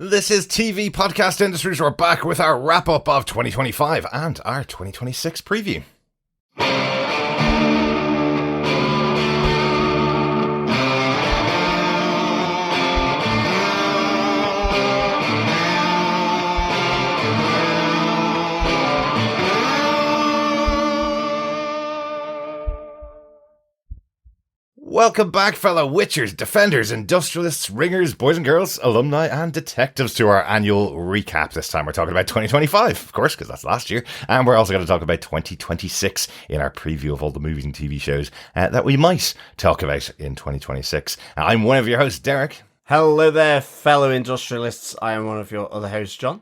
This is TV Podcast Industries. We're back with our wrap-up of 2025 and our 2026 preview. Welcome back, fellow witchers, defenders, industrialists, ringers, boys and girls, alumni, and detectives to our annual recap. This time we're talking about 2025, of course, because that's last year. And we're also going to talk about 2026 in our preview of all the movies and TV shows that we might talk about in 2026. I'm one of your hosts, Derek. Hello there, fellow industrialists. I am one of your other hosts, John.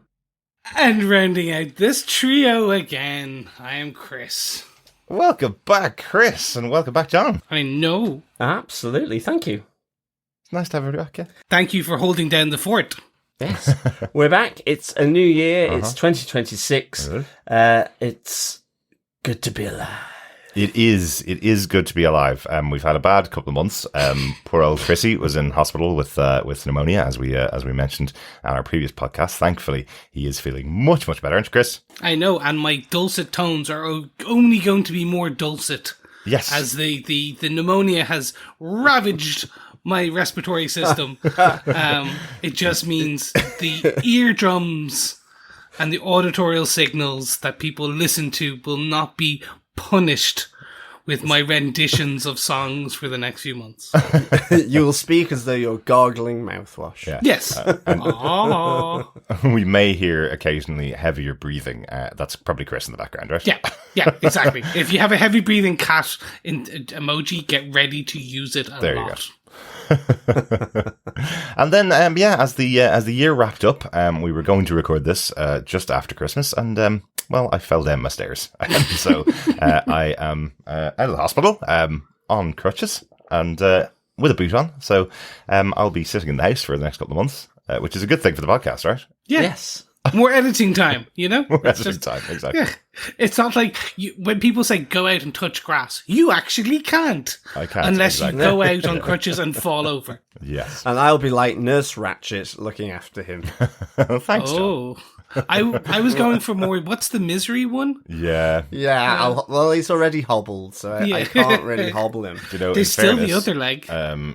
And rounding out this trio again, I am Chris. Welcome back, Chris, and welcome back, John. I know. Absolutely, thank you. It's nice to have you back, yeah. Thank you for holding down the fort. Yes, we're back. It's a new year. It's 2026. It's good to be alive. It is good to be alive. We've had a bad couple of months. Poor old Chrissy was in hospital with pneumonia, as we mentioned on our previous podcast. Thankfully, he is feeling much better, aren't you, Chris? I know, and my dulcet tones are only going to be more dulcet. Yes, as the pneumonia has ravaged my respiratory system. It just means the eardrums and the auditorial signals that people listen to will not be punished with my renditions of songs for the next few months. You will speak as though you're gargling mouthwash. Yeah. Yes. We may hear occasionally heavier breathing. That's probably Chris in the background, right? Yeah, exactly. If you have a heavy breathing cat emoji, get ready to use it a lot. You go. And then, as the year wrapped up, we were going to record this just after Christmas, and I fell down my stairs, and so I am out of the hospital on crutches and with a boot on. So I'll be sitting in the house for the next couple of months, which is a good thing for the podcast, right? Yeah. Yes. More editing time, you know? More editing time, exactly. Yeah. It's not like when people say go out and touch grass, you actually can't. I can't. Unless you go out on crutches and fall over. Yes. And I'll be like Nurse Ratchet looking after him. Thanks, John. I was going for more, what's the misery one? Yeah. Yeah, he's already hobbled, so I can't really hobble him. You know, there's still the other leg.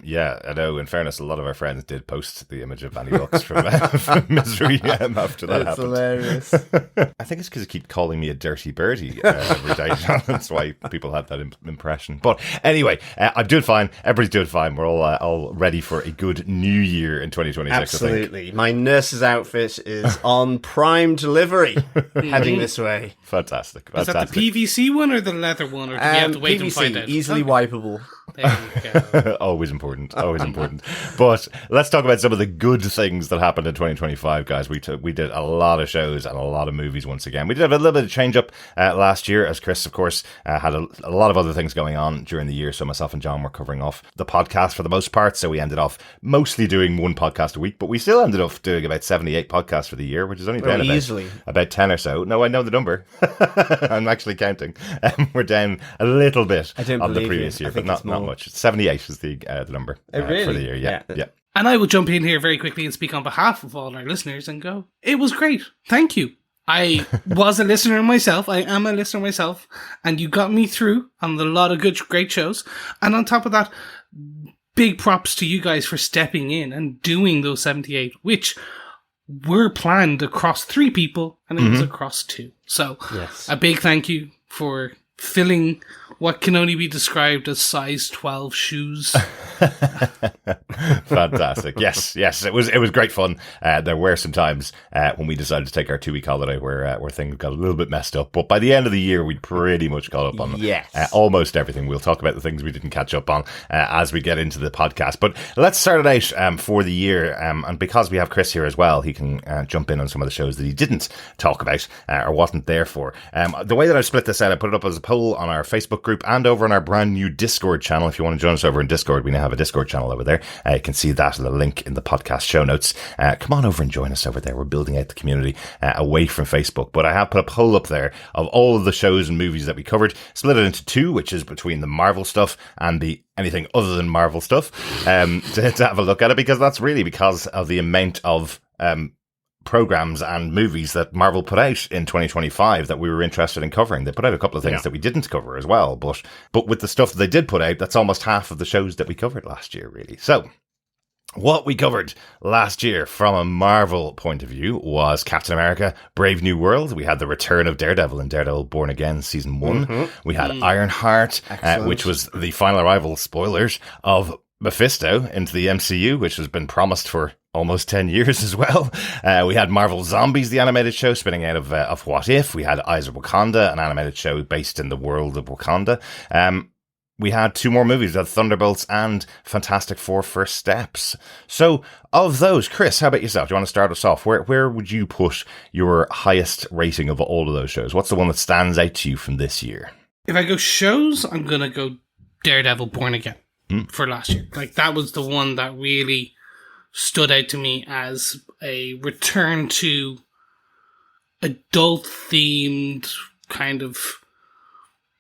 Yeah, I know. In fairness, a lot of our friends did post the image of Annie Lux from Misery after that happened. Hilarious. I think it's because you keep calling me a dirty birdie every day, John. That's why people have that impression. But anyway, I'm doing fine. Everybody's doing fine. We're all ready for a good new year in 2026, Absolutely. I think. My nurse's outfit is on prime delivery, heading this way. Fantastic. Is that the PVC one or the leather one? Or do we have to wait PVC, and find out? easily wipeable. There you go. Always important. But let's talk about some of the good things that happened in 2025, guys. We did a lot of shows and a lot of movies once again. We did have a little bit of change up last year, as Chris, of course, had a lot of other things going on during the year. So myself and John were covering off the podcast for the most part. So we ended off mostly doing one podcast a week, but we still ended up doing about 78 podcasts for the year, which is only down about 10 or so. No, I know the number. I'm actually counting. We're down a little bit of the previous year, but not much. 78 is the number for the year. Yeah. And I will jump in here very quickly and speak on behalf of all our listeners and go, it was great. Thank you. I was a listener myself. I am a listener myself. And you got me through on a lot of great shows. And on top of that, big props to you guys for stepping in and doing those 78, which were planned across 3 people and it was across 2. So a big thank you for filling what can only be described as size 12 shoes. Fantastic. Yes. It was great fun. There were some times when we decided to take our 2-week holiday where things got a little bit messed up. But by the end of the year, we'd pretty much caught up on almost everything. We'll talk about the things we didn't catch up on as we get into the podcast. But let's start it out for the year. And because we have Chris here as well, he can jump in on some of the shows that he didn't talk about or wasn't there for. The way that I split this out, I put it up as a poll on our Facebook group and over on our brand new Discord channel. If you want to join us over in Discord, we now have a Discord channel over there. You can see that in the link in the podcast show notes. Come on over and join us over there. We're building out the community away from Facebook. But I have put a poll up there of all of the shows and movies that we covered, split it into 2, which is between the Marvel stuff and the anything other than Marvel stuff, to have a look at it, because that's really because of the amount of programs and movies that Marvel put out in 2025 that we were interested in covering. They put out a couple of things that we didn't cover as well, but with the stuff that they did put out, that's almost half of the shows that we covered last year, really. So what we covered last year from a Marvel point of view was Captain America, Brave New World. We had the return of Daredevil in Daredevil Born Again Season 1. We had Ironheart, which was the final arrival, spoilers, of Mephisto into the MCU, which has been promised for almost 10 years as well. We had Marvel Zombies, the animated show, spinning out of What If. We had Eyes of Wakanda, an animated show based in the world of Wakanda. We had 2 more movies, we had Thunderbolts and Fantastic Four First Steps. So, of those, Chris, how about yourself? Do you want to start us off? Where would you put your highest rating of all of those shows? What's the one that stands out to you from this year? If I go shows, I'm going to go Daredevil Born Again for last year. Like, that was the one that really stood out to me as a return to adult-themed kind of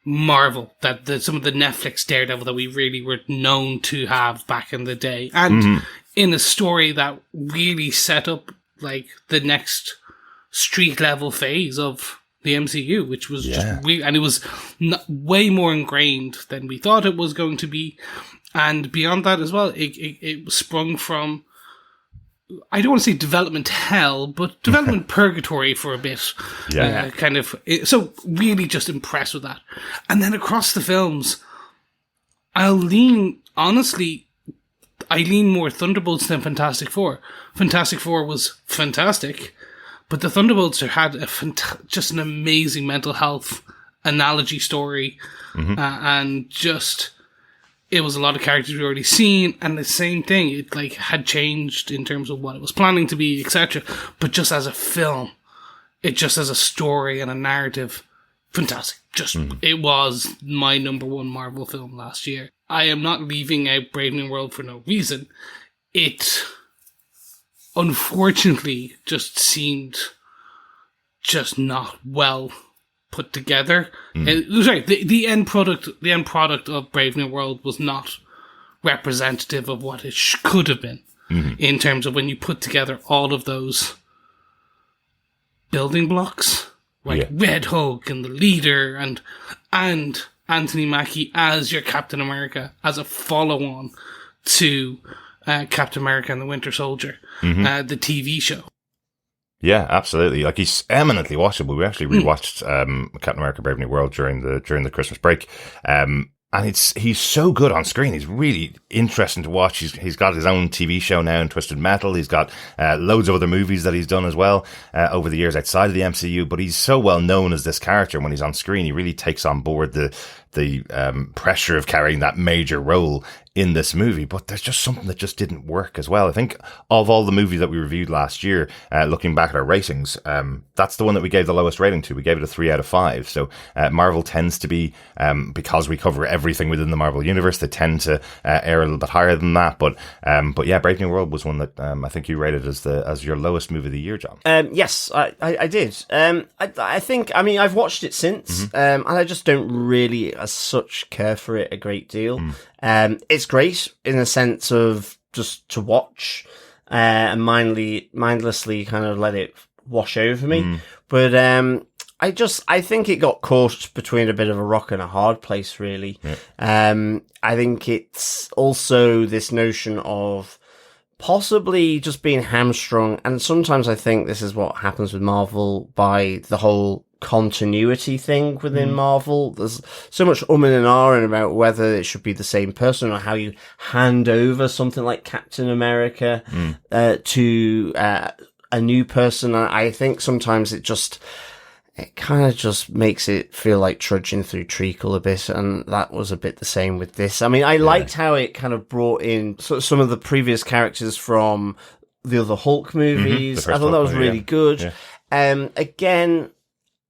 Marvel, that some of the Netflix Daredevil that we really were known to have back in the day, and in a story that really set up like the next street level phase of the MCU, which was just and it was way more ingrained than we thought it was going to be, and beyond that as well, it sprung from, I don't want to say development hell, but development purgatory for a bit. Kind of. So really just impressed with that. And then across the films, I lean more Thunderbolts than Fantastic Four. Fantastic Four was fantastic, but the Thunderbolts had just an amazing mental health analogy story, and just... It was a lot of characters we'd already seen, and the same thing, it like had changed in terms of what it was planning to be, etc. But just as a film, it just as a story and a narrative, fantastic. It was my number 1 Marvel film last year. I am not leaving out Brave New World for no reason. It, unfortunately, just seemed just not well put together. Sorry, the end product of Brave New World was not representative of what it could have been, in terms of when you put together all of those building blocks, like Red Hulk and the leader, and Anthony Mackie as your Captain America, as a follow-on to Captain America and the Winter Soldier, the TV show. Yeah, absolutely. Like, he's eminently watchable. We actually rewatched Captain America: Brave New World during the Christmas break, and he's so good on screen. He's really interesting to watch. He's got his own TV show now in Twisted Metal. He's got loads of other movies that he's done as well over the years outside of the MCU. But he's so well known as this character. When he's on screen, he really takes on board the pressure of carrying that major role in this movie. But there's just something that just didn't work as well. I think of all the movies that we reviewed last year, looking back at our ratings, that's the one that we gave the lowest rating to. We gave it a 3 out of 5. So Marvel tends to be, because we cover everything within the Marvel universe, they tend to err a little bit higher than that. But yeah, Brave New World was one that I think you rated as your lowest movie of the year, John. Yes, I did. I think, I mean, I've watched it since, and I just don't really as such care for it a great deal. It's great in the sense of just to watch and mindlessly kind of let it wash over me. But I think it got caught between a bit of a rock and a hard place, really. I think it's also this notion of possibly just being hamstrung, and sometimes I think this is what happens with Marvel by the whole continuity thing within Marvel. There's so much and ahhing about whether it should be the same person or how you hand over something like Captain America to a new person. I think sometimes it kind of just makes it feel like trudging through treacle a bit, and that was a bit the same with this. I mean, I liked how it kind of brought in some of the previous characters from the other Hulk movies. I thought that was really good. Again,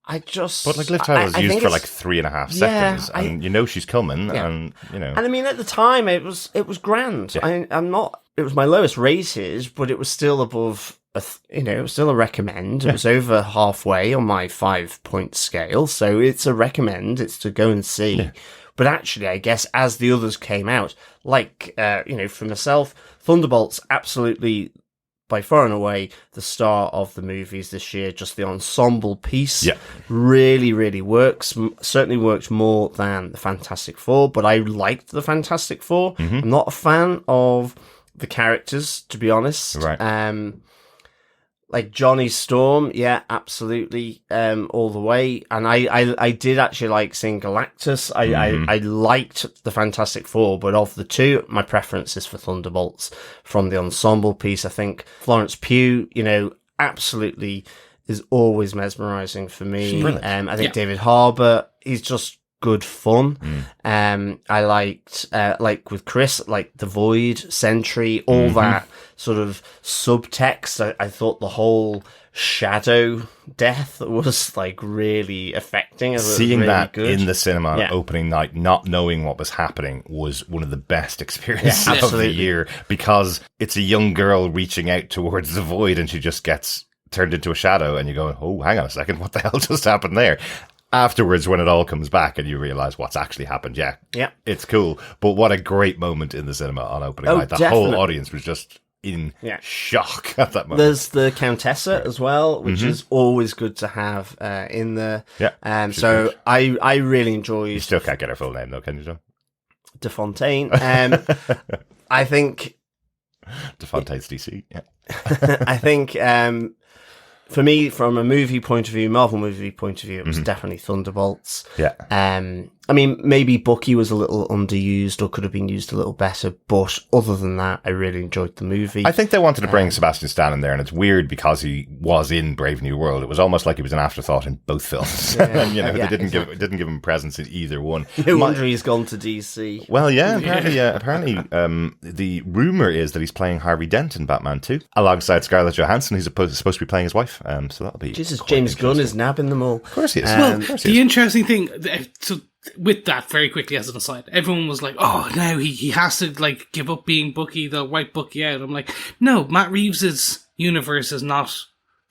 But like Liv Tyler's used for like 3.5 seconds, and you know she's coming, and you know. And I mean, at the time, it was grand. I'm not. It was my lowest rated, but it was still above. It was still a recommend. It was over halfway on my 5-point scale, so it's a recommend. It's to go and see. But actually, I guess as the others came out, like for myself, Thunderbolts absolutely by far and away the star of the movies this year. Just the ensemble piece really, really works. Certainly worked more than the Fantastic Four, but I liked the Fantastic Four. I'm not a fan of the characters, to be honest. Right. Like Johnny Storm, yeah, absolutely, all the way. And I did actually like seeing Galactus. I liked the Fantastic Four, but of the two, my preference is for Thunderbolts. From the ensemble piece, I think Florence Pugh, absolutely is always mesmerizing for me. I think David Harbour, he's just good fun. I liked, like with Chris, like The Void, Sentry, all that sort of subtext. I thought the whole shadow death was like really affecting. Seeing really that good in the cinema on opening night, not knowing what was happening, was one of the best experiences of the year, because it's a young girl reaching out towards the void and she just gets turned into a shadow, and you go, oh, hang on a second, what the hell just happened there? Afterwards, when it all comes back and you realize what's actually happened, it's cool. But what a great moment in the cinema on opening night. The whole audience was just in shock at that moment. There's the Countessa as well, which is always good to have in there. So good. I really enjoyed... You still can't get her full name though, can you, John? De Fontaine. I think... De Fontaine's DC, I think... for me, from a movie point of view, Marvel movie point of view, it was definitely Thunderbolts. I mean, maybe Bucky was a little underused or could have been used a little better, but other than that, I really enjoyed the movie. I think they wanted to bring Sebastian Stan in there, and it's weird because he was in Brave New World. It was almost like he was an afterthought in both films. They didn't give him presence in either one. No wonder he's gone to DC. Well, apparently, the rumor is that he's playing Harvey Dent in Batman 2, alongside Scarlett Johansson, who's supposed to be playing his wife. So that'll be James Gunn is nabbing them all. Of course he is. The interesting thing, so with that, very quickly as an aside, everyone was like, oh, now he has to like give up being Bucky, they'll wipe Bucky out. I'm like, no, Matt Reeves' universe is not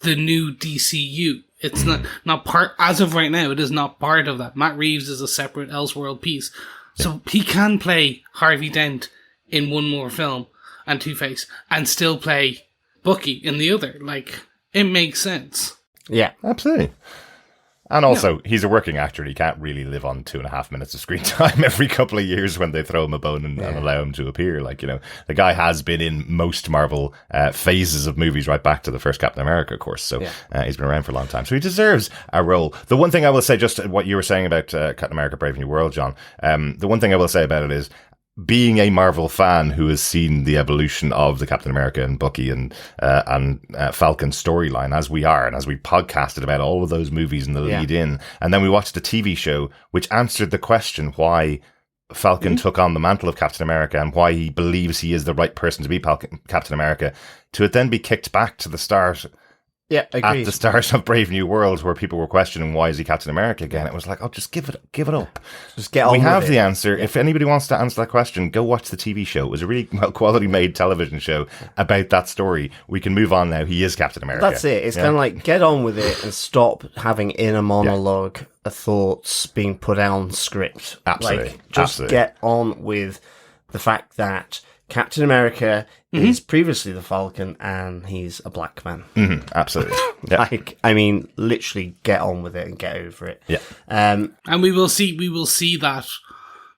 the new DCU. It's not part, as of right now, it is not part of that. Matt Reeves is a separate Elseworld piece. So he can play Harvey Dent in one more film and Two-Face and still play Bucky in the other. Like, it makes sense. Yeah, absolutely. And also, he's a working actor, and he can't really live on 2.5 minutes of screen time every couple of years when they throw him a bone and allow him to appear. Like, the guy has been in most Marvel phases of movies right back to the first Captain America, of course. So he's been around for a long time. So he deserves a role. The one thing I will say, just what you were saying about Captain America Brave New World, John, the one thing I will say about it is, being a Marvel fan who has seen the evolution of the Captain America and Bucky and Falcon storyline, as we are, and as we podcasted about all of those movies and the lead in, and then we watched a TV show which answered the question why Falcon took on the mantle of Captain America and why he believes he is the right person to be Captain America, to it then be kicked back to the start. Yeah, agreed. At the start of Brave New World, where people were questioning why is he Captain America again, it was like, oh, just give it up. Just get on. We have the answer. If anybody wants to answer that question, go watch the TV show. It was a really well quality made television show about that story. We can move on now. He is Captain America. That's it. It's kind of like, get on with it and stop having inner monologue thoughts being put out on script. Absolutely. Like, just get on with the fact that Captain America is previously the Falcon, and he's a black man. Absolutely. Like, I mean, literally get on with it and get over it. Yeah. And we will see that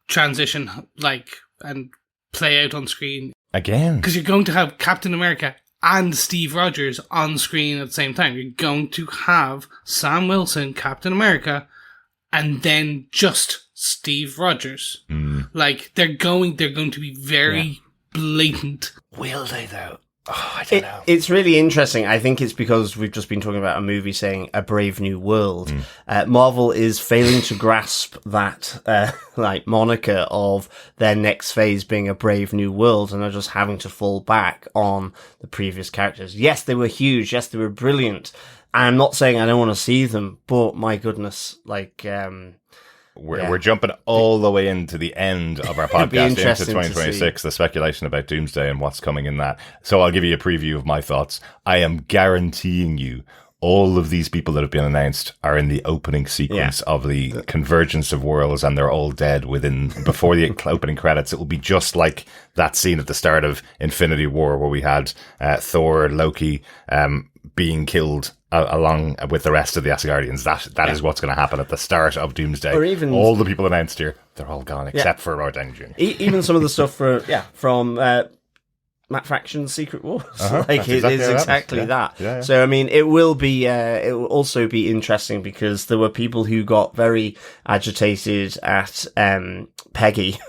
transition, like, and play out on screen again, because you're going to have Captain America and Steve Rogers on screen at the same time. You're going to have Sam Wilson, Captain America, and then just Steve Rogers. Like, they're going to be very blatant. Will they, though? Oh, I don't know. It's really interesting. I think it's because we've just been talking about a movie saying A Brave New World. Marvel is failing to grasp that like moniker of their next phase being A Brave New World, and are just having to fall back on the previous characters. Yes, they were huge. Yes, they were brilliant. I'm not saying I don't want to see them, but my goodness, like... We're jumping all the way into the end of our podcast into 2026, the speculation about Doomsday and what's coming in that. So I'll give you a preview of my thoughts. I am guaranteeing you all of these people that have been announced are in the opening sequence of the Convergence of Worlds, and they're all dead before the opening credits. It will be just like that scene at the start of Infinity War where we had Thor, Loki being killed along with the rest of the Asgardians. That is what's going to happen at the start of Doomsday. Or even all the people announced here, they're all gone except for Robert Downey Jr. Even some of the stuff from Matt Fraction's Secret Wars. Like it is exactly that. Yeah. So I mean, it will also be interesting because there were people who got very agitated at Peggy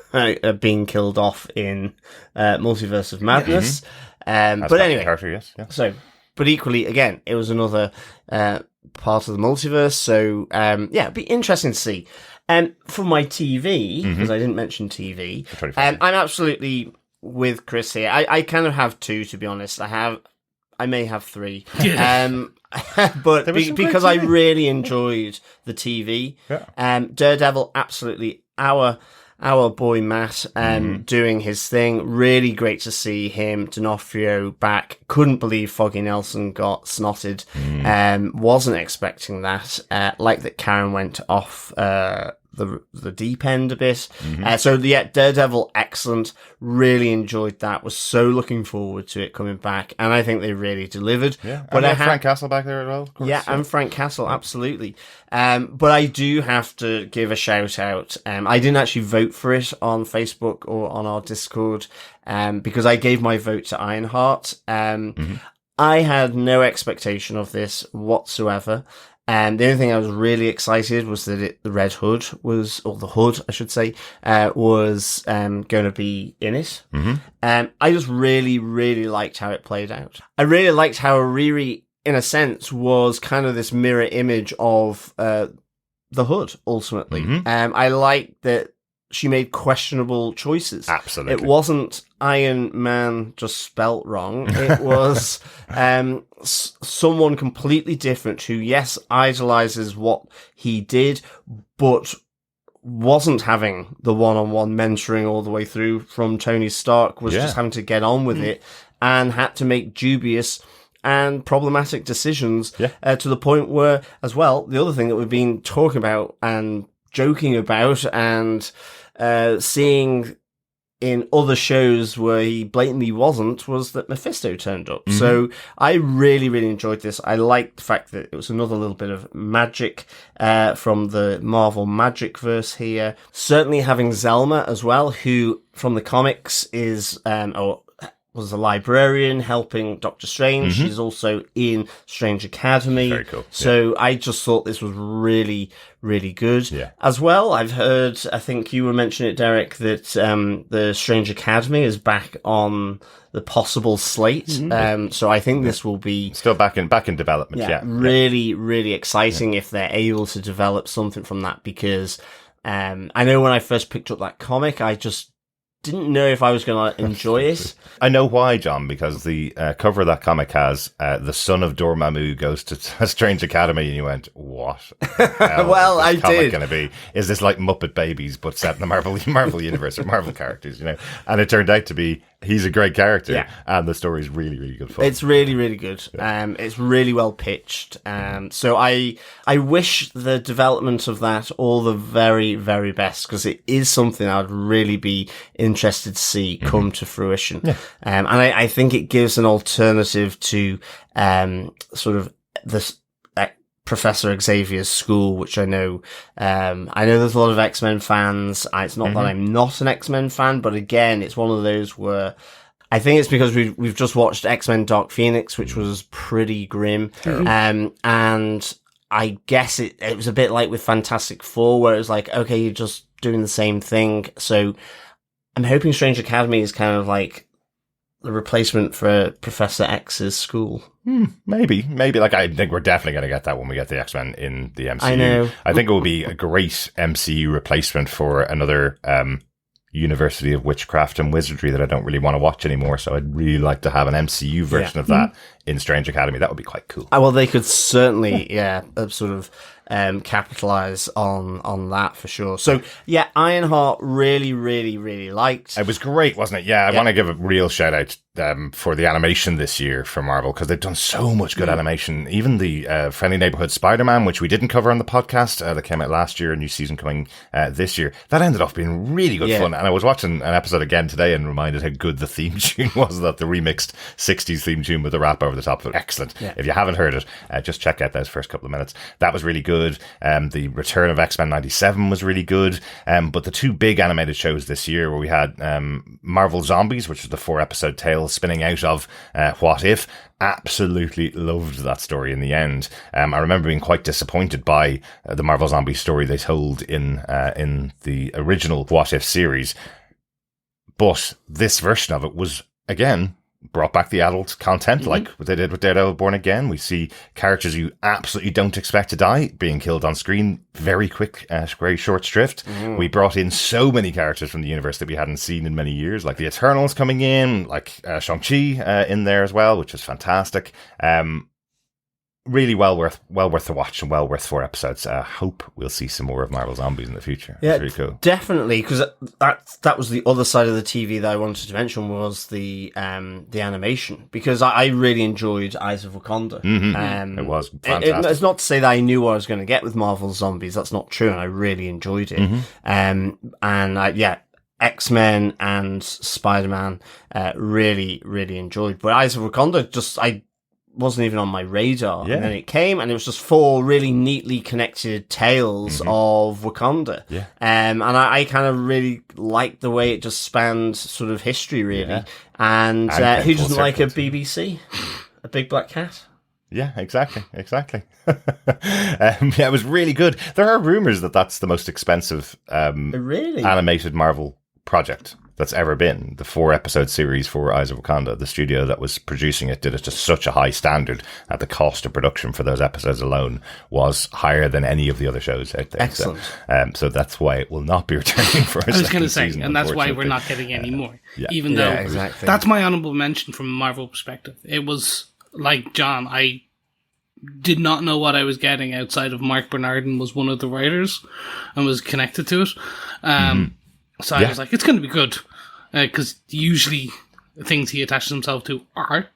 being killed off in Multiverse of Madness. But anyway, character, yes. Yeah. So, but equally, again, it was another part of the multiverse. So it'd be interesting to see. For my TV, because I didn't mention TV, I'm absolutely with Chris here. I kind of have two, to be honest. I may have three. But because I really enjoyed the TV. Daredevil, absolutely our boy Matt doing his thing. Really great to see him. D'Onofrio back. Couldn't believe Foggy Nelson got snotted. Wasn't expecting that. Like that Karen went off the deep end a bit. Daredevil, excellent. Really enjoyed that. Was so looking forward to it coming back, and I think they really delivered. But I have Frank Castle back there as well. Of course, and Frank Castle, absolutely. But I do have to give a shout out. I didn't actually vote for it on Facebook or on our Discord, because I gave my vote to Ironheart. I had no expectation of this whatsoever. And the only thing I was really excited was that the Red Hood the Hood, I should say, was going to be in it. I just really, really liked how it played out. I really liked how Riri, in a sense, was kind of this mirror image of the Hood, ultimately. I liked that she made questionable choices. Absolutely. It wasn't Iron Man just spelt wrong. It was someone completely different who, yes, idolizes what he did, but wasn't having the one-on-one mentoring all the way through from Tony Stark, was just having to get on with it and had to make dubious and problematic decisions to the point where, as well, the other thing that we've been talking about and joking about and seeing in other shows where he blatantly wasn't, was that Mephisto turned up. So I really, really enjoyed this. I liked the fact that it was another little bit of magic from the Marvel Magic verse here. Certainly having Zelma as well, who from the comics is was a librarian helping Doctor Strange. She's also in Strange Academy. Very cool. So I just thought this was really, really good. As well, I've heard, I think you were mentioning it, Derek, that the Strange Academy is back on the possible slate. So I think this will be still back in development. Really, really exciting if they're able to develop something from that, because I know when I first picked up that comic, I just didn't know if I was going to enjoy it. I know why, John, because the cover of that comic has the son of Dormammu goes to a Strange Academy, and you went, what? Well, I did. Going to be? Is this like Muppet Babies, but set in the Marvel universe or Marvel characters, And it turned out to be, he's a great character, and the story's really, really good fun. It's really, really good. It's really well pitched. So I wish the development of that all the very, very best, because it is something I'd really be interested to see come to fruition. And I think it gives an alternative to sort of this Professor Xavier's school, which I know there's a lot of X-Men fans. It's not that I'm not an X-Men fan, but again, it's one of those where I think it's because we've just watched X-Men Dark Phoenix, which was pretty grim. And I guess it was a bit like with Fantastic Four, where it was like, okay, you're just doing the same thing. So I'm hoping Strange Academy is kind of like the replacement for Professor X's school. Maybe. Like, I think we're definitely going to get that when we get the X-Men in the MCU. I know. I think it will be a great MCU replacement for another University of Witchcraft and Wizardry that I don't really want to watch anymore. So I'd really like to have an MCU version of that in Strange Academy. That would be quite cool. Well, they could certainly, sort of capitalize on that for sure. So Ironheart really, really, really liked. It was great, wasn't it? I want to give a real shout out for the animation this year for Marvel, because they've done so much good animation. Even the Friendly Neighborhood Spider-Man, which we didn't cover on the podcast, that came out last year, a new season coming this year, that ended up being really good fun. And I was watching an episode again today and reminded how good the theme tune was, that the remixed 60s theme tune with the rap over the top of it. Excellent. Yeah. If you haven't heard it, just check out those first couple of minutes. That was really good. The Return of X-Men 97 was really good. But the two big animated shows this year, where we had Marvel Zombies, which was the 4-episode tale spinning out of What If. Absolutely loved that story in the end. I remember being quite disappointed by the Marvel Zombies story they told in the original What If series. But this version of it was, again, brought back the adult content, like what they did with Daredevil Born Again. We see characters you absolutely don't expect to die being killed on screen very quick, very short shrift. We brought in so many characters from the universe that we hadn't seen in many years, like the Eternals coming in, like Shang-Chi in there as well, which was fantastic. Really well worth the watch, and well worth 4 episodes. Hope we'll see some more of Marvel Zombies in the future. Yeah, it's really cool. Definitely, because that was the other side of the TV that I wanted to mention, was the animation, because I really enjoyed Eyes of Wakanda. It was fantastic. It's not to say that I knew what I was going to get with Marvel Zombies. That's not true, and I really enjoyed it. X-Men and Spider-Man, really, really enjoyed. But Eyes of Wakanda, I wasn't even on my radar. And then it came, and it was just 4 really neatly connected tales of Wakanda. And I kind of really liked the way it just spanned sort of history, really. And who doesn't like a BBC? A big black cat? Yeah, exactly. It was really good. There are rumors that that's the most expensive animated Marvel project that's ever been. The 4-episode series for Eyes of Wakanda. The studio that was producing it did it to such a high standard that the cost of production for those episodes alone was higher than any of the other shows out there. Excellent. So that's why it will not be returning for a second season. I was going to say, and that's why we're not getting any more. Even though exactly. That's my honourable mention from a Marvel perspective. It was like John, I did not know what I was getting outside of Mark Bernardin was one of the writers and was connected to it. So I was like, it's going to be good, because usually things he attaches himself to are.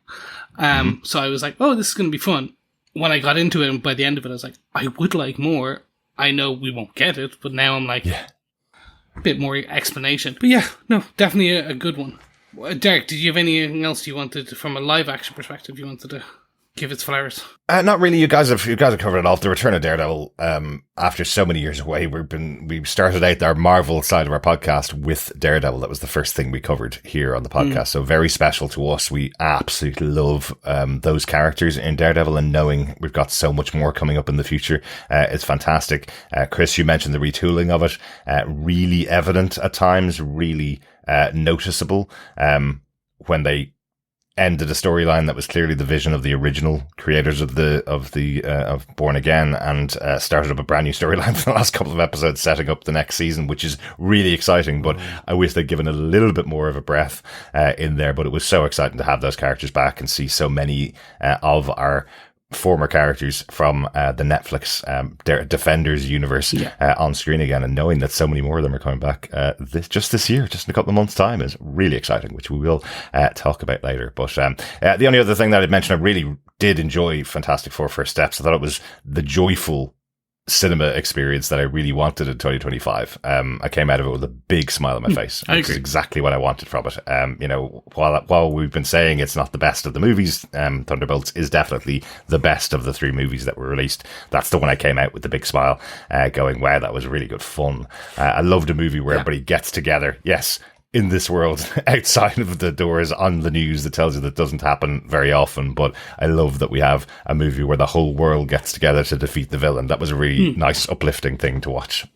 So I was like, oh, this is going to be fun. When I got into it, and by the end of it, I was like, I would like more. I know we won't get it, but now I'm like, a bit more explanation. But yeah, no, definitely a good one. Derek, did you have anything else you wanted, from a live action perspective, you wanted to give its flowers? Not really. You guys have covered it all. The Return of Daredevil. After so many years away, we started out our Marvel side of our podcast with Daredevil. That was the first thing we covered here on the podcast. So very special to us. We absolutely love those characters in Daredevil, and knowing we've got so much more coming up in the future, it's fantastic. Chris, you mentioned the retooling of it. Really evident at times. Really noticeable when they ended a storyline that was clearly the vision of the original creators of Born Again, and started up a brand new storyline for the last couple of episodes, setting up the next season, which is really exciting. But I wish they'd given a little bit more of a breath in there. But it was so exciting to have those characters back and see so many of our former characters from the Netflix Defenders universe on screen again, and knowing that so many more of them are coming back this year, just in a couple of months' time, is really exciting, which we will talk about later. But the only other thing that I'd mention, I really did enjoy Fantastic Four First Steps. I thought it was the joyful cinema experience that I really wanted in 2025. I came out of it with a big smile on my face. Which is exactly what I wanted from it. While we've been saying it's not the best of the movies, Thunderbolts is definitely the best of the 3 movies that were released. That's the one I came out with the big smile, going, wow, that was really good fun. I loved a movie where everybody gets together. Yes, in this world, outside of the doors, on the news, that tells you that doesn't happen very often. But I love that we have a movie where the whole world gets together to defeat the villain. That was a really nice, uplifting thing to watch.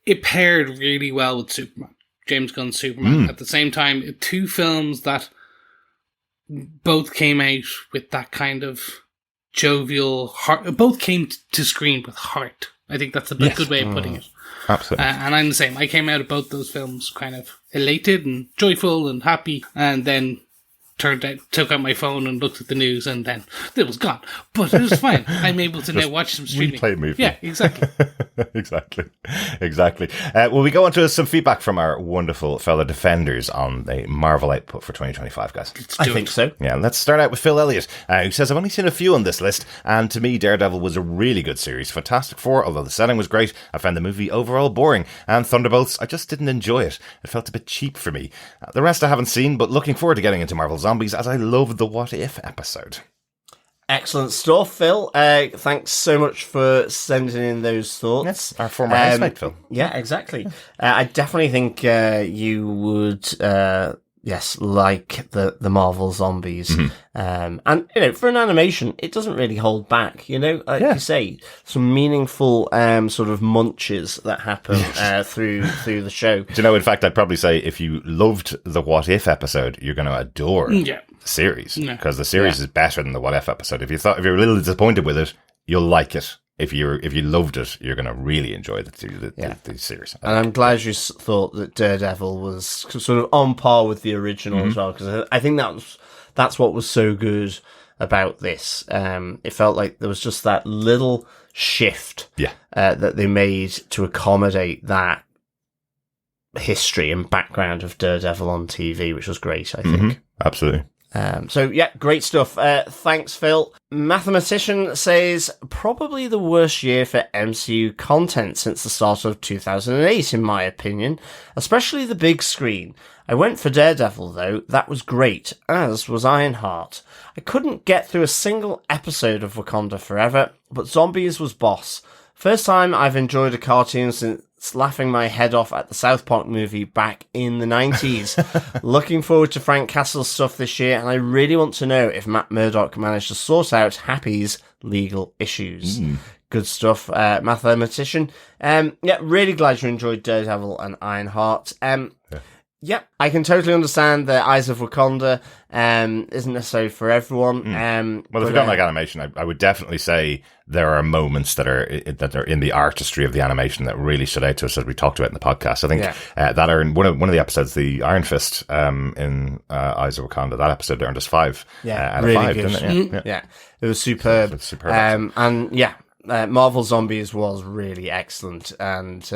It paired really well with Superman, James Gunn's Superman. At the same time, 2 films that both came out with that kind of jovial heart. Both came to screen with heart. I think that's a good way of putting it. Absolutely. And I'm the same. I came out of both those films kind of elated and joyful and happy, and then took out my phone and looked at the news, and then it was gone. But it was fine. I'm able to now watch some streaming. Replay movie. Yeah, exactly. exactly. Will we go on to some feedback from our wonderful fellow defenders on the Marvel output for 2025, guys? I think so. Yeah, let's start out with Phil Elliott, who says, I've only seen a few on this list, and to me, Daredevil was a really good series. Fantastic Four, although the setting was great, I found the movie overall boring. And Thunderbolts, I just didn't enjoy it. It felt a bit cheap for me. The rest I haven't seen, but looking forward to getting into Marvel Zombies, as I loved the What If episode. Excellent stuff, Phil. Thanks so much for sending in those thoughts. Yes, our former housemate, Phil. Yeah, exactly. I definitely think you would, like the Marvel Zombies. And, for an animation, it doesn't really hold back, Like you say, some meaningful sort of munches that happen through the show. Do you know, in fact, I'd probably say if you loved the What If episode, you're going to adore the series, because the series is better than the What If episode. If you're a little disappointed with it, you'll like it. If you loved it, you're going to really enjoy the series. And I'm glad you thought that Daredevil was sort of on par with the original as well, because I think that's what was so good about this. It felt like there was just that little shift that they made to accommodate that history and background of Daredevil on TV, which was great, I think. Absolutely. Great stuff. Thanks, Phil. Mathematician says, probably the worst year for MCU content since the start of 2008, in my opinion, especially the big screen. I went for Daredevil, though. That was great, as was Ironheart. I couldn't get through a single episode of Wakanda Forever, but Zombies was boss. First time I've enjoyed a cartoon since laughing my head off at the South Park movie back in the 90s. Looking forward to Frank Castle's stuff this year, and I really want to know if Matt Murdock managed to sort out Happy's legal issues. Good stuff, Mathematician. Really glad you enjoyed Daredevil and Ironheart. I can totally understand the Eyes of Wakanda isn't necessarily for everyone. Well, if you don't like animation, I would definitely say there are moments that are in the artistry of the animation that really stood out to us, as we talked about in the podcast. I think that are in one of the episodes, the Iron Fist in Eyes of Wakanda. That episode earned us 5 out of really 5, good. didn't it? Yeah, it was superb. It's superb. Marvel Zombies was really excellent, and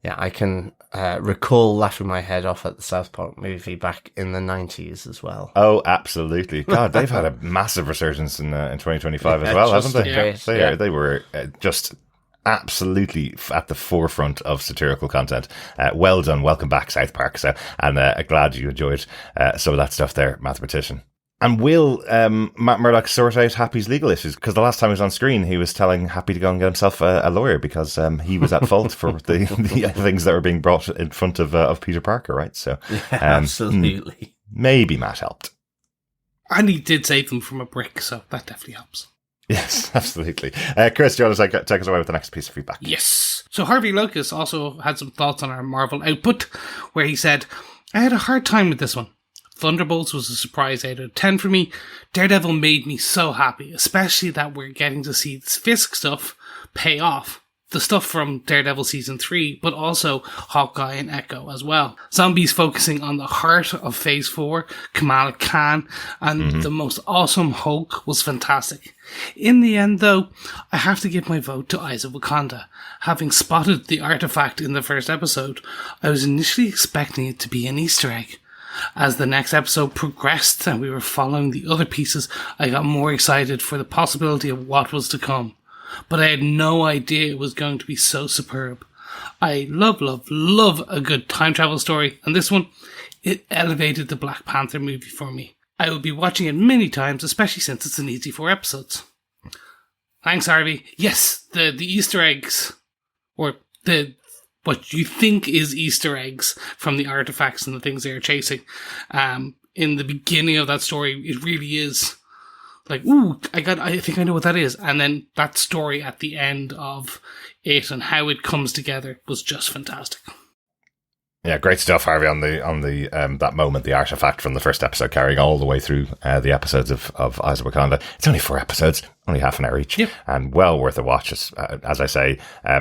I can recall laughing my head off at the South Park movie back in the 90s as well. Oh, absolutely. God, they've had a massive resurgence in 2025 as well, haven't they? They were just absolutely at the forefront of satirical content. Well done. Welcome back, South Park. And glad you enjoyed some of that stuff there, Mathematician. And will Matt Murdock sort out Happy's legal issues? Because the last time he was on screen, he was telling Happy to go and get himself a lawyer, because he was at fault for the things that were being brought in front of Peter Parker, right? So, absolutely. Maybe Matt helped. And he did save them from a brick, so that definitely helps. Yes, absolutely. Chris, do you want to take us away with the next piece of feedback? Yes. So Harvey Lucas also had some thoughts on our Marvel output, where he said, I had a hard time with this one. Thunderbolts was a surprise 8 out of 10 for me. Daredevil made me so happy, especially that we're getting to see this Fisk stuff pay off. The stuff from Daredevil Season 3, but also Hawkeye and Echo as well. Zombies focusing on the heart of Phase 4, Kamala Khan, and the most awesome Hulk was fantastic. In the end, though, I have to give my vote to Eyes of Wakanda. Having spotted the artifact in the first episode, I was initially expecting it to be an Easter egg. As the next episode progressed and we were following the other pieces, I got more excited for the possibility of what was to come. But I had no idea it was going to be so superb. I love a good time travel story, and this one, it elevated the Black Panther movie for me. I will be watching it many times, especially since it's an easy 4 episodes. Thanks, Harvey. Yes, the Easter eggs, or what you think is Easter eggs from the artifacts and the things they are chasing. In the beginning of that story, it really is like, ooh, I think I know what that is. And then that story at the end of it and how it comes together was just fantastic. Yeah, great stuff, Harvey, on the that moment, the artifact from the first episode, carrying all the way through the episodes of Eyes of Wakanda. It's only 4 episodes. only half an hour each, Yep. and well worth a watch. As I say,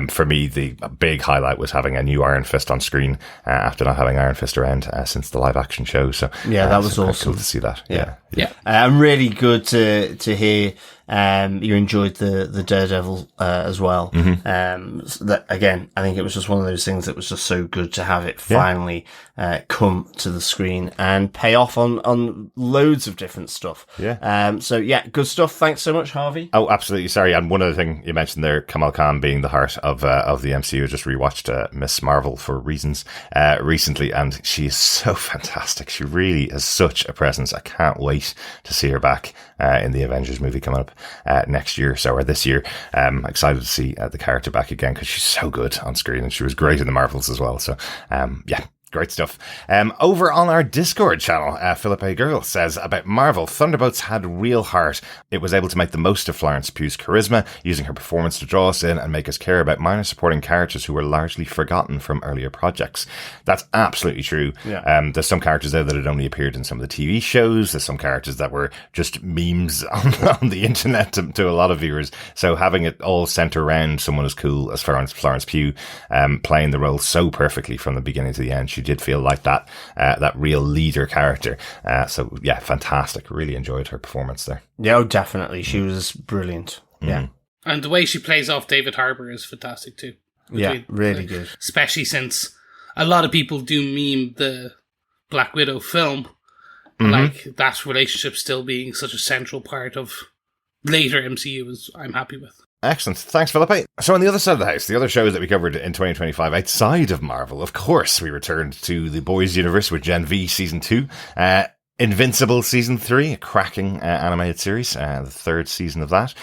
for me, the big highlight was having a new Iron Fist on screen after not having Iron Fist around since the live action show. So yeah, that was awesome. Cool to see that. Yeah. Really good to hear. You enjoyed the Daredevil as well. So that again, I think it was just one of those things that was just so good to have it finally come to the screen and pay off on loads of different stuff. Yeah. So yeah, good stuff. Thanks so much, Harvey. Oh, absolutely. Sorry. And one other thing you mentioned there, Kamal Khan being the heart of the MCU. I just rewatched Miss Marvel for reasons recently, and she is so fantastic. She really has such a presence. I can't wait to see her back in the Avengers movie coming up next year, or this year. Excited to see the character back again because she's so good on screen, and she was great in the Marvels as well. So, yeah. Great stuff. Over on our Discord channel, Philip A. Girl says about Marvel, Thunderbolts had real heart. It was able to make the most of Florence Pugh's charisma, using her performance to draw us in and make us care about minor supporting characters who were largely forgotten from earlier projects. That's absolutely true. Yeah. There's some characters there that had only appeared in some of the TV shows. There's some characters that were just memes on the internet to a lot of viewers. So having it all centre around someone as cool as Florence Pugh, playing the role so perfectly from the beginning to the end, she did feel like that real leader character. So yeah, fantastic. Really enjoyed her performance there. Yeah, definitely. She was brilliant. Yeah. And the way she plays off David Harbour is fantastic too. Yeah, really good. Especially since a lot of people do meme the Black Widow film, like that relationship still being such a central part of later MCU is I'm happy with. Excellent. Thanks, Philip. So on the other side of the house, the other shows that we covered in 2025 outside of Marvel, of course, we returned to the Boys Universe with Gen V Season 2, Invincible Season 3, a cracking animated series, the third season of that.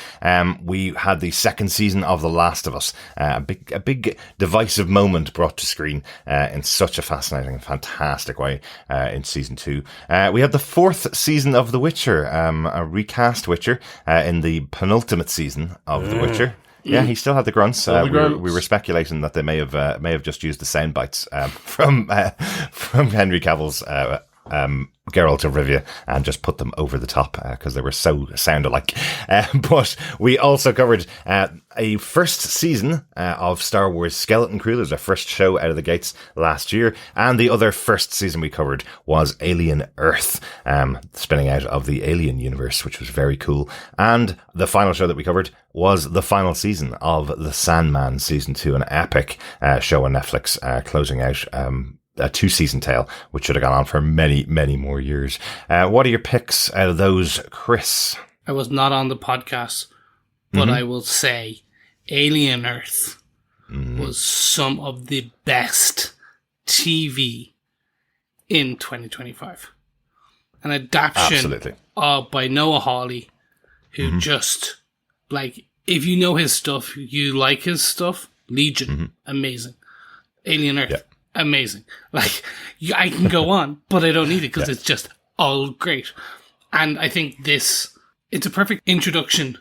We had the second season of The Last of Us, a big divisive moment brought to screen in such a fascinating and fantastic way in Season 2. We had the fourth season of The Witcher, a recast Witcher in the penultimate season of The Witcher. Yeah, he still had the grunts. We were speculating that they may have just used the sound bites from Henry Cavill's Geralt of Rivia and just put them over the top because they were so sound alike. But we also covered a first season of Star Wars Skeleton Crew. It was our first show out of the gates last year. And the other first season we covered was Alien Earth, spinning out of the Alien universe, which was very cool. And the final show that we covered was the final season of The Sandman Season 2, an epic show on Netflix, closing out a 2-season tale, which should have gone on for many, many more years. What are your picks out of those, Chris? I was not on the podcast, but I will say Alien Earth was some of the best TV in 2025. An adaptation by Noah Hawley, who just, like, if you know his stuff, you like his stuff. Legion, amazing. Alien Earth, amazing. Like, I can go on, but I don't need it because it's just all great. And I think it's a perfect introduction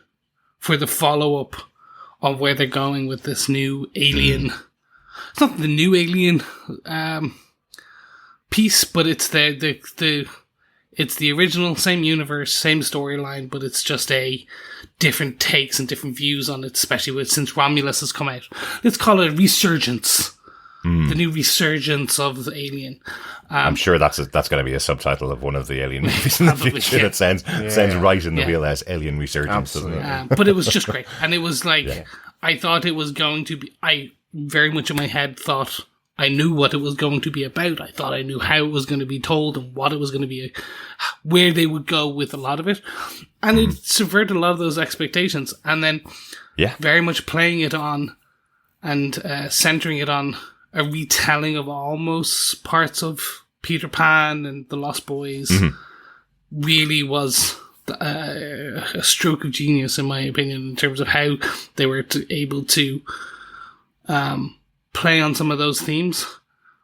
for the follow-up of where they're going with this new Alien. It's not the new Alien piece, but it's it's the original, same universe, same storyline, but it's just a different takes and different views on it, especially since Romulus has come out. Let's call it a resurgence. The new resurgence of the Alien. I'm sure that's going to be a subtitle of one of the Alien movies in the future. That sounds right in the wheelhouse. Alien Resurgence, doesn't it? But it was just great, and it was like I thought it was going to be. I very much in my head thought I knew what it was going to be about. I thought I knew how it was going to be told and what it was going to be, where they would go with a lot of it, and it subverted a lot of those expectations. And then, very much playing it on and centering it on a retelling of almost parts of Peter Pan and the Lost Boys really was a stroke of genius, in my opinion, in terms of how they were able to play on some of those themes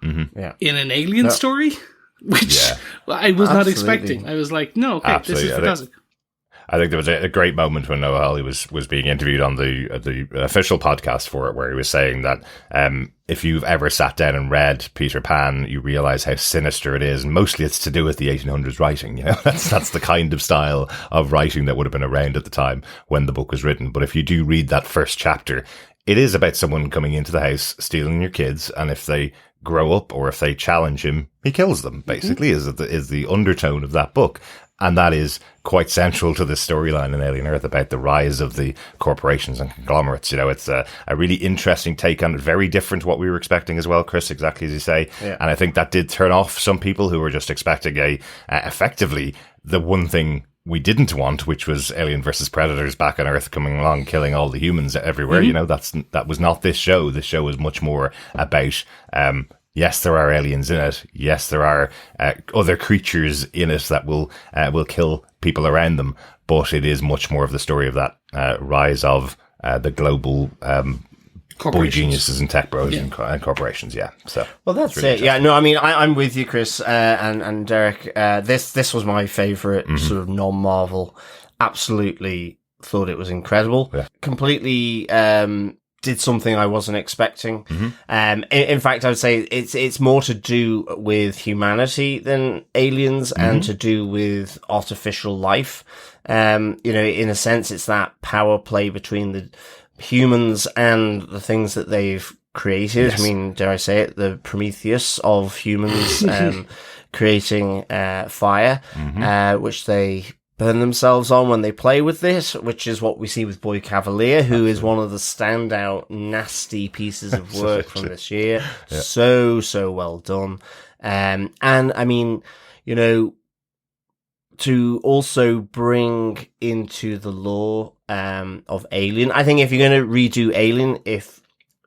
in an alien story, which I was not expecting. I was like, no, okay, this is fantastic. I think there was a great moment when Noah Hawley was being interviewed on the official podcast for it, where he was saying that if you've ever sat down and read Peter Pan, you realize how sinister it is, and mostly it's to do with the 1800s writing. You know, that's the kind of style of writing that would have been around at the time when the book was written. But if you do read that first chapter, it is about someone coming into the house, stealing your kids, and if they grow up or if they challenge him, he kills them, basically, is the undertone of that book. And that is quite central to the storyline in Alien Earth about the rise of the corporations and conglomerates. You know, it's a really interesting take on it, very different to what we were expecting as well, Chris, exactly as you say. Yeah. And I think that did turn off some people who were just expecting effectively the one thing we didn't want, which was Alien versus Predators back on Earth coming along, killing all the humans everywhere. You know, that was not this show. This show was much more about, yes, there are aliens in it. Yes, there are other creatures in it that will kill people around them. But it is much more of the story of that rise of the global boy geniuses and tech bros and corporations. Yeah. So well, that's really it. Yeah. No, I mean, I'm with you, Chris and Derek. This was my favorite sort of non-Marvel. Absolutely thought it was incredible. Yeah. Completely. Did something I wasn't expecting. In fact, I would say it's more to do with humanity than aliens and to do with artificial life. You know, in a sense, it's that power play between the humans and the things that they've created. Yes. I mean, dare I say it, the Prometheus of humans creating fire, which they burn themselves on when they play with this, which is what we see with Boy Cavalier, who is one of the standout nasty pieces of work from this year. Yeah. So well done. And I mean, you know, to also bring into the lore of Alien, I think if you're going to redo Alien, if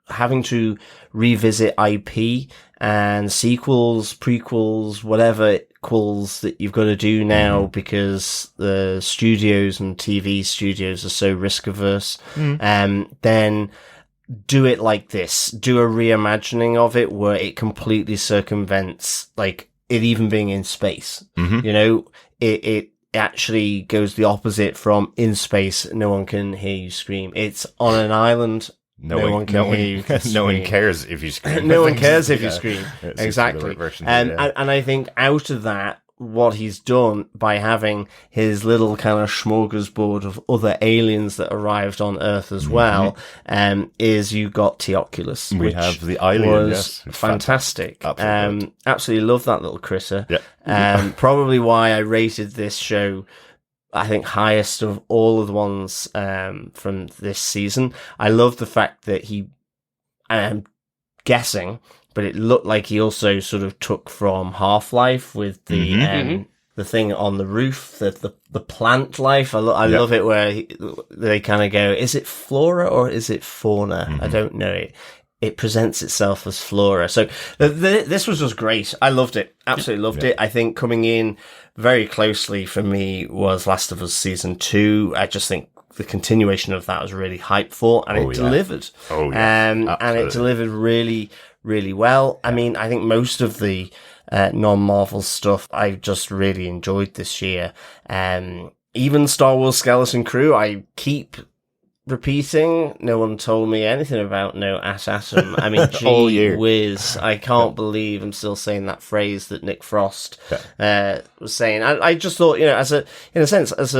having to revisit IP and sequels, prequels, whatever calls that you've got to do now because the studios and TV studios are so risk averse, then do it like this. Do a reimagining of it where it completely circumvents, like, it even being in space. You know, it actually goes the opposite from in space, no one can hear you scream. It's on an island. No one can hear you. No one cares if you scream. No one cares if you scream. Exactly. And I think out of that, what he's done by having his little kind of smorgasbord of other aliens that arrived on Earth as well, is you got Teoculus. We have the alien, was fantastic. Absolutely love that little critter. Yeah. Probably why I rated this show, I think, highest of all of the ones from this season. I love the fact that he, I'm guessing, but it looked like he also sort of took from Half-Life with the thing on the roof, the plant life. I love it where they kind of go, is it flora or is it fauna? I don't know. It presents itself as flora. So this was just great. I loved it. Absolutely loved it. I think coming in very closely for me was Last of Us Season 2. I just think the continuation of that was really hyped for, and it delivered. And it delivered really, really well. I mean, I think most of the non-Marvel stuff I just really enjoyed this year. Even Star Wars Skeleton Crew, I keep repeating. No one told me anything about No Atom. I mean, gee whiz, I can't believe I'm still saying that phrase that Nick Frost was saying. I just thought, you know, in a sense, as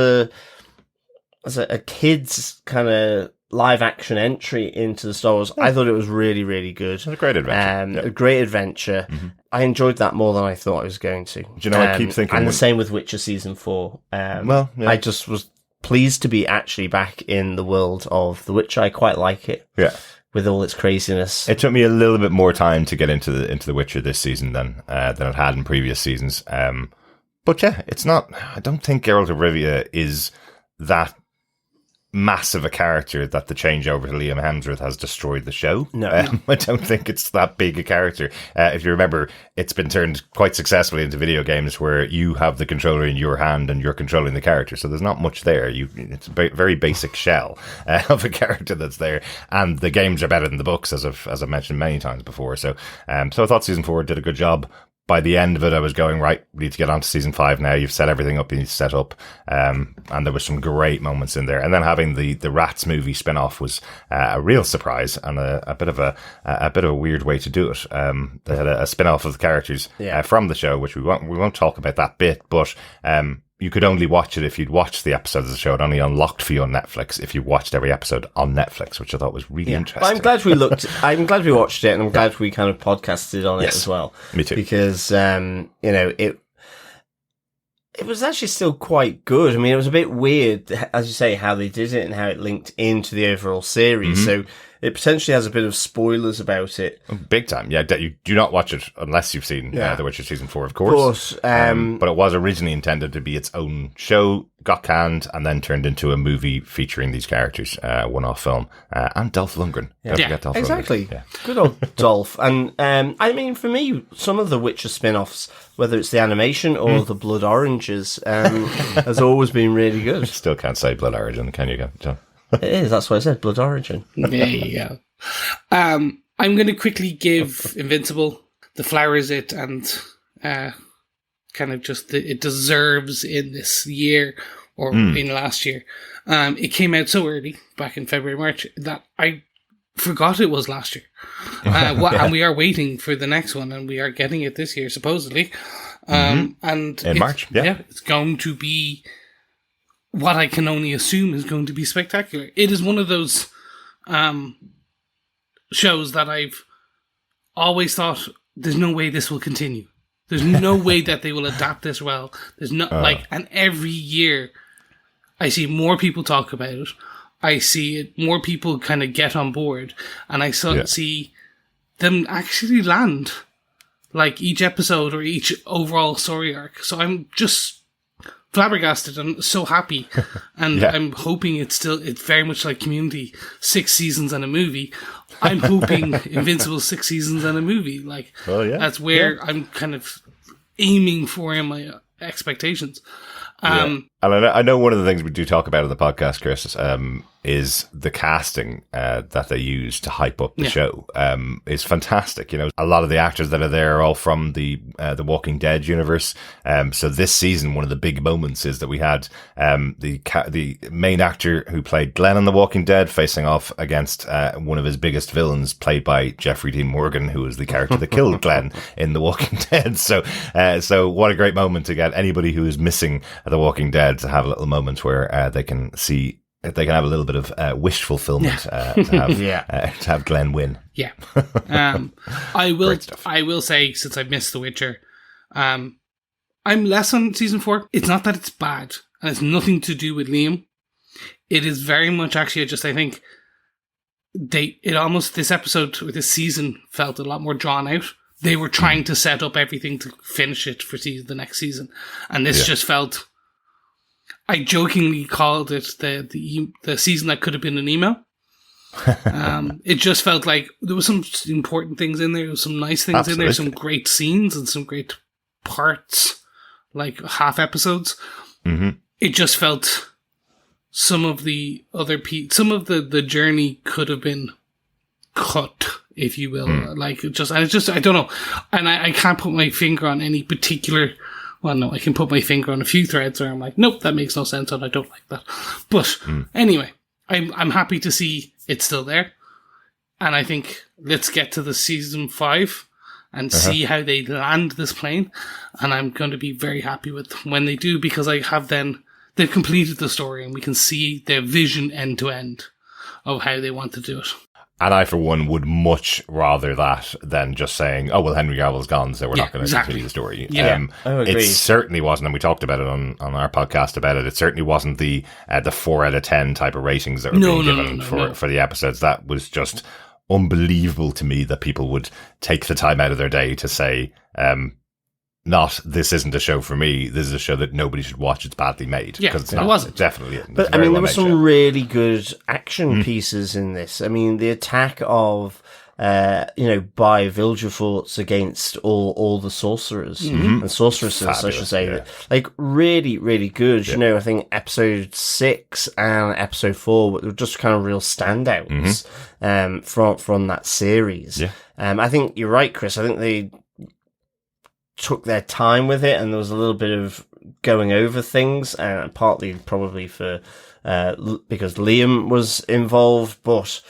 a kid's kind of live action entry into the Star Wars, I thought it was really, really good. It was a great adventure. A great adventure. I enjoyed that more than I thought I was going to. Do you know, I keep thinking... And the same with Witcher Season 4. I just was pleased to be actually back in the world of The Witcher. I quite like it. Yeah. With all its craziness. It took me a little bit more time to get into the Witcher this season than it had in previous seasons. But yeah, it's not... I don't think Geralt of Rivia is that massive a character that the changeover to Liam Hemsworth has destroyed the show. No. I don't think it's that big a character. If you remember, it's been turned quite successfully into video games where you have the controller in your hand and you're controlling the character. So there's not much there. It's a very basic shell of a character that's there. And the games are better than the books, as I've mentioned many times before. So I thought Season 4 did a good job. by the end of it, I was going, right, we need to get on to season 5 now. You've set everything up you need to set up. And there was some great moments in there. And then having the Rats movie spin-off was a real surprise and a bit of a weird way to do it. They had a spin-off of the characters from the show, which we won't talk about that bit, but you could only watch it if you'd watched the episodes of the show. It only unlocked for you on Netflix if you watched every episode on Netflix, which I thought was really interesting. But I'm glad we watched it, and I'm glad we kind of podcasted on it as well. Me too. Because, it was actually still quite good. I mean, it was a bit weird, as you say, how they did it and how it linked into the overall series. So it potentially has a bit of spoilers about it. Big time. Yeah, you do not watch it unless you've seen The Witcher Season 4, of course. But it was originally intended to be its own show, got canned, and then turned into a movie featuring these characters, one-off film. And Dolph Lundgren. Don't forget Dolph exactly. Lundgren. Yeah. Good old Dolph. And I mean, for me, some of the Witcher spin-offs, whether it's the animation or the Blood Oranges, has always been really good. Still can't say Blood Origin, can you, John? It is, that's what I said, Blood Origin. There you go. I'm going to quickly give Invincible the flowers it and kind of just it deserves in this year or in last year. It came out so early, back in February, March, that I forgot it was last year. And we are waiting for the next one, and we are getting it this year, supposedly. And in March, it's going to be what I can only assume is going to be spectacular. It is one of those shows that I've always thought, there's no way this will continue. There's no way that they will adapt this well. There's no and every year I see more people talk about it. I see it, more people kind of get on board, and I see them actually land like each episode or each overall story arc. So I'm just flabbergasted and so happy, and I'm hoping it's very much like Community, 6 seasons and a movie. I'm hoping Invincible 6 seasons and a movie. Like that's where I'm kind of aiming for in my expectations. And I know one of the things we do talk about in the podcast, Chris, is the casting that they use to hype up the show is fantastic. You know, a lot of the actors that are there are all from the Walking Dead universe. So this season, one of the big moments is that we had the main actor who played Glenn on The Walking Dead facing off against one of his biggest villains, played by Jeffrey Dean Morgan, who was the character that killed Glenn in The Walking Dead. So what a great moment to get anybody who is missing The Walking Dead to have a little moment where they can have a little bit of wish fulfillment to have Glenn win. Yeah. I will say, since I've missed The Witcher, I'm less on season 4. It's not that it's bad, and it's nothing to do with Liam. It is very much actually I think this episode or this season felt a lot more drawn out. They were trying to set up everything to finish it for the next season, and this just felt. I jokingly called it the season that could have been an email. It just felt like there was some important things in there. There was some nice things in there, some great scenes and some great parts, like half episodes. It just felt some of the the journey could have been cut, if you will. I don't know, and I can't put my finger on any particular. Well, no, I can put my finger on a few threads where I'm like, nope, that makes no sense, and I don't like that. But anyway, I'm happy to see it's still there, and I think let's get to the season 5 and see how they land this plane, and I'm going to be very happy with when they do, because they've completed the story and we can see their vision end to end of how they want to do it. And I, for one, would much rather that than just saying, oh, well, Henry Cavill's gone, so we're not going to continue the story. It certainly wasn't, and we talked about it on our podcast about it, it certainly wasn't the 4 out of 10 type of ratings that were being given for the episodes. That was just unbelievable to me that people would take the time out of their day to say, not, this isn't a show for me, this is a show that nobody should watch, it's badly made. Yeah, it's not. It wasn't. It definitely isn't. But I mean, there were some really good action pieces in this. I mean, the attack of, by Vilgefortz against all the sorcerers and sorceresses, fabulous, I should say. Like, really, really good. I think episode 6 and episode 4 were just kind of real standouts from that series. I think you're right, Chris. I think took their time with it, and there was a little bit of going over things, and partly probably for because Liam was involved,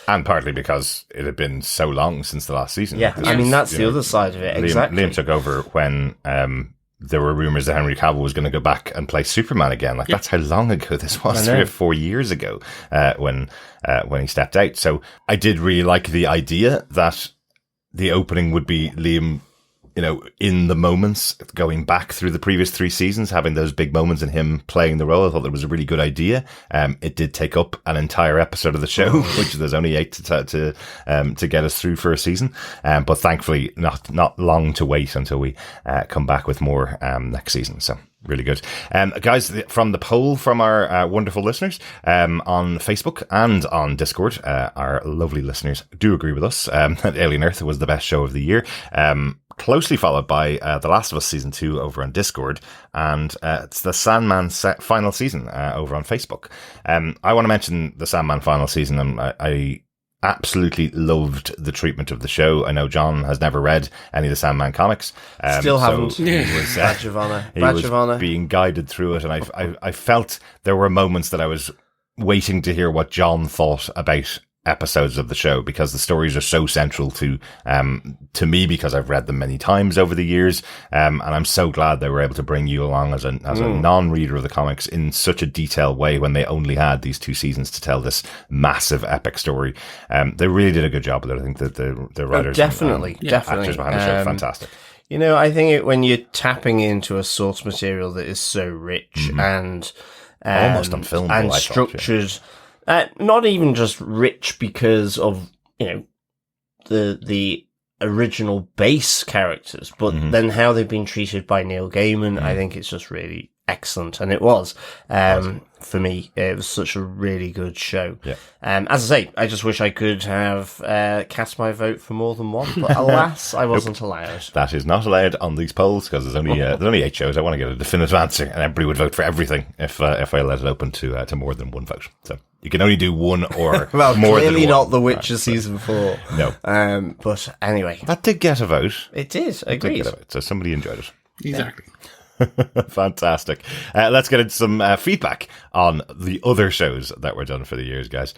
and partly because it had been so long since the last season. Yeah, I mean that's the other side of it. Exactly. Liam took over when there were rumors that Henry Cavill was going to go back and play Superman again. Like, that's how long ago this was, 3 or 4 years ago, when he stepped out. So I did really like the idea that the opening would be Liam, in the moments, going back through the previous 3 seasons, having those big moments and him playing the role. I thought that was a really good idea. It did take up an entire episode of the show, which there's only 8 to get us through for a season. But thankfully, not long to wait until we come back with more next season. So really good. Guys, from the poll from our wonderful listeners on Facebook and on Discord, our lovely listeners do agree with us that Alien Earth was the best show of the year. Closely followed by The Last of Us Season 2 over on Discord, and it's the Sandman final season over on Facebook. I want to mention the Sandman final season, and I absolutely loved the treatment of the show. I know John has never read any of the Sandman comics. Still haven't. So he was, Badge of honor. He was being guided through it, and I felt there were moments that I was waiting to hear what John thought about episodes of the show, because the stories are so central to me, because I've read them many times over the years, and I'm so glad they were able to bring you along as a non-reader of the comics in such a detailed way when they only had these 2 seasons to tell this massive epic story. They really did a good job with it. I think that the writers, definitely, actors behind the show, fantastic. I think when you're tapping into a source material that is so rich and almost unfilmable and structured. Not even just rich because of, the original base characters, but then how they've been treated by Neil Gaiman. I think it's just really excellent. And it was, for me, it was such a really good show. Yeah. As I say, I just wish I could have cast my vote for more than one, but alas, I wasn't allowed. That is not allowed on these polls, because there's only 8 shows. I want to get a definitive answer, and everybody would vote for everything if I let it open to more than one vote. So you can only do one or well, more than one. Clearly not The Witcher season 4. No. But anyway, that did get a vote. It did. Agreed. So somebody enjoyed it. Exactly. Fantastic. Let's get into some feedback on the other shows that were done for the years, guys.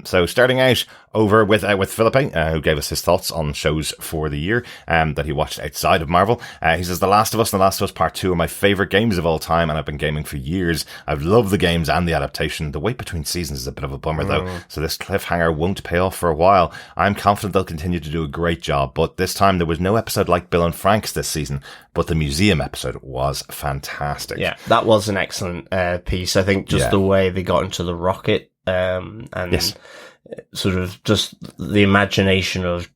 So starting out over with Philippe, who gave us his thoughts on shows for the year that he watched outside of Marvel. He says, The Last of Us and The Last of Us Part 2 are my favourite games of all time, and I've been gaming for years. I've loved the games and the adaptation. The wait between seasons is a bit of a bummer, though, so this cliffhanger won't pay off for a while. I'm confident they'll continue to do a great job, but this time there was no episode like Bill and Frank's this season, but the museum episode was fantastic. Yeah, that was an excellent piece. I think just the way they got into the rocket and sort of just the imagination of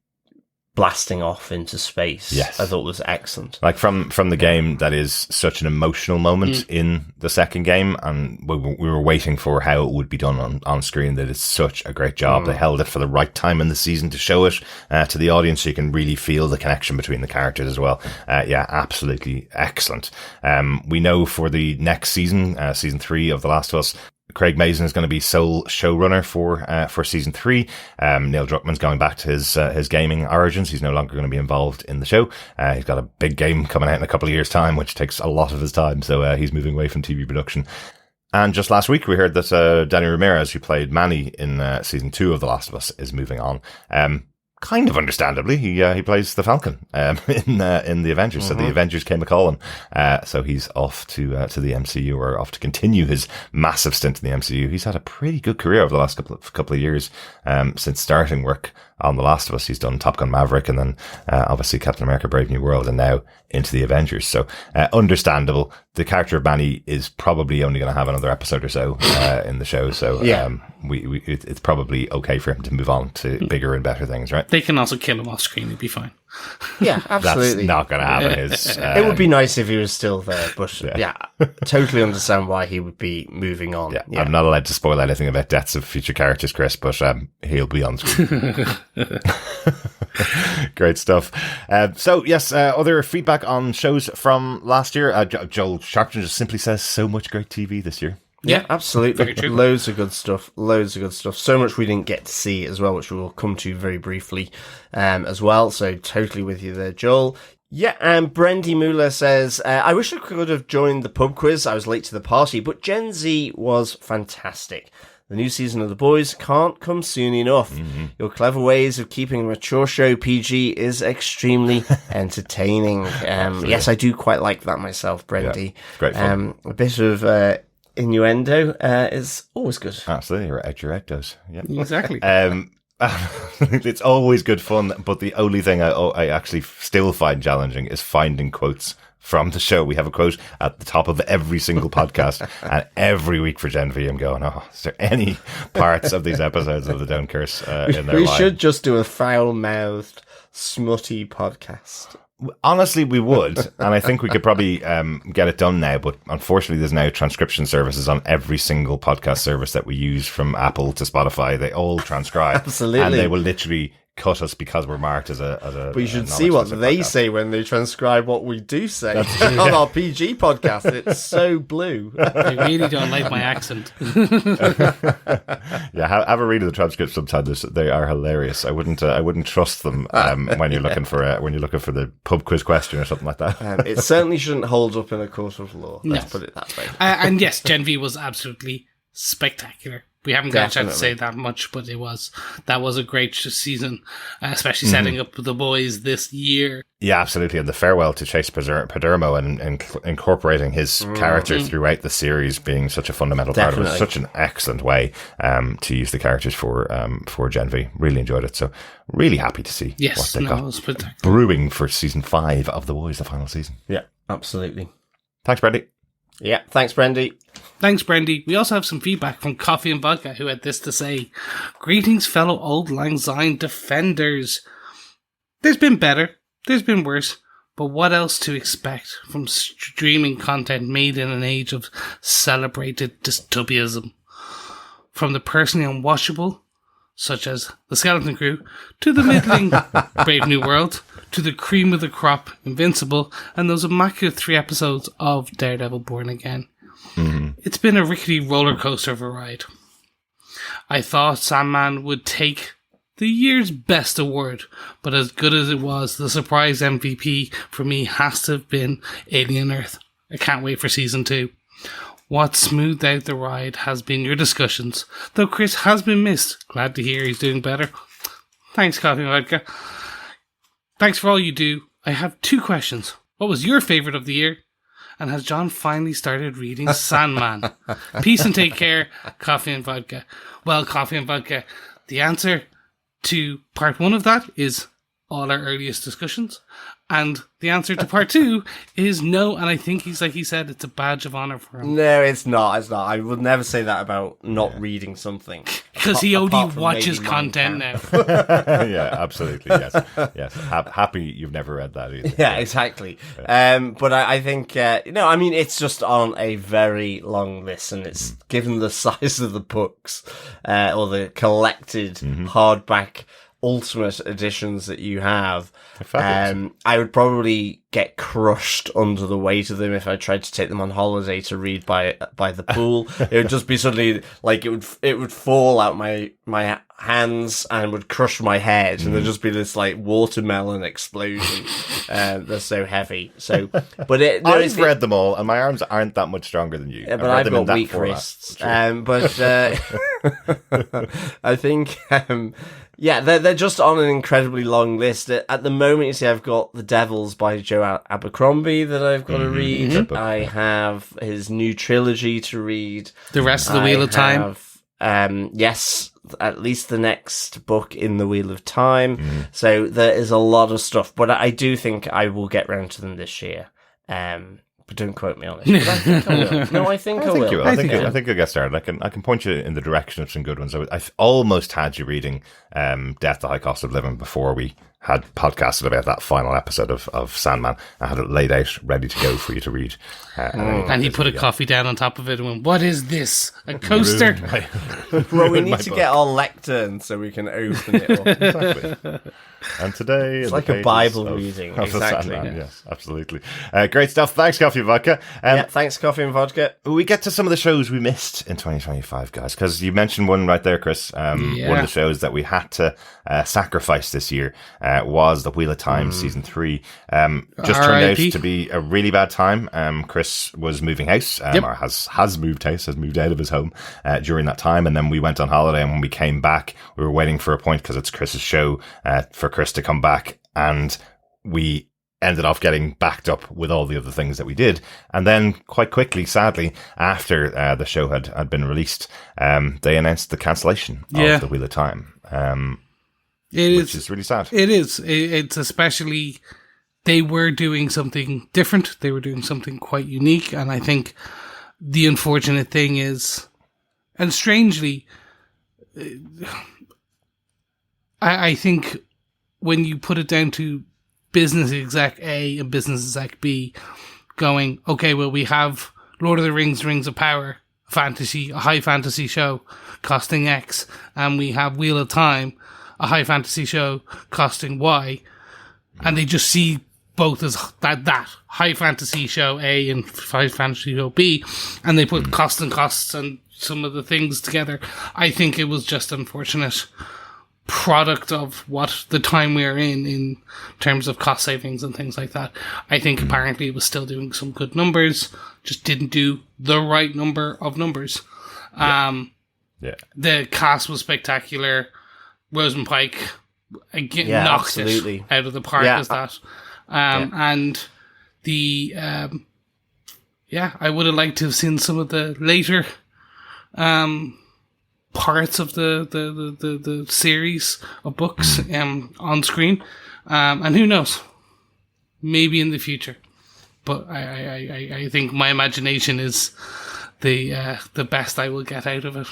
blasting off into space, I thought was excellent. Like from the game, that is such an emotional moment in the second game, and we were waiting for how it would be done on screen. That it's such a great job. They held it for the right time in the season to show it to the audience, so you can really feel the connection between the characters as well. Absolutely excellent. We know for the next season, season 3 of The Last of Us, Craig Mazin is going to be sole showrunner for season 3. Neil Druckmann's going back to his gaming origins. He's no longer going to be involved in the show. He's got a big game coming out in a couple of years' time, which takes a lot of his time. So he's moving away from TV production. And just last week, we heard that Danny Ramirez, who played Manny in season 2 of The Last of Us, is moving on. Kind of understandably, he plays the Falcon in the Avengers. So the Avengers came a calling. So he's off to the MCU, or off to continue his massive stint in the MCU. He's had a pretty good career over the last couple of years since starting work on The Last of Us. He's done Top Gun Maverick, and then obviously Captain America: Brave New World, and now into the Avengers. So understandable. The character of Manny is probably only going to have another episode or so in the show. So it's probably okay for him to move on to bigger and better things, right? They can also kill him off screen. It'd be fine. Yeah, absolutely. That's not going to happen. It would be nice if he was still there, but totally understand why he would be moving on. Yeah. I'm not allowed to spoil anything about deaths of future characters, Chris, but he'll be on screen. Great stuff. So yes, other feedback on shows from last year. Joel Sharpton just simply says, so much great TV this year. Yeah, absolutely. Loads of good stuff. So much we didn't get to see as well, which we will come to very briefly as well. So totally with you there, Joel. Yeah, and Brendy Muller says, I wish I could have joined the pub quiz. I was late to the party, but Gen Z was fantastic. The new season of The Boys can't come soon enough. Mm-hmm. Your clever ways of keeping a mature show PG is extremely entertaining. Yes, I do quite like that myself, Brendy. Yeah, great fun. A bit of innuendo is always good. Absolutely, or ectos. Yeah, exactly. It's always good fun, but the only thing I actually still find challenging is finding quotes from the show. We have a quote at the top of every single podcast, and every week for Gen V, I'm going, is there any parts of these episodes of the Don't Curse in there? We should just do a foul-mouthed, smutty podcast. Honestly, we would, and I think we could probably get it done now, but unfortunately there's now transcription services on every single podcast service that we use, from Apple to Spotify. They all transcribe. Absolutely. And they will literally cut us because we're marked as a but you should see what they podcast. Say when they transcribe what we do say on our PG podcast. It's so blue. They really don't like my accent. Yeah, have a read of the transcripts sometimes. They are hilarious. I wouldn't trust them when you're looking for the pub quiz question or something like that. It certainly shouldn't hold up in a court of law. Let's put it that way. And yes, Gen V was absolutely spectacular. We haven't got a chance to say that much, but that was a great season, especially setting up The Boys this year. Yeah, absolutely. And the farewell to Chase Padermo and incorporating his character throughout the series being such a fundamental part of it. Such an excellent way to use the characters for Gen V. Really enjoyed it. So really happy to see what they got brewing for season 5 of The Boys, the final season. Yeah, absolutely. Thanks, Brendy. Yeah, thanks, Brendy. Thanks, Brendy. We also have some feedback from Coffee and Vodka, who had this to say. Greetings, fellow Old Lang Syne defenders. There's been better, there's been worse, but what else to expect from streaming content made in an age of celebrated dystopianism? From the personally unwatchable, such as The Skeleton Crew, to the middling Brave New World, to the cream of the crop Invincible, and those immaculate 3 episodes of Daredevil Born Again. Mm-hmm. It's been a rickety roller coaster of a ride. I thought Sandman would take the year's best award, but as good as it was, the surprise MVP for me has to have been Alien Earth. I can't wait for season 2. What smoothed out the ride has been your discussions, though Chris has been missed. Glad to hear he's doing better. Thanks, Coffee and Vodka. Thanks for all you do. I have 2 questions. What was your favourite of the year? And has John finally started reading Sandman? Peace and take care, Coffee and Vodka. Well, Coffee and Vodka, the answer to part 1 of that is all our earliest discussions. And the answer to part 2 is no, and I think he's like he said, it's a badge of honour for him. No, it's not. It's not. I would never say that about not reading something. Because he only watches content now. Yeah, absolutely, yes. Happy you've never read that either. Yeah, exactly. Yeah. But I think, I mean, it's just on a very long list, and it's given the size of the books, or the collected hardback ultimate editions that you have, I would probably get crushed under the weight of them if I tried to take them on holiday to read by the pool. It would just be suddenly like it would fall out my hands and would crush my head, and there'd just be this like watermelon explosion. They're so heavy. So, but I've read them all, and my arms aren't that much stronger than you. Yeah, but I've got weak wrists. But I think. Yeah, they're just on an incredibly long list. At the moment, you see, I've got The Devils by Joe Abercrombie that I've got to read. Mm-hmm. I have his new trilogy to read. The rest of the Wheel of Time. Yes, at least the next book in the Wheel of Time. So there is a lot of stuff, but I do think I will get round to them this year. But don't quote me on it. But I think I will. No, I think I will. I think you'll get started. I can point you in the direction of some good ones. I almost had you reading Death, the High Cost of Living before we had podcasted about that final episode of Sandman. I had it laid out, ready to go for you to read. And he put a coffee down on top of it and went, "What is this? A coaster?" Well, we need to get our lectern so we can open it up. Exactly. And today... It's like a Bible reading. Exactly. Sandman, yes, absolutely. Great stuff. Thanks, Coffee and Vodka. Thanks, Coffee and Vodka. We get to some of the shows we missed in 2025, guys, because you mentioned one right there, Chris. One of the shows that we had to sacrifice this year was the Wheel of Time season 3. Just turned out to be a really bad time. Chris was moving house, or has moved house, has moved out of his home during that time, and then we went on holiday, and when we came back, we were waiting for a point, because it's Chris's show, for Chris to come back, and we ended off getting backed up with all the other things that we did. And then quite quickly, sadly, after the show had been released, they announced the cancellation of the Wheel of Time, which is really sad. It is. It's especially, they were doing something different. They were doing something quite unique. And I think the unfortunate thing is, and strangely, I think when you put it down to business exec A and business exec B going, okay, well, we have Lord of the Rings, Rings of Power, a high fantasy show costing X, and we have Wheel of Time, a high fantasy show costing Y, and they just see both as that high fantasy show A and high fantasy show B, and they put costs and some of the things together. I think it was just unfortunate product of what the time we are in terms of cost savings and things like that. I think apparently it was still doing some good numbers, just didn't do the right number of numbers. The cast was spectacular. Rosamund Pike again knocked it out of the park as that. And the I would have liked to have seen some of the later parts of the series of books on screen, and who knows, maybe in the future. But I think my imagination is the best I will get out of it.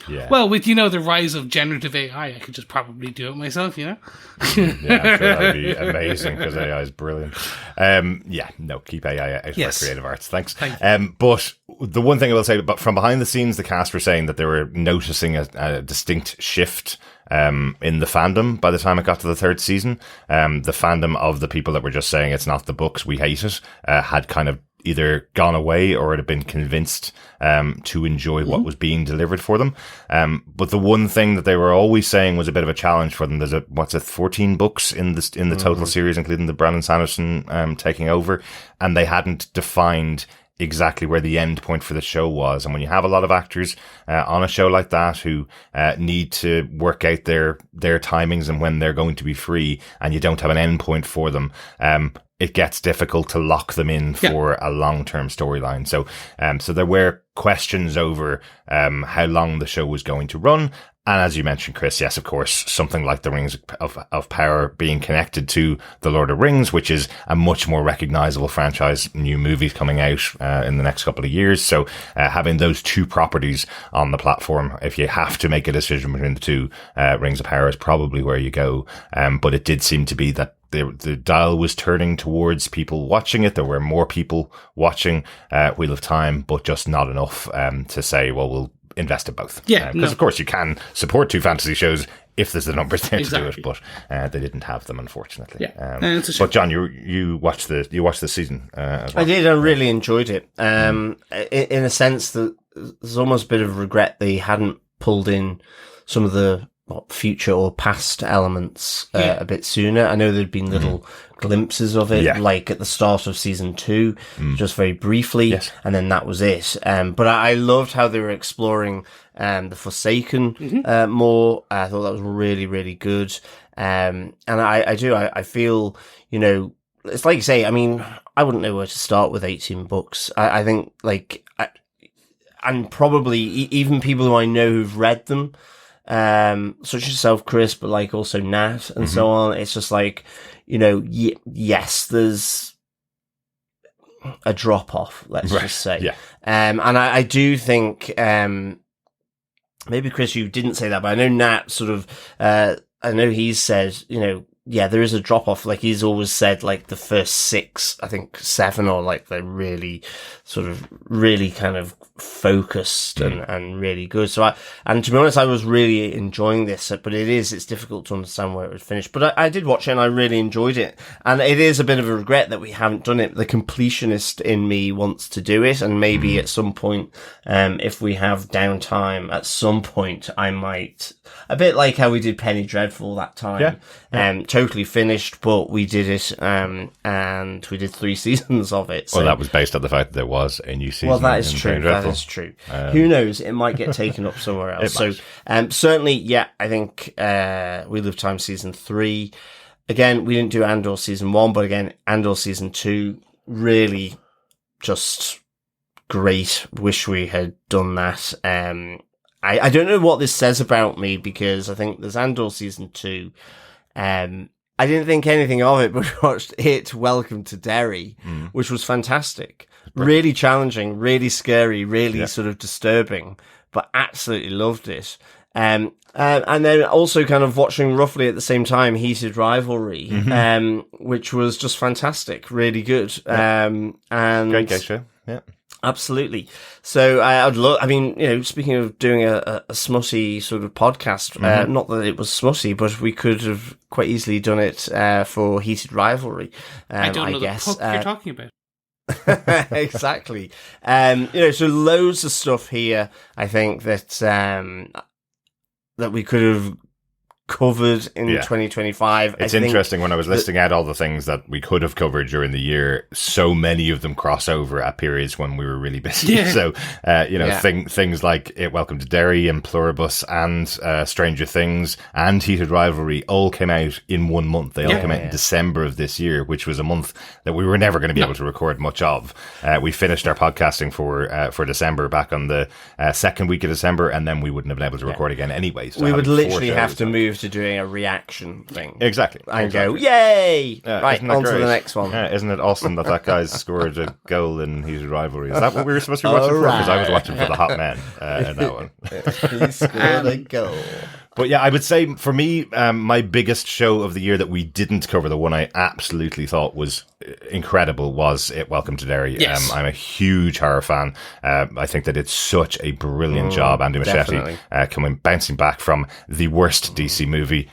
Yeah. Well, with the rise of generative AI, I could just probably do it myself. Yeah, I'm sure that would be amazing, because AI is brilliant. Keep AI out for creative arts. Thanks. But the one thing I will say, but from behind the scenes, the cast were saying that they were noticing a distinct shift in the fandom by the time it got to the third season. The fandom of the people that were just saying it's not the books, we hate it, had kind of either gone away or had been convinced to enjoy what was being delivered for them. But the one thing that they were always saying was a bit of a challenge for them. There's 14 books in the total series, including the Brandon Sanderson taking over, and they hadn't defined exactly where the end point for the show was. And when you have a lot of actors on a show like that who need to work out their timings and when they're going to be free, and you don't have an end point for them, it gets difficult to lock them in for a long-term storyline. So there were questions over how long the show was going to run. And as you mentioned, Chris, yes, of course, something like the Rings of Power being connected to the Lord of Rings, which is a much more recognizable franchise, new movies coming out in the next couple of years. So having those two properties on the platform, if you have to make a decision between the two, Rings of Power is probably where you go. But it did seem to be that the dial was turning towards people watching it. There were more people watching Wheel of Time, but just not enough to say, well, we'll invest in both. Because of course you can support two fantasy shows if there's the numbers there to do it, but they didn't have them, unfortunately. But John, you watched the season as well. I did. I really enjoyed it. In a sense that there's almost a bit of regret they hadn't pulled in some of the future or past elements a bit sooner. I know there'd been little glimpses of it, like at the start of season 2, just very briefly, and then that was it. But I loved how they were exploring the Forsaken more. I thought that was really, really good. And I feel, it's like you say, I mean, I wouldn't know where to start with 18 books. I think, and probably even people who I know who've read them, such as yourself, Chris, but also Nat and so on. It's just yes, there's a drop off, let's just say. Yeah. And I do think, maybe Chris, you didn't say that, but I know Nat sort of, I know he's said, there is a drop off. He's always said, the first 6, I think 7 are the really kind of focused and really good. So and to be honest, I was really enjoying this, but it's difficult to understand where it would finish. But I did watch it and I really enjoyed it. And it is a bit of a regret that we haven't done it. The completionist in me wants to do it. And maybe at some point, if we have downtime at some point, I might, a bit like how we did Penny Dreadful that time. Yeah. Totally finished, but we did it, and we did 3 seasons of it. So. Well, that was based on the fact that there was a new season. Well, that is true. That is true. Who knows? It might get taken up somewhere else. So, certainly, yeah, I think Wheel of Time season 3. Again, we didn't do Andor season 1, but again, Andor season 2, really just great. Wish we had done that. I don't know what this says about me, because I think there's Andor season 2. I didn't think anything of it, but we watched it, Welcome to Derry, which was fantastic. Really challenging, really scary, really sort of disturbing, but absolutely loved it. And then also kind of watching roughly at the same time Heated Rivalry, which was just fantastic, really good. And great gay show. Yeah. Absolutely. So I'd love, speaking of doing a smutty sort of podcast, not that it was smutty, but we could have quite easily done it for Heated Rivalry. I don't know the fuck you're talking about. Exactly. So loads of stuff here, I think, that we could have covered in 2025. It's interesting when I was listing out all the things that we could have covered during the year. So many of them cross over at periods when we were really busy. Yeah. So, things like Welcome to Derry and Pluribus and Stranger Things and Heated Rivalry all came out in 1 month. They all came out in December of this year, which was a month that we were never going to be able to record much of. We finished our podcasting for December back on the second week of December, and then we wouldn't have been able to record again anyway. So we would literally have to move to doing a reaction thing. Exactly. And go, yay! Right, on to the next one. Isn't it awesome that guy's scored a goal in Heated Rivalry? Is that what we were supposed to be watching for? Because I was watching for the hot men in that one. He scored a goal. But yeah, I would say for me, my biggest show of the year that we didn't cover, the one I absolutely thought was incredible, was Welcome to Derry. Yes. I'm a huge horror fan. I think that it's such a brilliant job. Andy Muschietti bouncing back from the worst DC movie.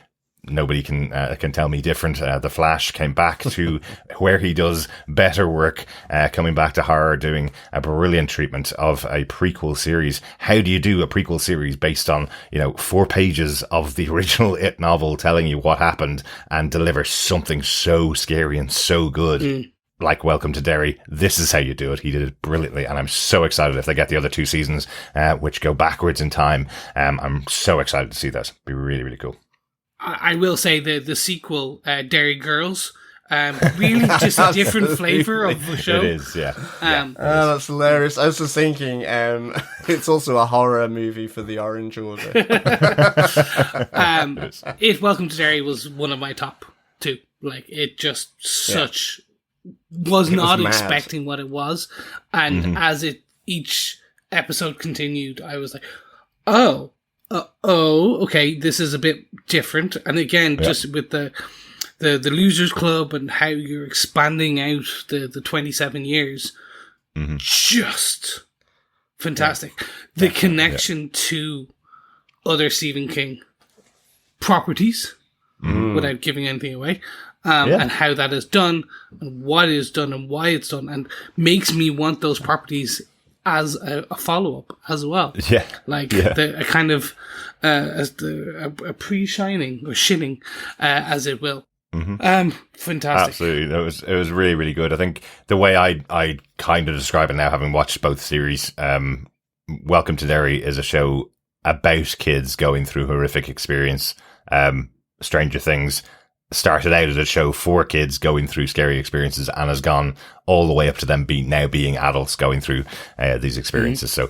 Nobody can tell me different. The Flash came back to where he does better work, coming back to horror, doing a brilliant treatment of a prequel series. How do you do a prequel series based on, 4 pages of the original It novel telling you what happened and deliver something so scary and so good? Like Welcome to Derry, this is how you do it. He did it brilliantly, and I'm so excited if they get the other 2 seasons, which go backwards in time. I'm so excited to see that. It'll be really, really cool. I will say the sequel, Derry Girls, really just a different flavour of the show. It is, yeah. That's hilarious. I was just thinking, it's also a horror movie for the Orange Order. Welcome to Derry was one of my top 2. Like, it just was not expecting what it was. And as each episode continued, I was like, okay, this is a bit different. And again, just with the Losers Club and how you're expanding out the 27 years, just fantastic. The connection to other Stephen King properties, without giving anything away, and how that is done, and what is done, and why it's done, and makes me want those properties as a follow-up as well. Yeah. A kind of a pre-shining or shitting, as it will. Fantastic. Absolutely. It was really, really good. I think the way I kind of describe it now, having watched both series, Welcome to Derry is a show about kids going through horrific experience. Stranger Things started out as a show for kids going through scary experiences and has gone all the way up to them now being adults going through these experiences. So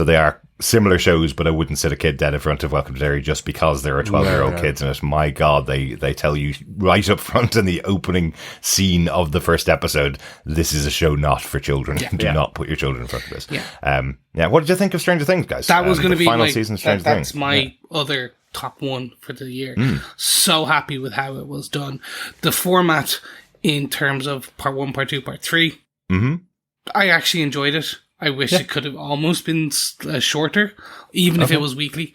they are similar shows, but I wouldn't sit a kid dead in front of Welcome to Derry just because there are 12-year-old kids in it. My God, they tell you right up front in the opening scene of the first episode, this is a show not for children. Do not put your children in front of this. What did you think of Stranger Things, guys? That was going to be final season of Stranger Things. That's my other top 1 for the year. So happy with how it was done. The format in terms of part 1, part 2, part 3. I actually enjoyed it. I wish it could have almost been shorter, even if it was weekly.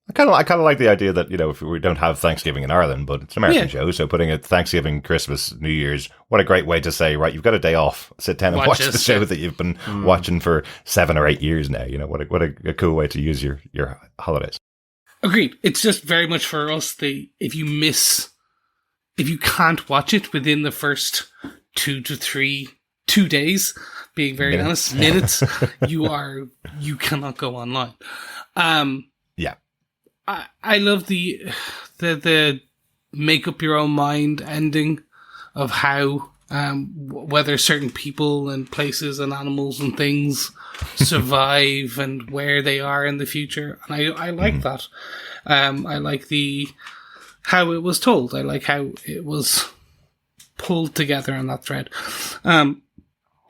I kind of like the idea that, if we don't have Thanksgiving in Ireland, but it's an American show, so putting it Thanksgiving, Christmas, New Year's, what a great way to say, right, you've got a day off, sit down and watch the show that you've been watching for 7 or 8 years now. What a cool way to use your holidays. Agreed. It's just very much for us, if you can't watch it within the first 2 to 3 2 days, being very honest, minutes, you cannot go online. Yeah. I love the make up your own mind ending of how whether certain people and places and animals and things survive and where they are in the future. And I like that. I like how it was told. I like how it was pulled together on that thread.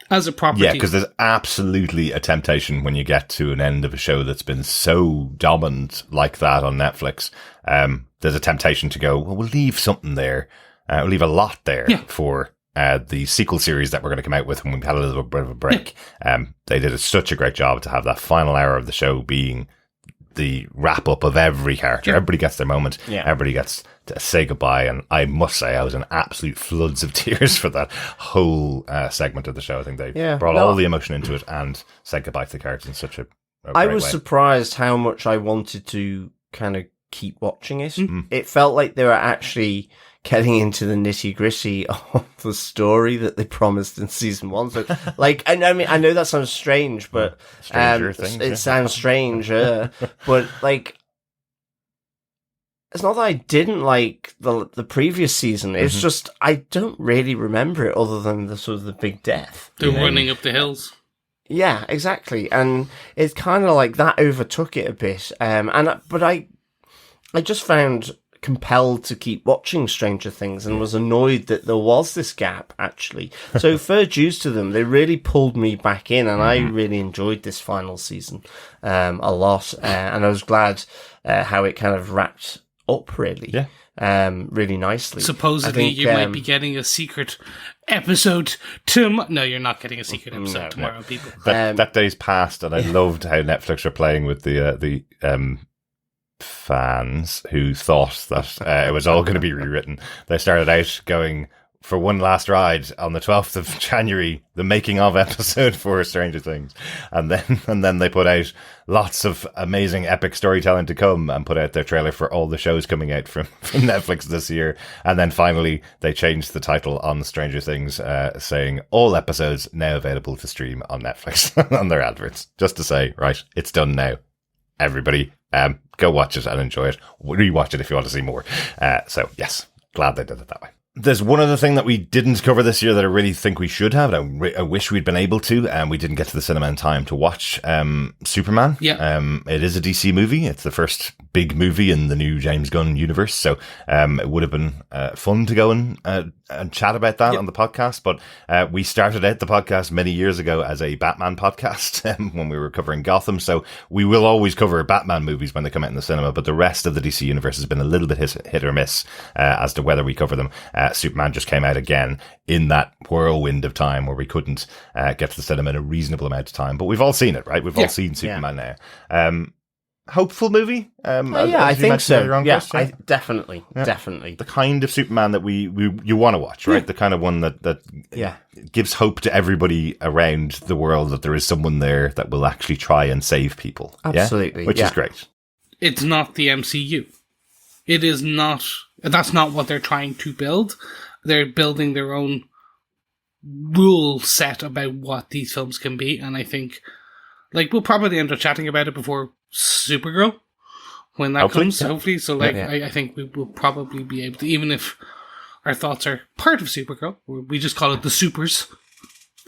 As a property. Yeah, because there's absolutely a temptation when you get to an end of a show that's been so dominant like that on Netflix. There's a temptation to go, well, we'll leave something there. We'll leave a lot there for the sequel series that we're going to come out with when we've had a little bit of a break. They did such a great job to have that final hour of the show being the wrap up of every character. Everybody gets their moment. Everybody gets to say goodbye. And I must say, I was in absolute floods of tears for that whole segment of the show. I think they brought all the emotion into it and said goodbye to the characters in such a I was way. surprised how much I wanted to kind of keep watching it. It felt like they were actually getting into the nitty gritty of the story that they promised in season 1. So, I know that sounds strange, but it sounds strange. But it's not that I didn't like the previous season. It's just I don't really remember it other than the sort of the big death. They're running up the hills. Yeah, exactly, and it's kind of like that overtook it a bit. But I just found compelled to keep watching Stranger Things and was annoyed that there was this gap, actually. So fair dues to them. They really pulled me back in, and I really enjoyed this final season a lot. And I was glad how it kind of wrapped up, really. Really nicely. Supposedly you might be getting a secret episode tomorrow. No, you're not getting a secret episode tomorrow, people. That day's passed, and I loved how Netflix are playing with the fans who thought that it was all going to be rewritten. They started out going for one last ride on the 12th of January, the making of episode for Stranger Things. And then they put out lots of amazing epic storytelling to come and put out their trailer for all the shows coming out from Netflix this year. And then finally they changed the title on Stranger Things, saying all episodes now available to stream on Netflix on their adverts, just to say, right, it's done now. Everybody, go watch it and enjoy it. Rewatch it if you want to see more. So yes, glad they did it that way. There's one other thing that we didn't cover this year that I really think we should have. I wish we'd been able to, and we didn't get to the cinema in time to watch Superman. It is a DC movie. It's the first big movie in the new James Gunn universe. So it would have been fun to go and chat about that on the podcast. But we started out the podcast many years ago as a Batman podcast when we were covering Gotham. So we will always cover Batman movies when they come out in the cinema. But the rest of the DC universe has been a little bit hit or miss as to whether we cover them. Superman just came out again in that whirlwind of time where we couldn't get to the cinema in a reasonable amount of time. But we've all seen it, right? We've all seen Superman now. Hopeful movie? I think so. Definitely. The kind of Superman that you want to watch, right? The kind of one that gives hope to everybody around the world that there is someone there that will actually try and save people. Absolutely. Which is great. It's not the MCU. It is not. That's not what they're trying to build. They're building their own rule set about what these films can be, and I think, we'll probably end up chatting about it before Supergirl when that comes. Hopefully, so I think we will probably be able to, even if our thoughts are part of Supergirl, we just call it the Supers.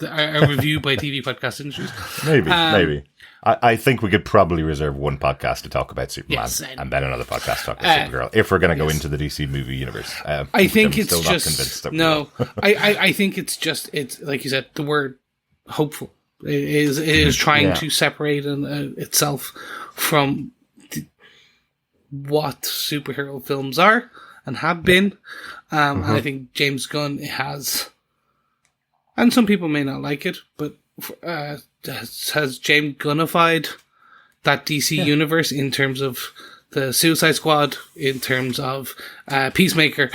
A review by TV Podcast Industries. Maybe. I think we could probably reserve one podcast to talk about Superman and then another podcast to talk about Supergirl if we're going to go into the DC movie universe. I think it's just I think it's like you said, the word hopeful is trying to separate itself from what superhero films are and have been. And I think James Gunn has. And some people may not like it, but has James Gunnified that DC universe in terms of the Suicide Squad, in terms of Peacemaker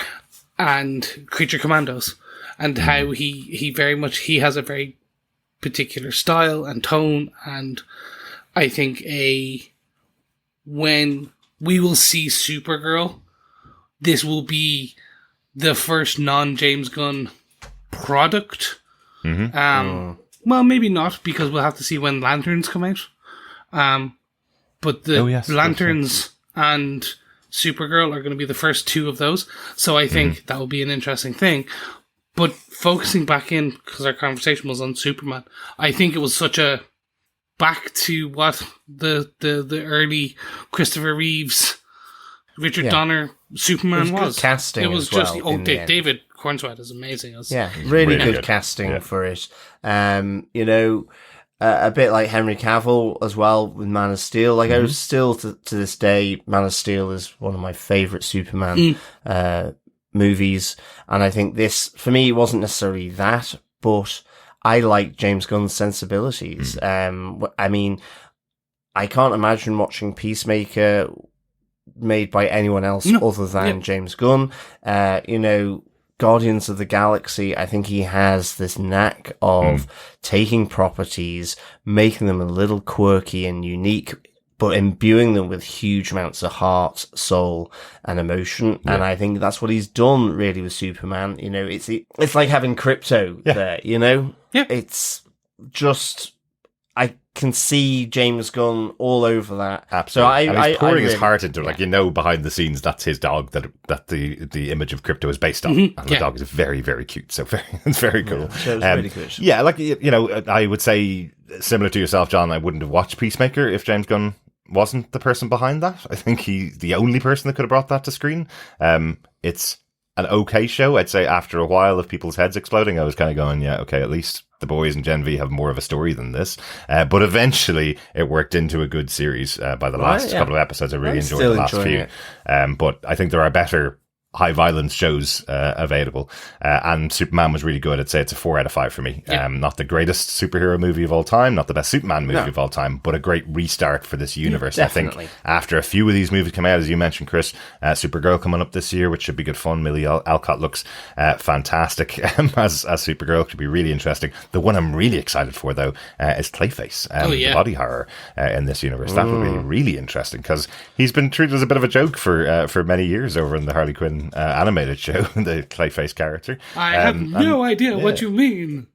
and Creature Commandos, and how he very much, he has a very particular style and tone, and I think when we will see Supergirl, this will be the first non-James Gunn product. Well, maybe not, because we'll have to see when Lanterns come out. But the Lanterns and Supergirl are going to be the first two of those. So I think that will be an interesting thing. But focusing back in, because our conversation was on Superman, I think it was such a back to what the early Christopher Reeves, Richard Donner Superman was. Good casting. It was just David Cornswet is amazing. Really good casting for it. A bit like Henry Cavill as well with Man of Steel. Like I was still to this day, Man of Steel is one of my favorite Superman movies, and I think this for me wasn't necessarily that, but I like James Gunn's sensibilities. I mean, I can't imagine watching Peacemaker made by anyone else other than James Gunn. Guardians of the Galaxy, I think he has this knack of taking properties, making them a little quirky and unique, but imbuing them with huge amounts of heart, soul, and emotion. And I think that's what he's done really with Superman. It's like having Crypto there, Yeah. It's just, I can see James Gunn all over that. Absolutely. So he's pouring his heart into it. Behind the scenes, that's his dog that the image of Crypto is based on. And the dog is very, very cute. So it's very cool. It's really good. Yeah, I would say, similar to yourself, John, I wouldn't have watched Peacemaker if James Gunn wasn't the person behind that. I think he's the only person that could have brought that to screen. It's an okay show. I'd say after a while of people's heads exploding, I was kind of going, at least the boys and Gen V have more of a story than this. But eventually it worked into a good series by the last couple of episodes. I really enjoyed the last few. But I think there are better high violence shows available, and Superman was really good. I'd say it's a 4 out of 5 for me. Not the greatest superhero movie of all time, not the best Superman movie of all time, but a great restart for this universe. Definitely. I think after a few of these movies come out, as you mentioned, Chris, Supergirl coming up this year, which should be good fun. Millie Alcott looks fantastic as Supergirl. Could be really interesting. The one I'm really excited for though is Clayface, the body horror in this universe. That will be really interesting because he's been treated as a bit of a joke for many years over in the Harley Quinn animated show, the Clayface character. I have no idea what you mean.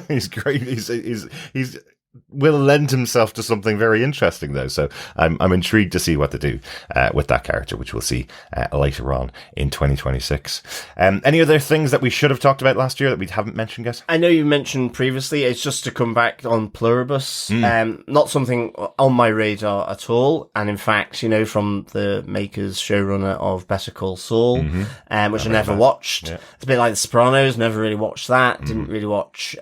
He's great. He's will lend himself to something very interesting though, so I'm intrigued to see what to do with that character, which we'll see later on in 2026. Any other things that we should have talked about last year that we haven't mentioned, guys? I know you mentioned previously, it's just to come back on Pluribus. Not something on my radar at all, and in fact, from the makers, showrunner of Better Call Saul, which I never watched. It's a bit like The Sopranos, never really watched that. Didn't really watch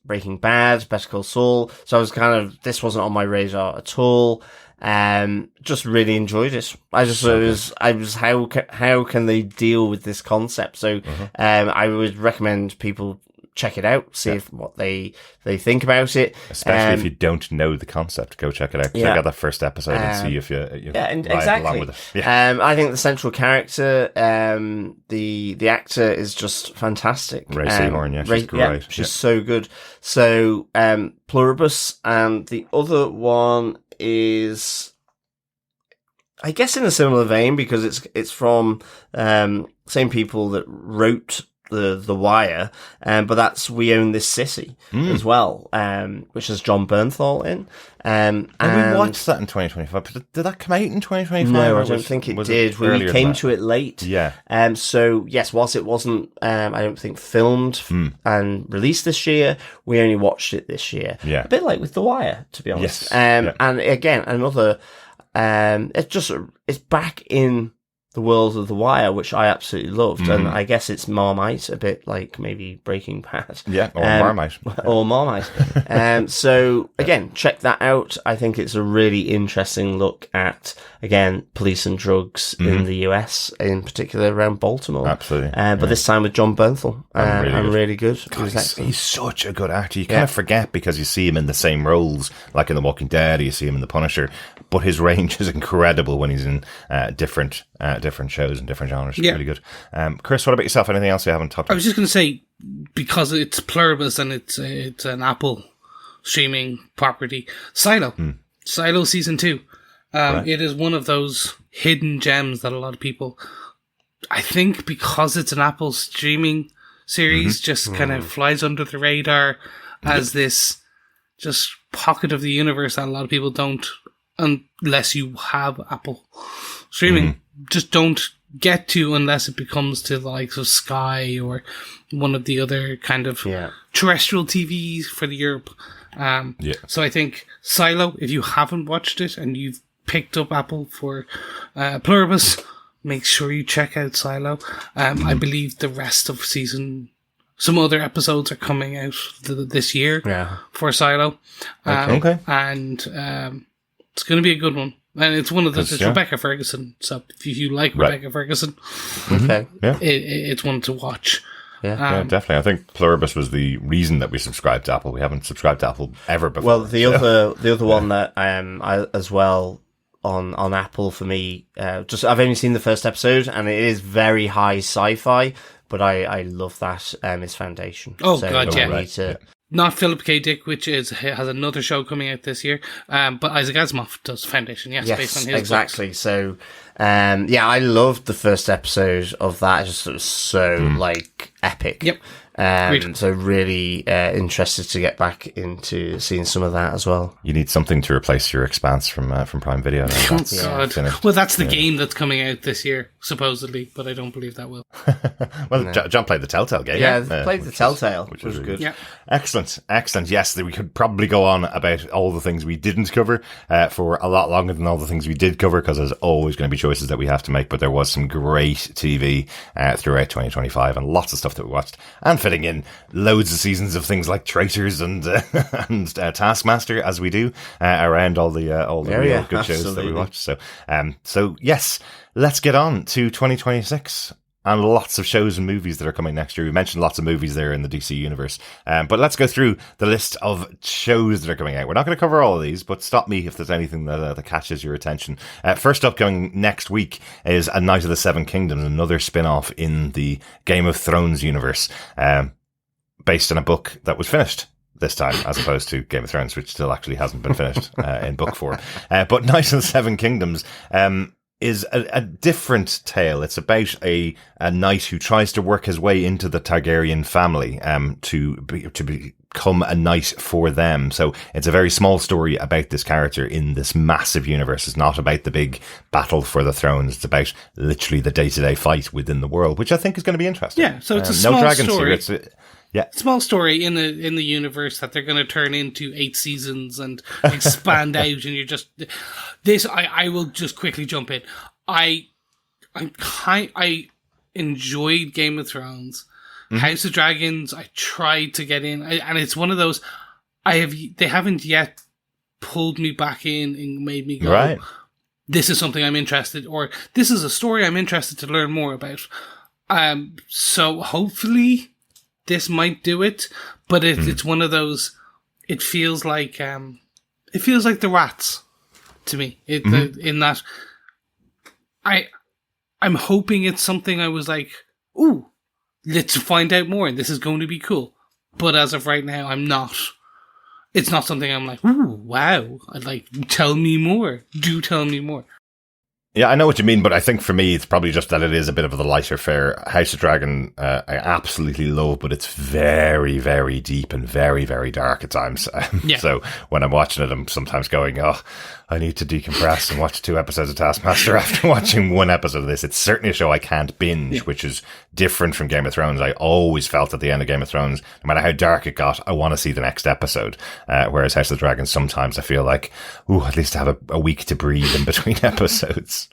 Breaking Bad, Better Call Saul. So I was this wasn't on my radar at all. Just really enjoyed it. I just how can they deal with this concept? So, I would recommend people check it out, see what they think about it. Especially if you don't know the concept, go check it out. Check out that first episode and see if you exactly. Along with it. I think the central character, the actor is just fantastic. Ray Seahorn, she's great. She's so good. So Pluribus, and the other one is, I guess, in a similar vein because it's from same people that wrote the Wire, but that's We Own This City as well, which has John Bernthal in. And we watched that in 2025. Did that come out in 2025? No, I don't think it did. We came to it late. Yeah. So yes, whilst it wasn't, I don't think filmed and released this year, we only watched it this year. Yeah. A bit like with The Wire, to be honest. Yes. And again, another, it's back in the world of The Wire, which I absolutely loved, and I guess it's Marmite, a bit like maybe Breaking Bad. Yeah, or Marmite. Or Marmite. So, again, check that out. I think it's a really interesting look at, again, police and drugs in the US, in particular around Baltimore. Absolutely. But this time with John Bernthal. Really good. God, he's such a good actor. You kind of forget because you see him in the same roles, like in The Walking Dead, or you see him in The Punisher, but his range is incredible when he's in different shows and different genres. Really good. Chris, what about yourself? Anything else you haven't talked about? I was just going to say, because it's Pluribus and it's an Apple streaming property, Silo. Silo Season 2. Right. It is one of those hidden gems that a lot of people, I think because it's an Apple streaming series, just kind of flies under the radar as this just pocket of the universe that a lot of people don't, unless you have Apple streaming, just don't get to unless it becomes to the likes of Sky or one of the other kind of terrestrial TVs for the Europe. So I think Silo, if you haven't watched it and you've picked up Apple for Pluribus, make sure you check out Silo. I believe the rest of some other episodes are coming out this year for Silo. And it's going to be a good one. And it's one of those, it's Rebecca Ferguson. So if you like Rebecca Ferguson, it's one to watch. Yeah, definitely. I think Pluribus was the reason that we subscribed to Apple. We haven't subscribed to Apple ever before. Well, the other one that I as well on Apple for me, I've only seen the first episode, and it is very high sci-fi, but I love that. It's Foundation. Oh, so God, yeah. Not Philip K. Dick, which has another show coming out this year, but Isaac Asimov does Foundation, yes, based on his exactly. Books. So, I loved the first episode of that. It just was so like epic. Yep. So really interested to get back into seeing some of that as well. You need something to replace your Expanse from Prime Video. God. Well, that's the game that's coming out this year, supposedly, but I don't believe that will. John played the Telltale game. Yeah, played the Telltale, which was good. Yeah. Excellent. Yes, we could probably go on about all the things we didn't cover for a lot longer than all the things we did cover, because there's always going to be choices that we have to make, but there was some great TV throughout 2025 and lots of stuff that we watched, and fitting in loads of seasons of things like Traitors and Taskmaster, as we do around all the real good shows that we watch. So yes, let's get on to 2026 and lots of shows and movies that are coming next year. We mentioned lots of movies there in the DC universe, but let's go through the list of shows that are coming out. We're not going to cover all of these, but stop me if there's anything that catches your attention. First up, coming next week, is A Night of the Seven Kingdoms, another spin-off in the Game of Thrones universe, based on a book that was finished this time, as opposed to Game of Thrones, which still actually hasn't been finished in book form. But Night of the Seven Kingdoms is a different tale. It's about a knight who tries to work his way into the Targaryen family to become a knight for them. So it's a very small story about this character in this massive universe. It's not about the big battle for the thrones. It's about literally the day-to-day fight within the world, which I think is going to be interesting. Yeah, so it's a small story. Yeah, small story in the universe that they're going to turn into 8 seasons and expand out, and you're just this. I will just quickly jump in. I enjoyed Game of Thrones, House of Dragons. I tried to get in, and it's one of those. They haven't yet pulled me back in and made me go, right, this is something I'm interested, or this is a story I'm interested to learn more about. So hopefully this might do it, but it's one of those. It feels like The Rats to me. In that, I'm hoping it's something I was like, ooh, let's find out more, and this is going to be cool. But as of right now, I'm not. It's not something I'm like, ooh, wow. I'd like, tell me more. Do tell me more. Yeah, I know what you mean, but I think for me, it's probably just that it is a bit of the lighter fare. House of Dragon, I absolutely love, but it's very, very deep and very, very dark at times. So when I'm watching it, I'm sometimes going, oh, I need to decompress and watch 2 episodes of Taskmaster after watching 1 episode of this. It's certainly a show I can't binge, which is different from Game of Thrones. I always felt at the end of Game of Thrones, no matter how dark it got, I want to see the next episode. Whereas House of the Dragon, sometimes I feel like, ooh, at least I have a week to breathe in between episodes.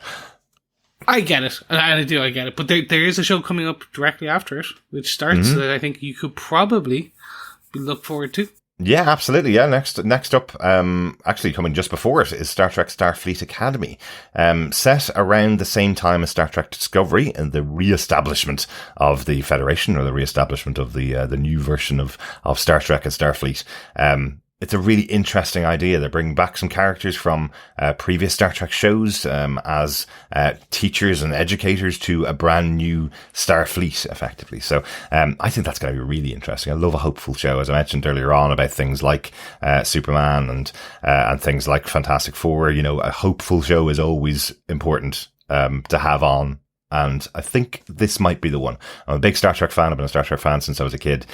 I get it. I get it. But there is a show coming up directly after it, which starts that I think you could probably look forward to. Yeah, absolutely. Yeah, next up, actually coming just before it is Star Trek Starfleet Academy, set around the same time as Star Trek Discovery and the re-establishment of the Federation, or the re-establishment of the new version of Star Trek and Starfleet. It's a really interesting idea. They're bringing back some characters from previous Star Trek shows as teachers and educators to a brand new Starfleet, effectively. So I think that's going to be really interesting. I love a hopeful show, as I mentioned earlier on, about things like Superman and things like Fantastic Four. You know, a hopeful show is always important to have on. And I think this might be the one. I'm a big Star Trek fan. I've been a Star Trek fan since I was a kid.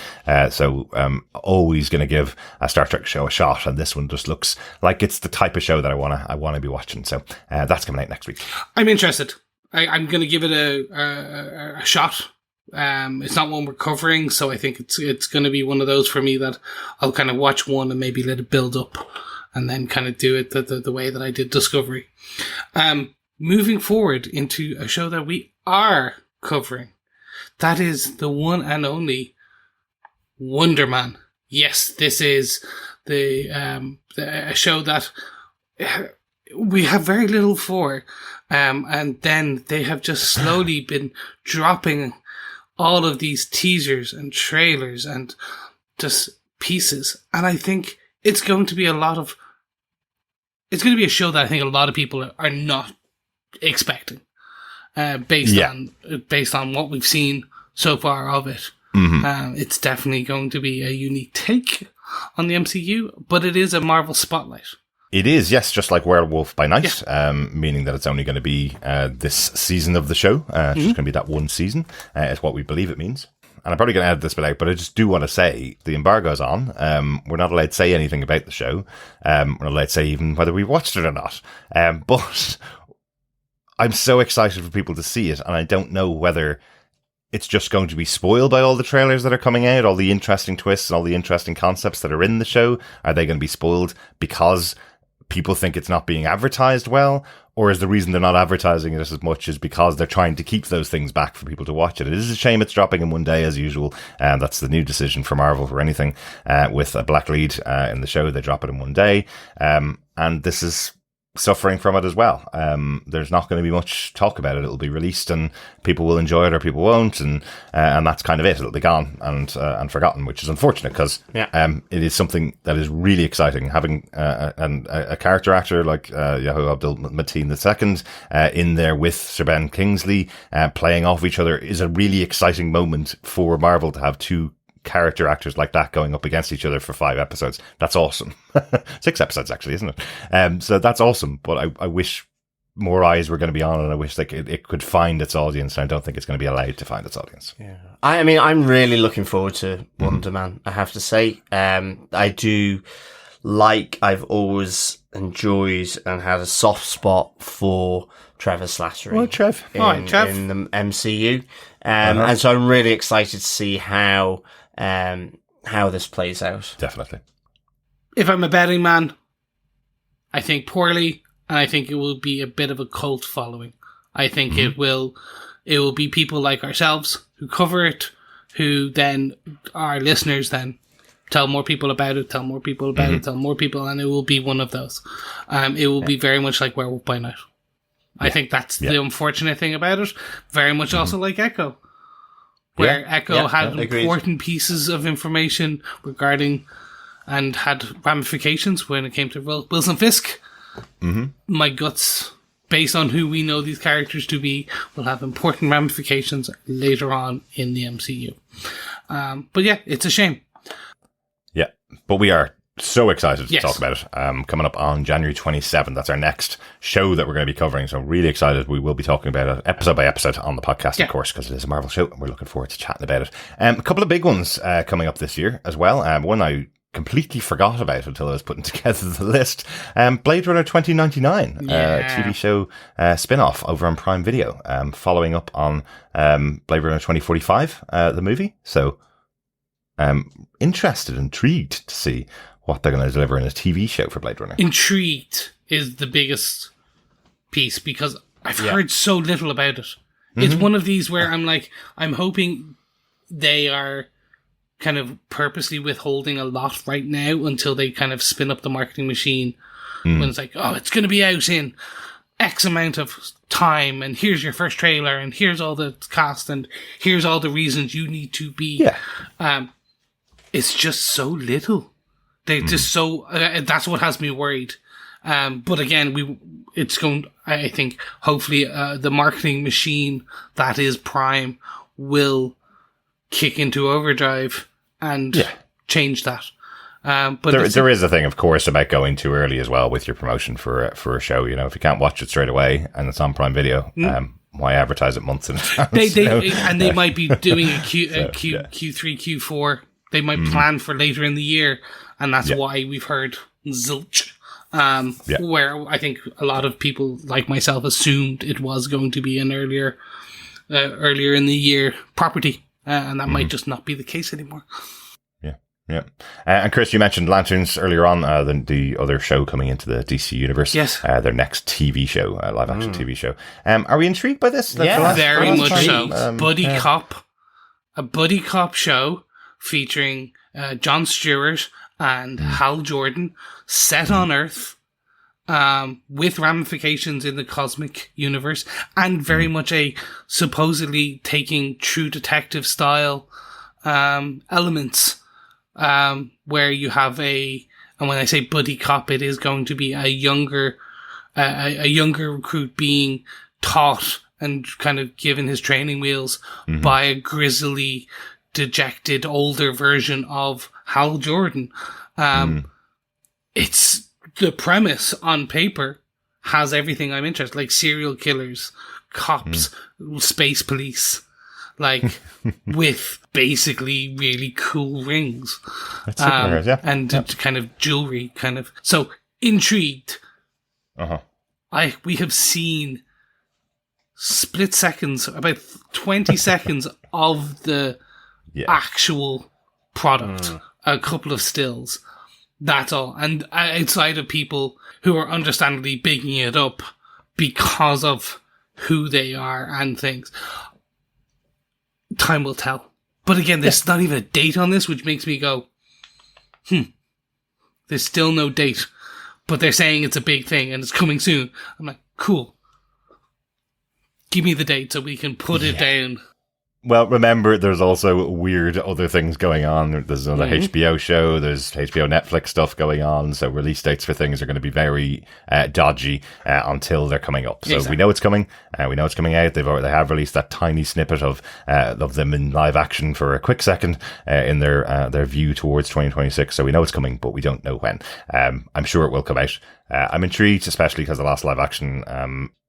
So always going to give a Star Trek show a shot. And this one just looks like it's the type of show that I want to be watching. So that's coming out next week. I'm interested. I'm going to give it a shot. It's not one we're covering, so I think it's going to be one of those for me that I'll kind of watch one and maybe let it build up and then kind of do it the way that I did Discovery. Moving forward into a show that we are covering. That is the one and only Wonder Man. Yes, this is a show that we have very little for. And then they have just slowly been dropping all of these teasers and trailers and just pieces. And I think it's going to be a show that I think a lot of people are not expecting, based on what we've seen so far of it. It's definitely going to be a unique take on the MCU, but it is a Marvel spotlight. It is, yes, just like Werewolf by Night, meaning that it's only going to be this season of the show. It's just going to be that one season, is what we believe it means. And I'm probably going to edit this bit out, but I just do want to say the embargo's on. We're not allowed to say anything about the show. We're not allowed to say even whether we watched it or not. But I'm so excited for people to see it, and I don't know whether it's just going to be spoiled by all the trailers that are coming out, all the interesting twists and all the interesting concepts that are in the show. Are they going to be spoiled because people think it's not being advertised well? Or is the reason they're not advertising it as much is because they're trying to keep those things back for people to watch it? It is a shame it's dropping in one day, as usual. That's the new decision for Marvel for anything with a black lead in the show. They drop it in one day. And this is suffering from it as well. There's not going to be much talk about it. It'll be released and people will enjoy it or people won't, and that's kind of it. It'll be gone and forgotten, which is unfortunate because it is something that is really exciting. Having a character actor like Yahoo Abdul-Mateen II in there with Sir Ben Kingsley playing off each other is a really exciting moment for Marvel to have two character actors like that going up against each other for 5 episodes. That's awesome. 6 episodes, actually, isn't it? So that's awesome. But I wish more eyes were going to be on, and I wish it could find its audience. And I don't think it's going to be allowed to find its audience. Yeah, I mean, I'm really looking forward to Wonder Man. I have to say, I do like. I've always enjoyed and had a soft spot for Trevor Slattery. Well, Trev. In the MCU, and so I'm really excited to see how this plays out. Definitely. If I'm a betting man, I think poorly, and I think it will be a bit of a cult following. I think it will be people like ourselves who cover it, who then our listeners then tell more people about it, tell more people about it, tell more people, and it will be one of those. It will be very much like Werewolf by Night. I think that's the unfortunate thing about it. Very much also like Echo, where Echo had important pieces of information regarding and had ramifications when it came to Wilson Fisk. My guts, based on who we know these characters to be, will have important ramifications later on in the MCU. But yeah, it's a shame. Yeah, but we are so excited to talk about it. Coming up on January 27th, that's our next show that we're going to be covering. So really excited. We will be talking about it episode by episode on the podcast, of course, because it is a Marvel show and we're looking forward to chatting about it. A couple of big ones coming up this year as well. One I completely forgot about until I was putting together the list. Blade Runner 2099, TV show spin-off over on Prime Video, following up on Blade Runner 2045, the movie. So intrigued to see what they're going to deliver in a TV show for Blade Runner. Intrigued is the biggest piece, because I've heard so little about it. It's one of these where I'm hoping they are kind of purposely withholding a lot right now until they kind of spin up the marketing machine. When it's like, oh, it's going to be out in X amount of time, and here's your first trailer, and here's all the cast, and here's all the reasons you need to be. Yeah. It's just so little. They just so that's what has me worried. But again, it's going. I think hopefully the marketing machine that is Prime will kick into overdrive and change that. But there is a thing, of course, about going too early as well with your promotion for a show. You know, if you can't watch it straight away and it's on Prime Video, why advertise it months in advance? They might be doing a Q3, Q4. They might plan for later in the year, and that's why we've heard zilch. Where I think a lot of people like myself assumed it was going to be an earlier in the year property, and that might just not be the case anymore. Yeah. And Chris, you mentioned Lanterns earlier on, the other show coming into the DC universe. Yes. Their next TV show, live action TV show. Are we intrigued by this? Yeah, very much so. A buddy cop show featuring Jon Stewart and Hal Jordan, set on Earth, with ramifications in the cosmic universe, and very much a supposedly taking True Detective style elements. Where you have and when I say buddy cop, it is going to be a younger recruit being taught and kind of given his training wheels by a grizzly, dejected, older version of Hal Jordan. It's the premise on paper has everything I'm interested, like serial killers, cops, space police. Like, with basically really cool rings. And kind of jewelry, kind of. So, intrigued. We have seen split seconds, about 20 seconds of the actual product. A couple of stills. That's all. And outside of people who are understandably bigging it up because of who they are and things. Time will tell. But again, there's not even a date on this, which makes me go, there's still no date. But they're saying it's a big thing and it's coming soon. I'm like, cool. Give me the date so we can put it down. Well, remember, there's also weird other things going on. There's another HBO show. There's HBO Netflix stuff going on. So release dates for things are going to be very dodgy until they're coming up. So we know it's coming. We know it's coming out. They have released that tiny snippet of them in live action for a quick second in their view towards 2026. So we know it's coming, but we don't know when. I'm sure it will come out. I'm intrigued, especially because the last live action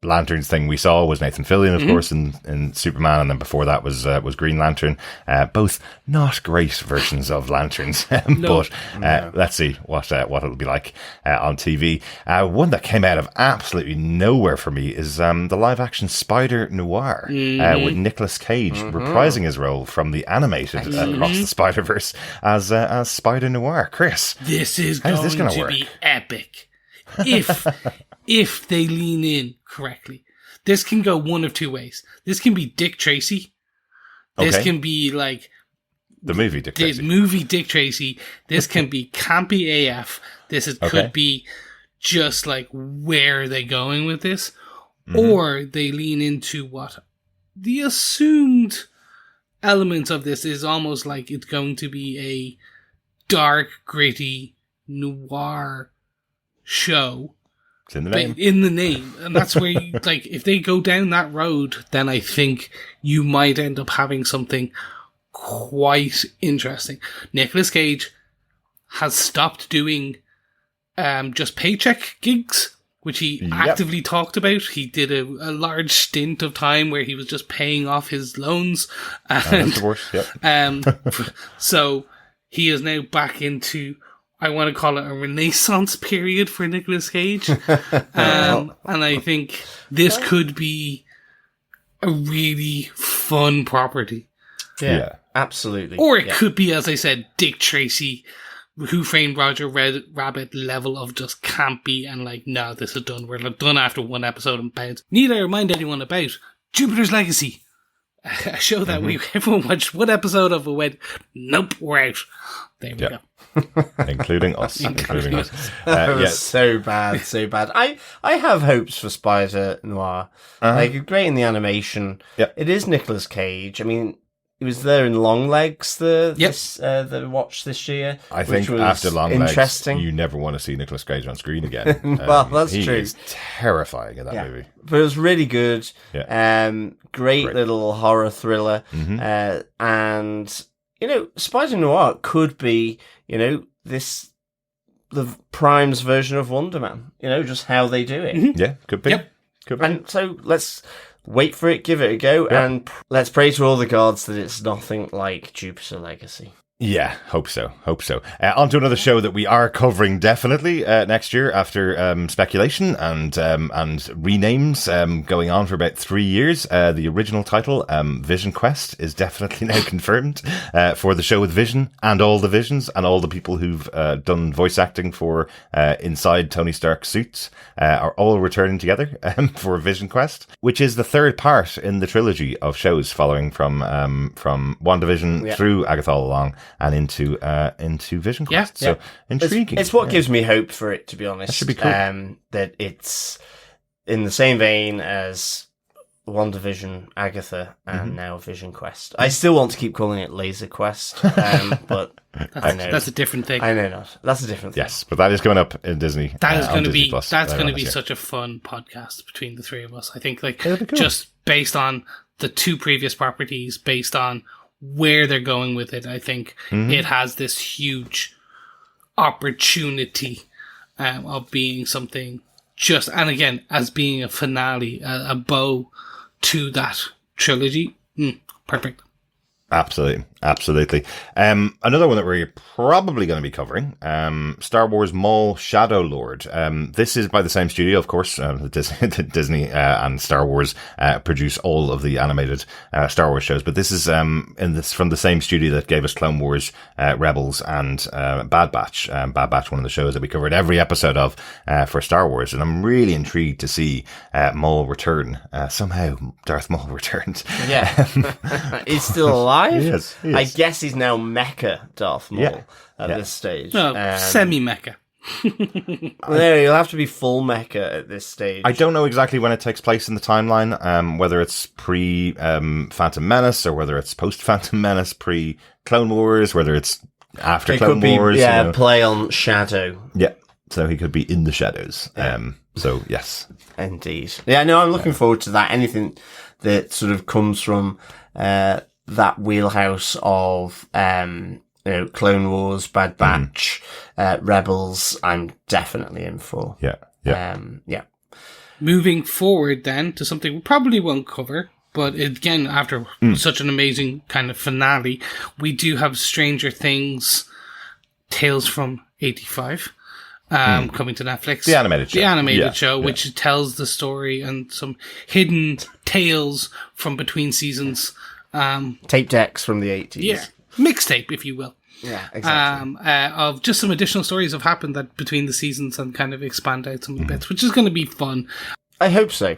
Lanterns thing we saw was Nathan Fillion, of course, in Superman, and then before that was Green Lantern. Both not great versions of Lanterns, but let's see what it'll be like on TV. One that came out of absolutely nowhere for me is the live action Spider Noir with Nicolas Cage reprising his role from the animated Across the Spider-Verse as Spider Noir. Chris, this is going to be epic. If they lean in correctly, this can go one of two ways. This can be Dick Tracy. This can be like the movie Dick Tracy. This can be campy AF. Could be just like, where are they going with this? Or they lean into what the assumed elements of this is, almost like it's going to be a dark, gritty noir show. It's in the name. In the name. And that's where you, like, if they go down that road, then I think you might end up having something quite interesting. Nicolas Cage has stopped doing just paycheck gigs, which he actively talked about. He did a large stint of time where he was just paying off his loans. And, so he is now back into, I want to call it a renaissance period for Nicolas Cage. And I think this could be a really fun property. Yeah, absolutely. Or it could be, as I said, Dick Tracy Who Framed Roger Rabbit level of just campy and like, no, this is done. We're done after one episode and bounce. Need I remind anyone about Jupiter's Legacy? A show that everyone watched one episode of and went, nope, we're out. There we go. Including us. Including us. That was so bad, so bad. I have hopes for Spider Noir. Like, great in the animation. Yep. It is Nicolas Cage. I mean, he was there in Longlegs the watch this year. I think after Longlegs, you never want to see Nicolas Cage on screen again. Well, that's true. He is terrifying in that movie. But it was really good. Yeah. Great little horror thriller. And, you know, Spider Noir could be, you know, the Prime's version of Wonder Man. You know, just how they do it. Yeah, could be. Yep. Could be. And so let's wait for it, give it a go, and let's pray to all the gods that it's nothing like Jupiter Legacy. Yeah, hope so. On to another show that we are covering definitely next year after speculation and renames going on for about 3 years. The original title, Vision Quest, is definitely now confirmed for the show with Vision and all the Visions and all the people who've done voice acting for inside Tony Stark's suits are all returning together for Vision Quest, which is the third part in the trilogy of shows following from WandaVision through Agatha All Along and into Vision Quest. So intriguing. It's what gives me hope for it, to be honest. That should be cool. That it's in the same vein as WandaVision, Agatha, and now Vision Quest. I still want to keep calling it Laser Quest, but I know that's a different thing. I know not. That's a different thing. Yes, but that is coming up in Disney. That is going to be Plus, that's going to be such a fun podcast between the three of us. I think, like, cool. Just based on the two previous properties, based on where they're going with it, I think it has this huge opportunity of being something just, and again, as being a finale, a bow to that trilogy. Perfect. Absolutely. Another one that we're probably going to be covering, Star Wars Maul Shadow Lord. This is by the same studio, of course. Disney and Star Wars produce all of the animated Star Wars shows, but this is from the same studio that gave us Clone Wars, Rebels, and Bad Batch. Bad Batch, one of the shows that we covered every episode of for Star Wars, and I'm really intrigued to see Maul return. Somehow, Darth Maul returned. Yeah, he's still alive. He is. I guess he's now Mecha Darth Maul at this stage. No, semi-Mecha. No, you'll have to be full Mecha at this stage. I don't know exactly when it takes place in the timeline, whether it's pre-Phantom Menace or whether it's post-Phantom Menace, pre-Clone Wars, whether it's after Clone Wars. Yeah, you know. Play on Shadow. Yeah, so he could be in the shadows. So, yes. Indeed. Yeah, no, I'm looking forward to that. Anything that sort of comes from that wheelhouse of Clone Wars, Bad Batch, Rebels, I'm definitely in for. Yeah. Moving forward then to something we probably won't cover, but again, after such an amazing kind of finale, we do have Stranger Things Tales from 85 coming to Netflix. The animated show. Which tells the story and some hidden tales from between seasons. Tape decks from the 80s. Yeah, mixtape, if you will. Yeah, exactly. Of just some additional stories have happened that between the seasons and kind of expand out some bits, which is going to be fun. I hope so.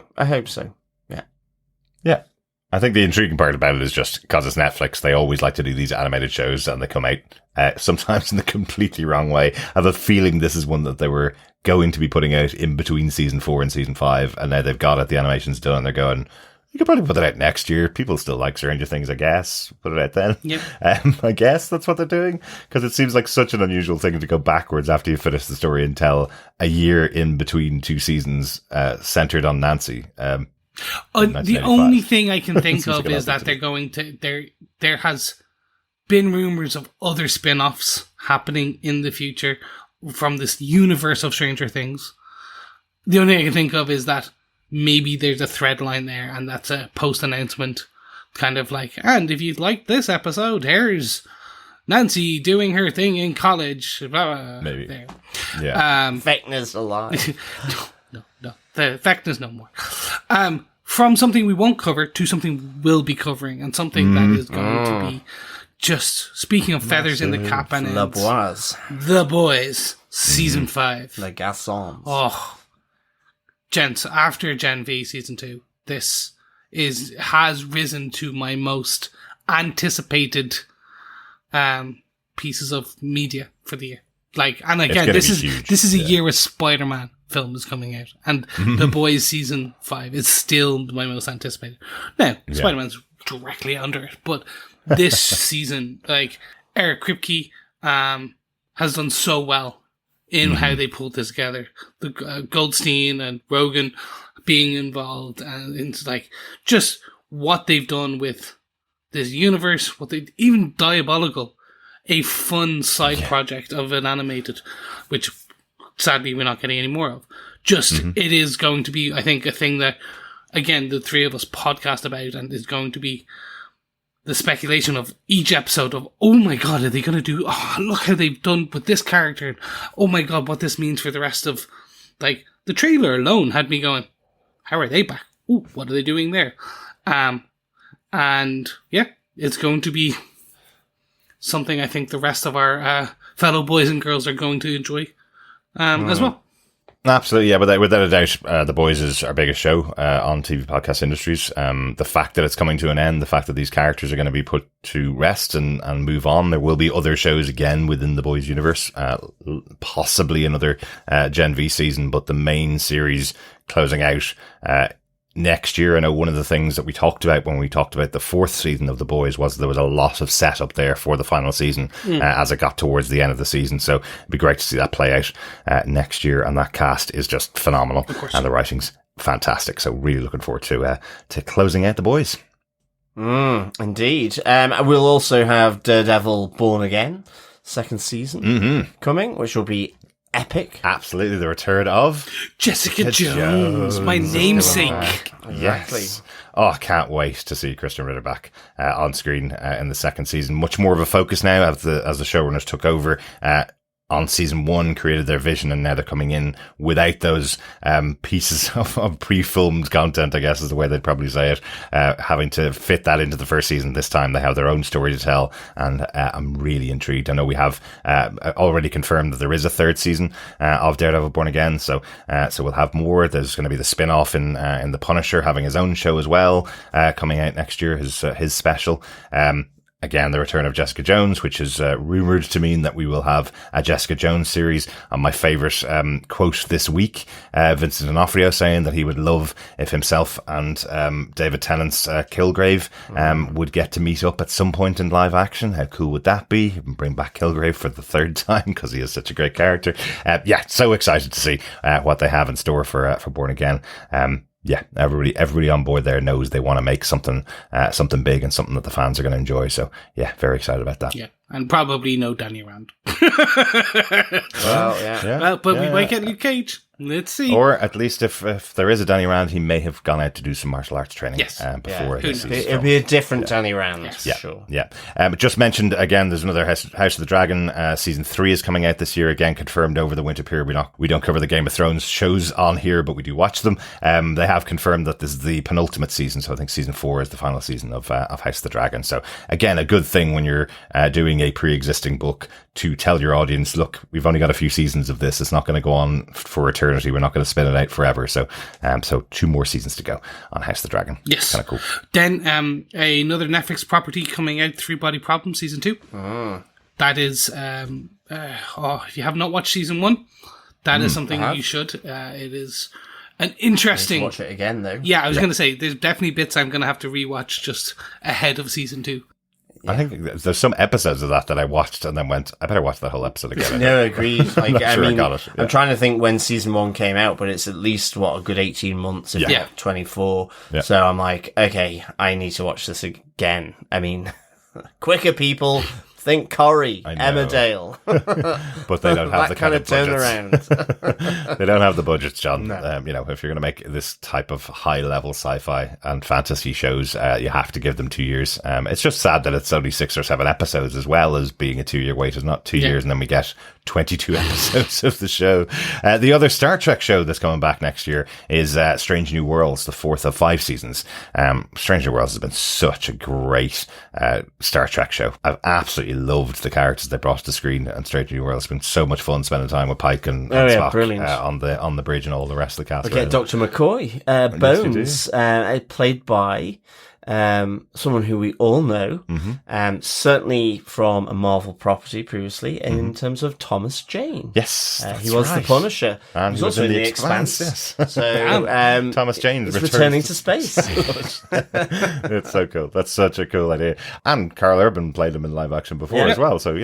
Yeah. I think the intriguing part about it is just because it's Netflix, they always like to do these animated shows and they come out sometimes in the completely wrong way. I have a feeling this is one that they were going to be putting out in between season 4 and season 5, and now they've got it, the animation's done, and they're going, you could probably put it out next year. People still like Stranger Things, I guess. Put it out then. Yep. I guess that's what they're doing, because it seems like such an unusual thing to go backwards after you finish the story and tell a year in between two seasons centered on Nancy. The only thing I can think of is that they're going to there has been rumors of other spin-offs happening in the future from this universe of Stranger Things. The only thing I can think of is that maybe there's a thread line there, and that's a post-announcement kind of like, and if you like this episode, here's Nancy doing her thing in college. Blah, blah, maybe. There. Yeah. Vecna's alive. No. The Vecna's no more. From something we won't cover to something we'll be covering, and something that is going to be just speaking of feathers in the cap and The ends, Boys. The Boys, season 5. The Garçons. Oh, gents, after Gen V season 2, this has risen to my most anticipated pieces of media for the year. Like, and again, this is a year where Spider-Man film is coming out, and The Boys season 5 is still my most anticipated. Now, Spider-Man's directly under it, but this season, like, Eric Kripke has done so well in how they pulled this together. The Goldstein and Rogan being involved, and into like just what they've done with this universe, what they even Diabolical, a fun side project of an animated, which sadly we're not getting any more of. Just it is going to be, I think, a thing that again the three of us podcast about, and is going to be the speculation of each episode of, oh my god, are they going to do, oh, look how they've done with this character, oh my god, what this means for the rest of, like, the trailer alone had me going, how are they back? Ooh, what are they doing there? And yeah, it's going to be something I think the rest of our fellow boys and girls are going to enjoy as well. Absolutely, yeah. Without a doubt, The Boys is our biggest show on TV podcast industries. The fact that it's coming to an end, the fact that these characters are going to be put to rest and move on. There will be other shows again within The Boys universe, possibly another Gen V season, but the main series closing out next year. I know one of the things that we talked about when we talked about the 4th season of The Boys was there was a lot of setup there for the final season as it got towards the end of the season. So it'd be great to see that play out next year. And that cast is just phenomenal. And the writing's fantastic. So really looking forward to closing out The Boys. Indeed. We'll also have Daredevil Born Again, 2nd season coming, which will be epic. Absolutely, the return of Jessica Jones, my namesake. Exactly. Yes. Oh, I can't wait to see Kristen Ritter back on screen in the 2nd season. Much more of a focus now as the showrunners took over on season 1, created their vision, and now they're coming in without those pieces of pre-filmed content, I guess is the way they'd probably say it, having to fit that into the 1st season. This time they have their own story to tell, and I'm really intrigued. I know we have already confirmed that there is a 3rd season of Daredevil Born Again, so we'll have more. There's going to be the spin-off in The Punisher having his own show as well, coming out next year, his special. Again, the return of Jessica Jones, which is rumoured to mean that we will have a Jessica Jones series. And my favourite quote this week, Vincent D'Onofrio saying that he would love if himself and David Tennant's Kilgrave would get to meet up at some point in live action. How cool would that be? Bring back Kilgrave for the 3rd time because he is such a great character. Yeah, so excited to see what they have in store for Born Again. Yeah, everybody on board there knows they want to make something big and something that the fans are going to enjoy. So yeah, very excited about that. Yeah, and probably no Danny Rand. Well, yeah. Well, but we might get Luke Cage. Let's see. Or at least if there is a Danny Rand, he may have gone out to do some martial arts training before. It'll be a different Danny Rand, yes. sure. Yeah. Just mentioned again, there's another House of the Dragon. Season 3 is coming out this year. Again, confirmed over the winter period. We don't cover the Game of Thrones shows on here, but we do watch them. They have confirmed that this is the penultimate season, so I think season 4 is the final season of House of the Dragon. So again, a good thing when you're doing a pre-existing book to tell your audience, look, we've only got a few seasons of this. It's not going to go on for eternity. We're not going to spin it out forever. So 2 more seasons to go on House of the Dragon. Yes. Kind of cool. Then another Netflix property coming out, 3 Body Problem season 2. That is, if you have not watched season 1, that is something you should. It is an interesting. Watch it again though. Yeah, I was going to say there's definitely bits I'm going to have to rewatch just ahead of season 2. Yeah. I think there's some episodes of that I watched and then went, I better watch that whole episode again. No, agreed. Like, I got it. Yeah. I'm trying to think when season 1 came out, but it's at least, a good 18 months, if not 24. Yeah. So I'm like, okay, I need to watch this again. I mean, quicker people. Think Corrie, Emmerdale. But they don't have the kind of turnaround. They don't have the budgets, John. No. If you're going to make this type of high-level sci-fi and fantasy shows, you have to give them 2 years. It's just sad that it's only 6 or 7 episodes as well as being a 2-year wait. It's not 2 years and then we get 22 episodes of the show. The other Star Trek show that's coming back next year is Strange New Worlds, the 4th of 5 seasons. Strange New Worlds has been such a great Star Trek show. I've absolutely loved the characters they brought to the screen, and Strange New Worlds. It's been so much fun spending time with Pike and Spock on the bridge and all the rest of the cast. We get Dr. McCoy, Bones, played by someone who we all know, certainly from a Marvel property previously, in terms of Thomas Jane. Yes, he was the Punisher. And he was also in The Expanse. Yes. So Thomas Jane is returning to space. It's so cool. That's such a cool idea. And Carl Urban played him in live action before as well. So,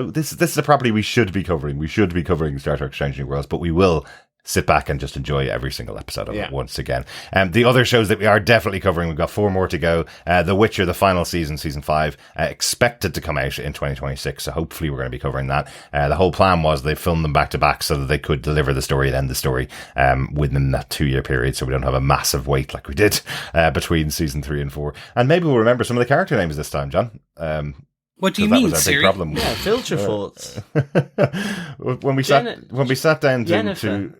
this is a property we should be covering. We should be covering Star Trek Strange New Worlds, but we will sit back and just enjoy every single episode of it once again. The other shows that we are definitely covering, we've got 4 more to go. The Witcher, the final season 5, expected to come out in 2026. So hopefully we're going to be covering that. The whole plan was they filmed them back to back so that they could deliver the story and end the story within that 2-year period. So we don't have a massive wait like we did between season 3 and 4. And maybe we'll remember some of the character names this time, John. What do you mean, that was our Siri? big problem. Yeah, filter thoughts. when we sat down to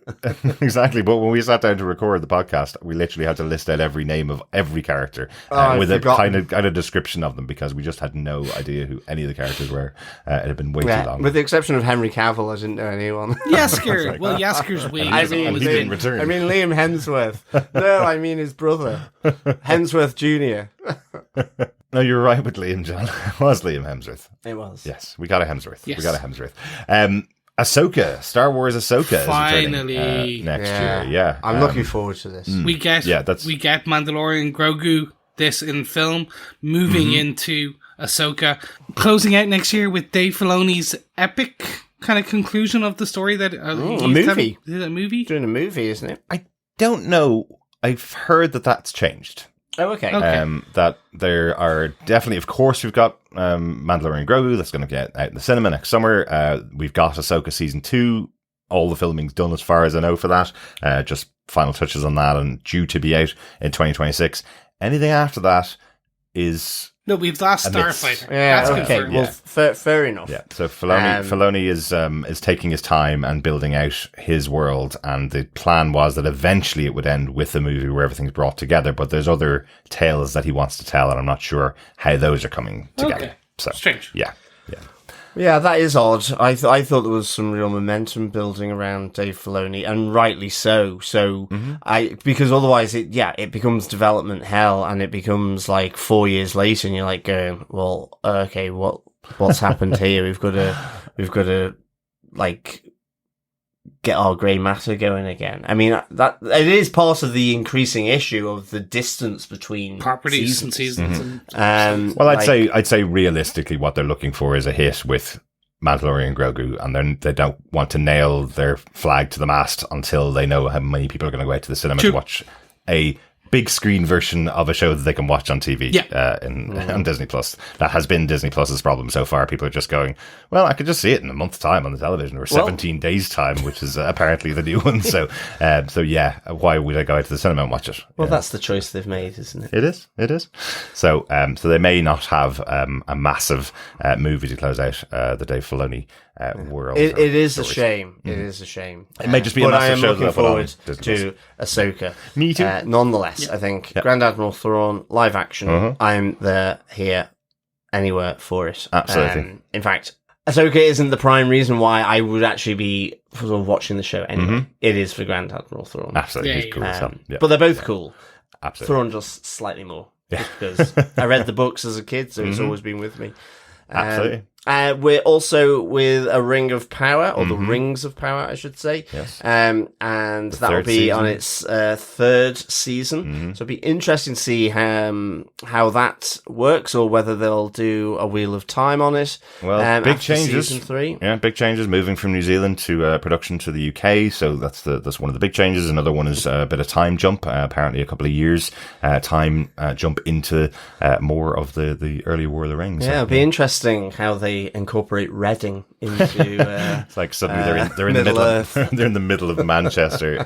exactly, but when we sat down to record the podcast, we literally had to list out every name of every character with a kind of description of them, because we just had no idea who any of the characters were. It had been way too long. With the exception of Henry Cavill, I didn't know anyone. Yasker. Well, Yasker's wig. he didn't return. I mean Liam Hemsworth. No, I mean his brother, Hemsworth Jr. No, you're right with Liam, John. It was Liam Hemsworth. It was. Yes, we got a Hemsworth. Yes. We got a Hemsworth. Ahsoka, Star Wars Ahsoka Finally. is returning next year. Yeah, I'm looking forward to this. We get Mandalorian Grogu this in film, moving into Ahsoka, closing out next year with Dave Filoni's epic kind of conclusion of the story that a movie. Is it a movie? Doing a movie, isn't it? I don't know. I've heard that that's changed. Oh, okay. That there are definitely, of course, we've got Mandalorian Grogu that's going to get out in the cinema next summer. We've got Ahsoka season 2. All the filming's done as far as I know for that. Just final touches on that and due to be out in 2026. Anything after that is... No, we've Last Starfighter. Yeah, that's okay. confirmed. Well, fair enough. Yeah, so Filoni is taking his time and building out his world, and the plan was that eventually it would end with a movie where everyth's brought together, but there's other tales that he wants to tell, and I'm not sure how those are coming together. Okay. So strange. Yeah, that is odd. I thought there was some real momentum building around Dave Filoni, and rightly so. So because otherwise it becomes development hell, and it becomes like 4 years later, and you're like going, well, okay, what's happened here? We've got to like get our grey matter going again. I mean, that it is part of the increasing issue of the distance between properties and seasons. Well, I'd say realistically, what they're looking for is a hit with Mandalorian Grogu, and then they don't want to nail their flag to the mast until they know how many people are going to go out to the cinema to watch a big screen version of a show that they can watch on TV on Disney Plus. That has been Disney Plus's problem so far. People are just going, well, I could just see it in a month's time on the television, or 17 days time, which is apparently the new one. So why would I go out to the cinema and watch it? Well, that's the choice they've made, isn't it? It is. So they may not have a massive movie to close out the Dave Filoni world. It is a shame. It is a shame. It may just be a massive show. But I am looking forward to Ahsoka. Me too. Nonetheless, I think Grand Admiral Thrawn live action. I'm there, here, anywhere for it. Absolutely. In fact, Ahsoka isn't the prime reason why I would actually be sort of watching the show anyway. It is for Grand Admiral Thrawn. Absolutely, he's cool. But they're both cool. Absolutely. Thrawn just slightly more. Because I read the books as a kid, so it's always been with me. Absolutely. We're also with A Ring of Power, or the Rings of Power, I should say. Yes. And that'll be on its third season. So it'll be interesting to see how that works, or whether they'll do a Wheel of Time on it. Well, big changes. Season 3. Yeah, big changes. Moving from New Zealand to production to the UK. So that's one of the big changes. Another one is a bit of time jump. Apparently, a couple of years time jump into more of the early War of the Rings. Yeah, it'll be interesting how they they incorporate Reading into. It's like suddenly they're in the middle of they're in the middle of Manchester,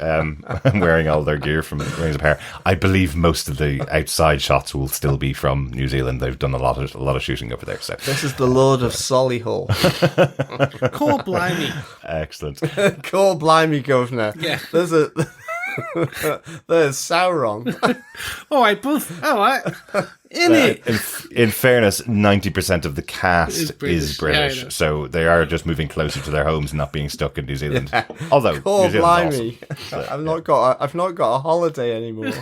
wearing all their gear from Rings of Power. I believe most of the outside shots will still be from New Zealand. They've done a lot of shooting over there. So this is the Lord of Solihull. Call blimey. Excellent. Call blimey, Governor. Yeah. There's Sauron. All right, both. All right. In fairness, 90% of the cast is British, Yeah, so they are just moving closer to their homes, not being stuck in New Zealand. Yeah. Although, Call New Zealand's blimey. Awesome, so. I've not got a holiday anymore.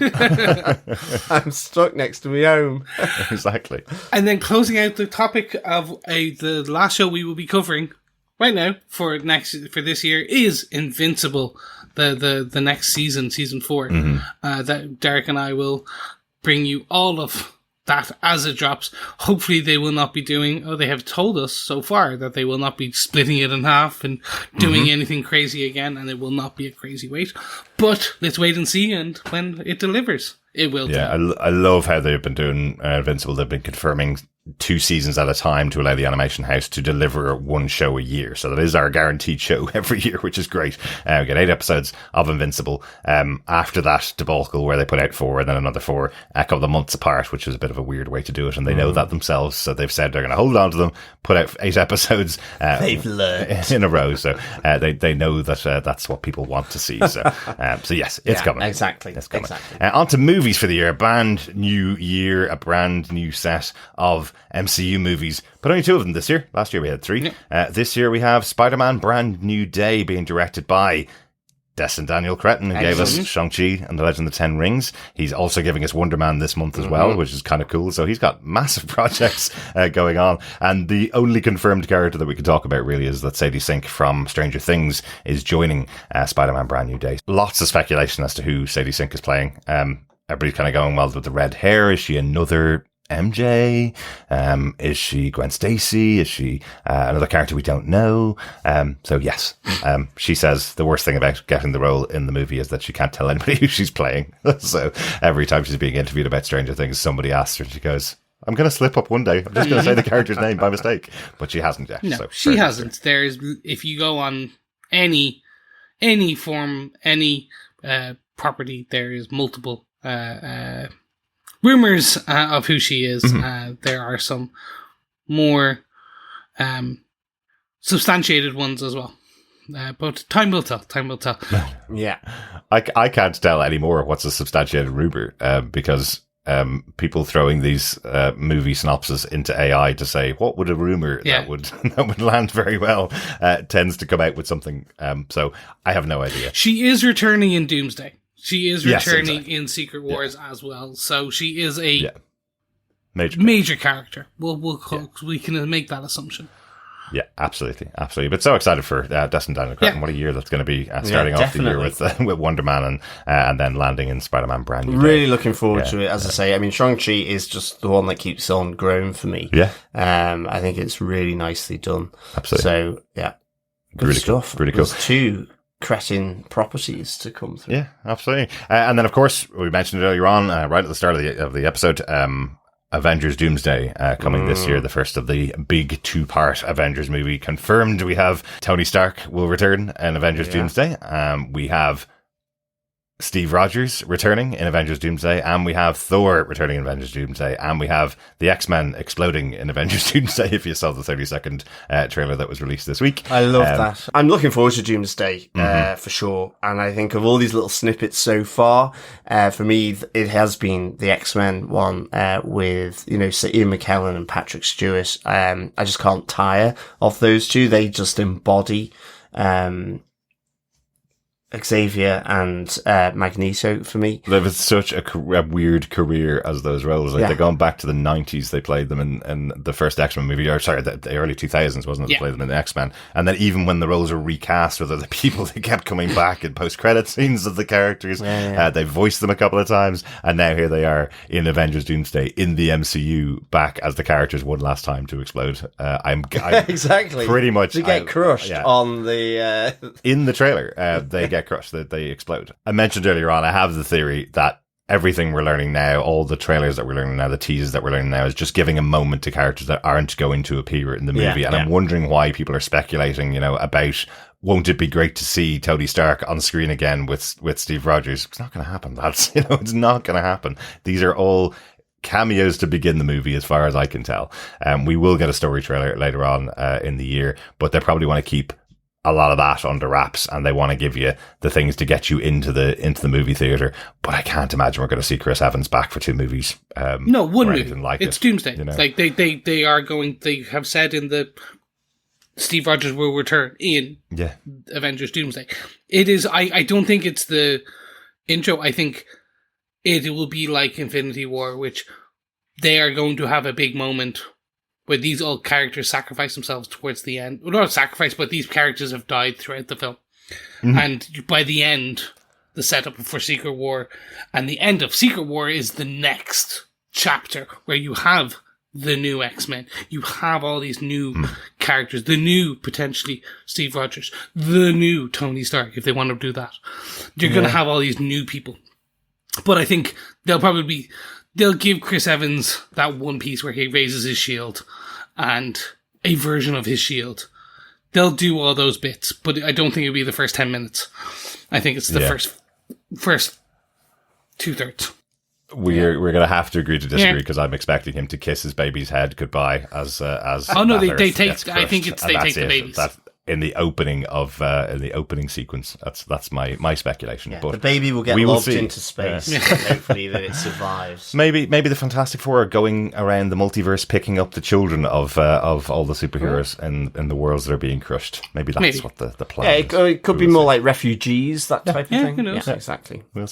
I'm stuck next to my home. Exactly. And then closing out the topic of the last show we will be covering right now for this year is Invincible, the next season 4. That Derek and I will bring you all of that as it drops. Hopefully they will not be they have told us so far that they will not be splitting it in half and doing anything crazy again, and it will not be a crazy wait. But let's wait and see, and when it delivers, it will. Yeah, I love how they've been doing Invincible. They've been confirming 2 seasons at a time to allow the animation house to deliver 1 show a year. So that is our guaranteed show every year, which is great. We get 8 episodes of Invincible. After that debacle where they put out 4 and then another 4 a couple of months apart, which was a bit of a weird way to do it. And they know that themselves. So they've said they're going to hold on to them, put out 8 episodes they've learned in a row. So they know that that's what people want to see. So yes, it's coming. Exactly. It's coming. Exactly. On to movies for the year. A brand new year, a brand new set of MCU movies, but only 2 of them this year. Last year we had 3. This year we have Spider-Man Brand New Day, being directed by Destin Daniel Cretton, who gave us Shang-Chi and the Legend of the Ten Rings. He's also giving us Wonder Man this month as well, which is kind of cool. So he's got massive projects going on. And the only confirmed character that we can talk about really is that Sadie Sink from Stranger Things is joining Spider-Man Brand New Day. Lots of speculation as to who Sadie Sink is playing. Everybody's kind of going, well, with the red hair, is she another MJ? Is she Gwen Stacy? Is she another character we don't know? So yes, she says the worst thing about getting the role in the movie is that she can't tell anybody who she's playing. So every time she's being interviewed about Stranger Things, somebody asks her and she goes, I'm going to slip up one day. I'm just going to say the character's name by mistake. But she hasn't yet. No, so she hasn't. There's, if you go on any form, any property, there is multiple rumors of who she is. There are some more substantiated ones as well. But time will tell. Yeah. I can't tell anymore what's a substantiated rumor because people throwing these movie synopses into AI to say what would a rumor that would land very well tends to come out with something. So I have no idea. She is returning in Doomsday. She is returning exactly. in Secret Wars as well. So she is a major character. We can make that assumption. Yeah, absolutely. But so excited for Destin Daniel Cretton. Yeah. What a year that's going to be starting off the year with Wonder Man and then landing in Spider-Man Brand New Day. Really looking forward to it. As I say, I mean, Shang-Chi is just the one that keeps on growing for me. Yeah. I think it's really nicely done. Absolutely. So, yeah. Good really stuff. Really cool. There's 2 Cretin properties to come through. Yeah, absolutely. And then, of course, we mentioned it earlier on, right at the start of the episode, Avengers Doomsday coming this year, the first of the big 2-part Avengers movie confirmed. We have Tony Stark will return in Avengers Doomsday. We have Steve Rogers returning in Avengers Doomsday, and we have Thor returning in Avengers Doomsday, and we have the X-Men exploding in Avengers Doomsday, if you saw the 30-second trailer that was released this week. I love that. I'm looking forward to Doomsday, for sure, and I think of all these little snippets so far, for me, it has been the X-Men one, with, Ian McKellen and Patrick Stewart. I just can't tire of those 2. They just embody, Xavier and Magneto for me. They've had such a weird career as those roles. Like they're going back to the 90s. They played them in the first X-Men movie, or sorry, the early 2000s, wasn't it? They played them in the X-Men. And then even when the roles were recast with other people, they kept coming back in post-credit scenes of the characters. They voiced them a couple of times. And now here they are in Avengers Doomsday in the MCU, back as the characters one last time to explode. I'm exactly pretty much to get crushed on the in the trailer. They get crushed, they explode. I mentioned earlier on, I have the theory that everything we're learning now, all the trailers that we're learning now, the teasers that we're learning now, is just giving a moment to characters that aren't going to appear in the movie. And I'm wondering why people are speculating, about, won't it be great to see Tony Stark on screen again with Steve Rogers? It's not going to happen. That's, it's not going to happen. These are all cameos to begin the movie, as far as I can tell. We will get a story trailer later on in the year, but they probably want to keep a lot of that under wraps, and they want to give you the things to get you into the movie theater. But I can't imagine we're going to see Chris Evans back for 2 movies. No, one movie. Like it's Doomsday. Like they are going. They have said in the Steve Rogers will return in Avengers Doomsday. It is. I don't think it's the intro. I think it will be like Infinity War, which they are going to have a big moment where these old characters sacrifice themselves towards the end. Well, not sacrifice, but these characters have died throughout the film. Mm-hmm. And by the end, the setup for Secret War, and the end of Secret War is the next chapter where you have the new X-Men. You have all these new characters, the new, potentially, Steve Rogers, the new Tony Stark, if they want to do that. You're going to have all these new people. But I think they'll give Chris Evans that one piece where he raises his shield and a version of his shield. They'll do all those bits, but I don't think it'll be the first 10 minutes. I think it's the first 2/3. We're going to have to agree to disagree, because I'm expecting him to kiss his baby's head goodbye as oh no, they take. I think they take the babies. In the opening sequence, that's my speculation. But the baby will get lobbed into space. And hopefully that it survives. Maybe the Fantastic Four are going around the multiverse, picking up the children of all the superheroes in the worlds that are being crushed. Maybe that's what the plan is. It could be more like refugees, that type of thing. Who knows? Yeah, exactly. We'll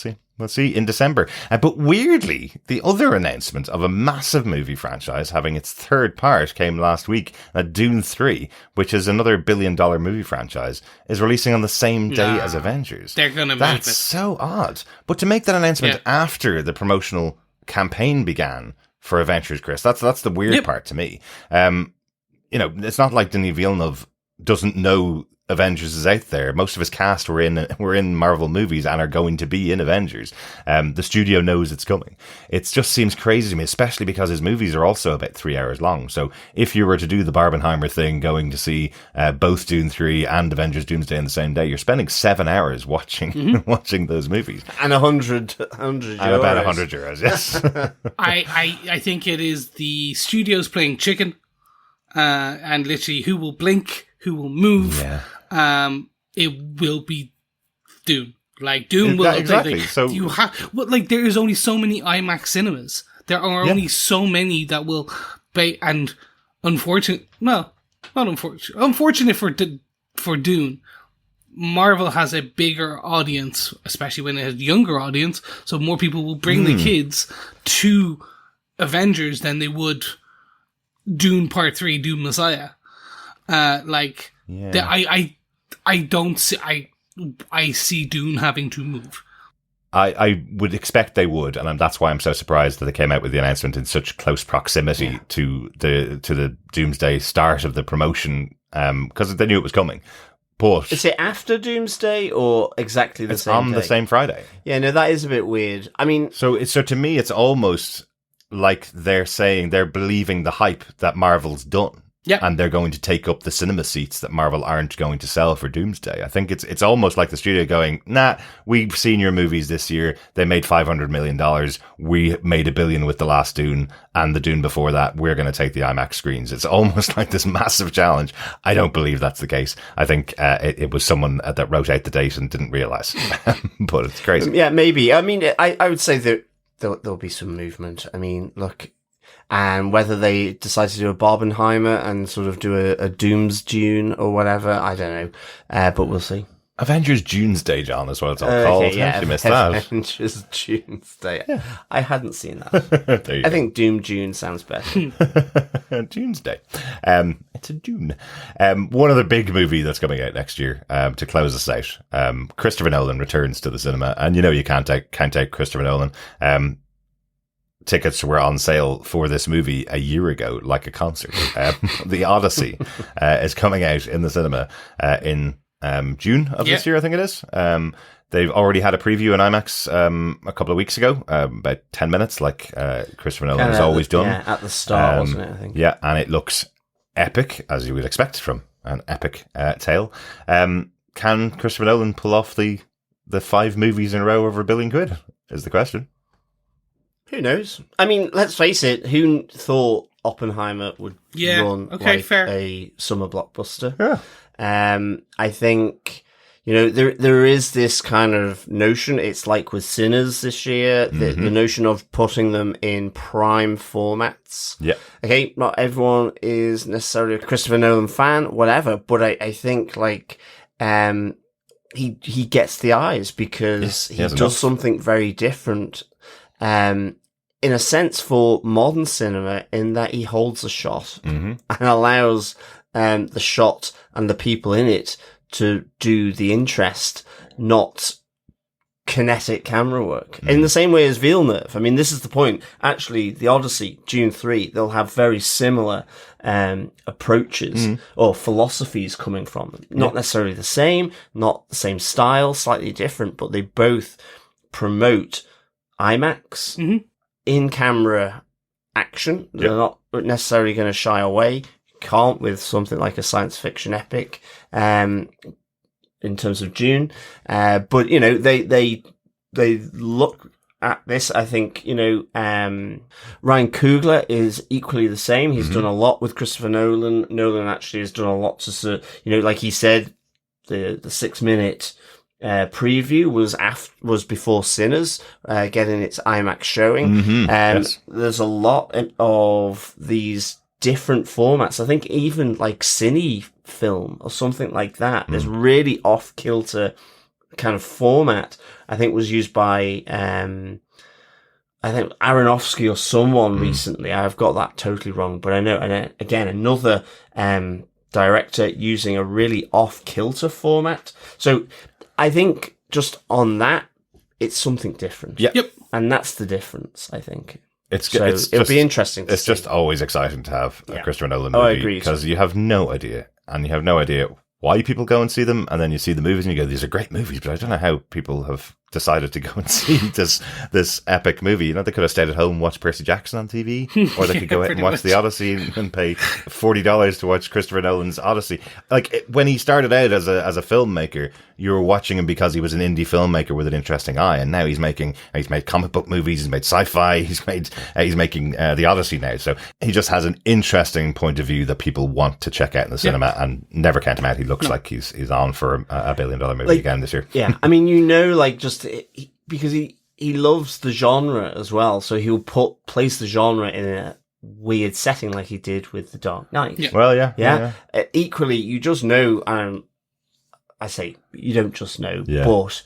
see in December. But weirdly, the other announcement of a massive movie franchise having its 3rd part came last week. Dune 3, which is another $1 billion movie franchise, is releasing on the same day as Avengers. They're going to make That's so odd. But to make that announcement after the promotional campaign began for Avengers, Chris, that's the weird part to me. It's not like Denis Villeneuve doesn't know Avengers is out there. Most of his cast were in Marvel movies and are going to be in Avengers. The studio knows it's coming. It just seems crazy to me, especially because his movies are also about 3 hours long. So if you were to do the Barbenheimer thing, going to see both Dune 3 and Avengers Doomsday in the same day, you're spending 7 hours watching those movies. And 100 euros. And about 100 euros, yes. I think it is the studios playing chicken, and literally who will blink, who will move. Yeah. It will be Dune. Like Dune will exactly. there is only so many IMAX cinemas. There are only so many that will and unfortunate for Dune, Marvel has a bigger audience, especially when it has a younger audience, so more people will bring the kids to Avengers than they would Dune Part 3, Dune Messiah. I see Dune having to move. I would expect they would, and that's why I'm so surprised that they came out with the announcement in such close proximity to the Doomsday start of the promotion, because they knew it was coming. But is it after Doomsday or exactly the same day? It's on the same Friday. Yeah, no, that is a bit weird. I mean, so to me, it's almost like they're saying they're believing the hype that Marvel's done. Yeah. And they're going to take up the cinema seats that Marvel aren't going to sell for Doomsday. I think it's almost like the studio going, nah, we've seen your movies this year. They made $500 million. We made $1 billion with the last Dune, and the Dune before that, we're going to take the IMAX screens. It's almost like this massive challenge. I don't believe that's the case. I think it was someone that wrote out the date and didn't realize. But it's crazy. Yeah, maybe. I mean, I would say that there'll be some movement. I mean, look, and whether they decide to do a Barbenheimer and sort of do a Doom's Dune or whatever, I don't know. But we'll see. Avengers Doomsday, John, is what it's all called. Yeah, you missed that. Avengers Doomsday. Yeah. I hadn't seen that. I think Doom June sounds better. Doomsday. It's a Dune. One other big movie that's coming out next year to close us out. Christopher Nolan returns to the cinema, and you can't out Christopher Nolan. Tickets were on sale for this movie a year ago, like a concert. The Odyssey is coming out in the cinema in June of this year, I think it is. They've already had a preview in IMAX a couple of weeks ago, about 10 minutes, like Christopher Nolan has always done. Yeah, at the start, wasn't it, I think? Yeah, and it looks epic, as you would expect from an epic tale. Can Christopher Nolan pull off the 5 movies in a row over £1 billion, is the question. Who knows? I mean, let's face it, who thought Oppenheimer would run fair. a summer blockbuster? Yeah. I think, there is this kind of notion, it's like with Sinners this year, the notion of putting them in prime formats. Yeah. Okay, not everyone is necessarily a Christopher Nolan fan, whatever, but I think, like, he gets the eyes because he does something very different. In a sense, for modern cinema, in that he holds a shot and allows the shot and the people in it to do the interest, not kinetic camera work. In the same way as Villeneuve. I mean, this is the point. Actually, the Odyssey, Dune 3, they'll have very similar approaches or philosophies coming from them. Not necessarily the same, not the same style, slightly different, but they both promote IMAX, in-camera action. They're not necessarily going to shy away. You can't with something like a science fiction epic, in terms of Dune. But, they look at this. I think, Ryan Coogler is equally the same. He's done a lot with Christopher Nolan. Nolan actually has done a lot to, like he said, the 6-minute preview was before Sinners, getting its IMAX showing. There's a lot of these different formats. I think even like Cine Film or something like that. There's really off-kilter kind of format. I think was used by I think Aronofsky or someone recently. I've got that totally wrong, but I know. And again, another director using a really off-kilter format. So I think just on that, it's something different. Yep. And that's the difference, I think. It'll be interesting to see. It's just always exciting to have a Christopher Nolan movie. I agree. Because you have no idea. And you have no idea why people go and see them. And then you see the movies and you go, these are great movies. But I don't know how people have decided to go and see this epic movie. They could have stayed at home and watched Percy Jackson on TV, or they could go out and watch The Odyssey and pay $40 to watch Christopher Nolan's Odyssey. Like, when he started out as a filmmaker, you were watching him because he was an indie filmmaker with an interesting eye, and now he's made comic book movies, he's made sci-fi, he's making The Odyssey now. So he just has an interesting point of view that people want to check out in the cinema, and never count him out. He looks like he's on for a $1 billion movie again this year. Yeah, I mean, because he loves the genre as well, so he'll place the genre in a weird setting like he did with The Dark Knight. Yeah. Well, yeah. Equally, you just know, I say you don't just know, but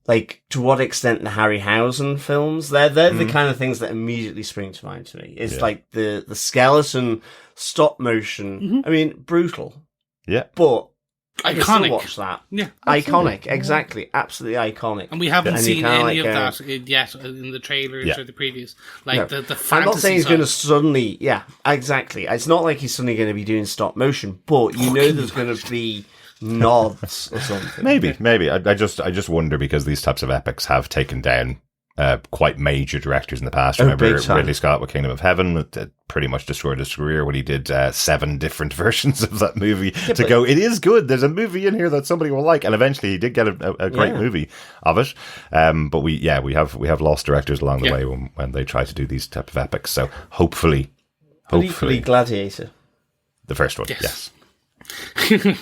like, to what extent the Harryhausen films, they're the kind of things that immediately spring to mind to me. It's like the skeleton stop motion. I mean, brutal. Yeah. But iconic. Watch that. Yeah. Iconic. Exactly. Absolutely iconic. And we haven't seen any of that yet in the trailers or the previews. Like, the fantasy I'm not saying he's side. going to suddenly... Yeah, exactly. It's not like he's suddenly going to be doing stop motion, but there's going to be nods or something. Maybe. I just wonder, because these types of epics have taken down quite major directors in the past. Remember Ridley Scott with Kingdom of Heaven? It pretty much destroyed his career when he did 7 different versions of that movie it is good. There's a movie in here that somebody will like, and eventually he did get a great movie of it. But we have lost directors along the way when they try to do these type of epics. So hopefully, Gladiator, the first one, yes.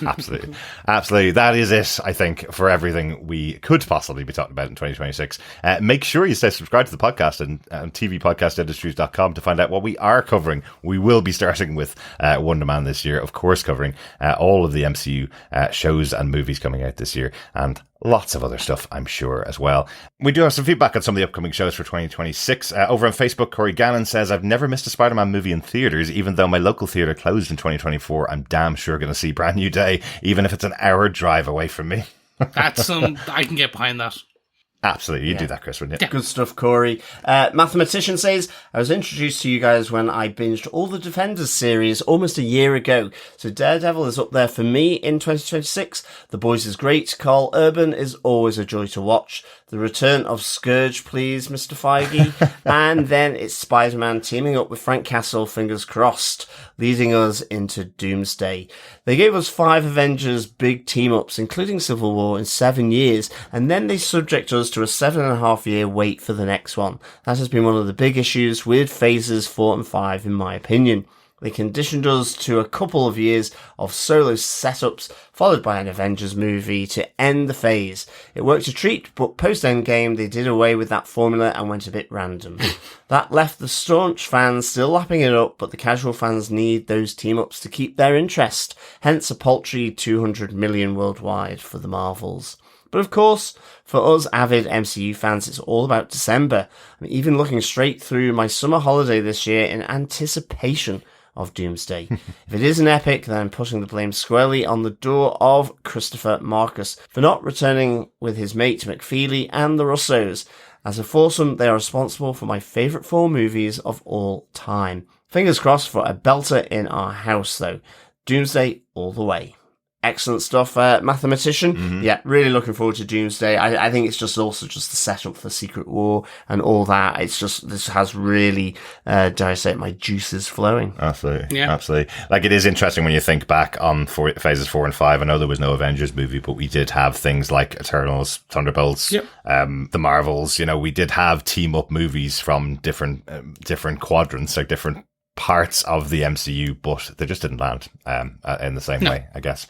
Absolutely. That is it, I think, for everything we could possibly be talking about in 2026. Make sure you stay subscribed to the podcast and tvpodcastindustries.com to find out what we are covering. We will be starting with Wonder Man this year, of course, covering all of the MCU shows and movies coming out this year, and lots of other stuff, I'm sure, as well. We do have some feedback on some of the upcoming shows for 2026. Over on Facebook, Corey Gannon says, I've never missed a Spider-Man movie in theatres. Even though my local theatre closed in 2024, I'm damn sure going to see Brand New Day, even if it's an hour drive away from me. That's I can get behind that. Absolutely. You do that, Chris, wouldn't you? Yeah. Good stuff, Corey. Mathematician says, I was introduced to you guys when I binged all the Defenders series almost a year ago. So Daredevil is up there for me in 2026. The Boys is great. Carl Urban is always a joy to watch. The return of Scourge, please, Mr. Feige. And then it's Spider-Man teaming up with Frank Castle, fingers crossed, leading us into Doomsday. They gave us 5 Avengers big team-ups, including Civil War, in 7 years, and then they subject us to a 7.5-year wait for the next one. That has been one of the big issues with phases 4 and 5, in my opinion. They conditioned us to a couple of years of solo setups, followed by an Avengers movie to end the phase. It worked a treat, but post-Endgame they did away with that formula and went a bit random. That left the staunch fans still lapping it up, but the casual fans need those team-ups to keep their interest, hence a paltry 200 million worldwide for the Marvels. But of course, for us avid MCU fans, it's all about December. I'm even looking straight through my summer holiday this year in anticipation of Doomsday. If it is an epic, then I'm putting the blame squarely on the door of Christopher Marcus for not returning with his mate McFeely and the Russos. As a foursome, they are responsible for my favourite 4 movies of all time. Fingers crossed for a belter in our house, though. Doomsday all the way. Excellent stuff, Mathematician. Mm-hmm. Yeah, really looking forward to Doomsday. I think it's just also just the setup for Secret War and all that. It's just, this has really, dare I say it, my juices flowing. Absolutely. Yeah. Absolutely. Like, it is interesting when you think back on phases 4 and 5. I know there was no Avengers movie, but we did have things like Eternals, Thunderbolts, the Marvels. You know, we did have team up movies from different quadrants, like different parts of the MCU, but they just didn't land in the same way, I guess.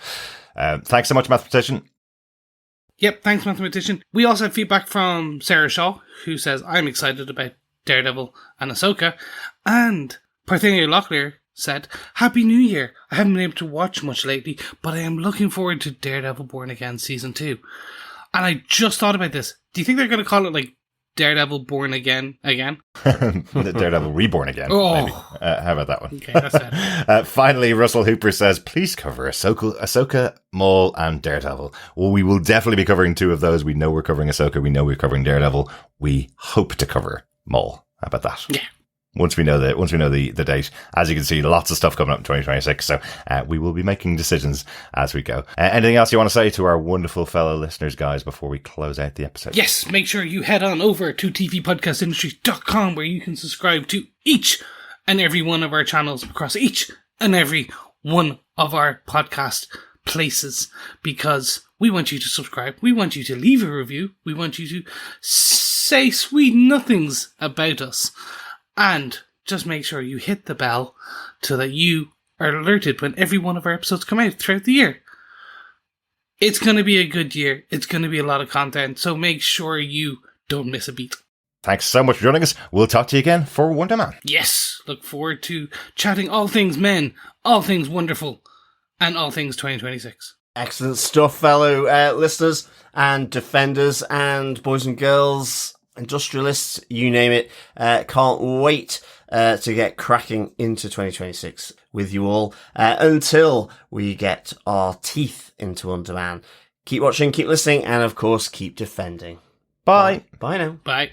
Thanks so much, Mathematician. Yep, thanks, Mathematician. We also have feedback from Sarah Shaw, who says, I'm excited about Daredevil and Ahsoka. And Parthenia Locklear said, Happy New Year. I haven't been able to watch much lately, but I am looking forward to Daredevil Born Again Season 2. And I just thought about this. Do you think they're going to call it, like, Daredevil Born Again? Daredevil Reborn Again, maybe. How about that one? Okay, that's it. Finally, Russell Hooper says, please cover Ahsoka, Maul, and Daredevil. Well, we will definitely be covering 2 of those. We know we're covering Ahsoka. We know we're covering Daredevil. We hope to cover Maul. How about that? Yeah. Once we know the date, as you can see, lots of stuff coming up in 2026. So we will be making decisions as we go. Anything else you want to say to our wonderful fellow listeners, guys, before we close out the episode? Yes, make sure you head on over to tvpodcastindustries.com, where you can subscribe to each and every one of our channels across each and every one of our podcast places, because we want you to subscribe. We want you to leave a review. We want you to say sweet nothings about us. And just make sure you hit the bell so that you are alerted when every one of our episodes come out throughout the year. It's going to be a good year. It's going to be a lot of content. So make sure you don't miss a beat. Thanks so much for joining us. We'll talk to you again for Wonder Man. Yes. Look forward to chatting all things men, all things wonderful, and all things 2026. Excellent stuff, fellow listeners and defenders and boys and girls, industrialists, you name it. Can't wait to get cracking into 2026 with you all until we get our teeth into Wonder Man. Keep watching, keep listening, and of course, keep defending. Bye. Bye now. Bye.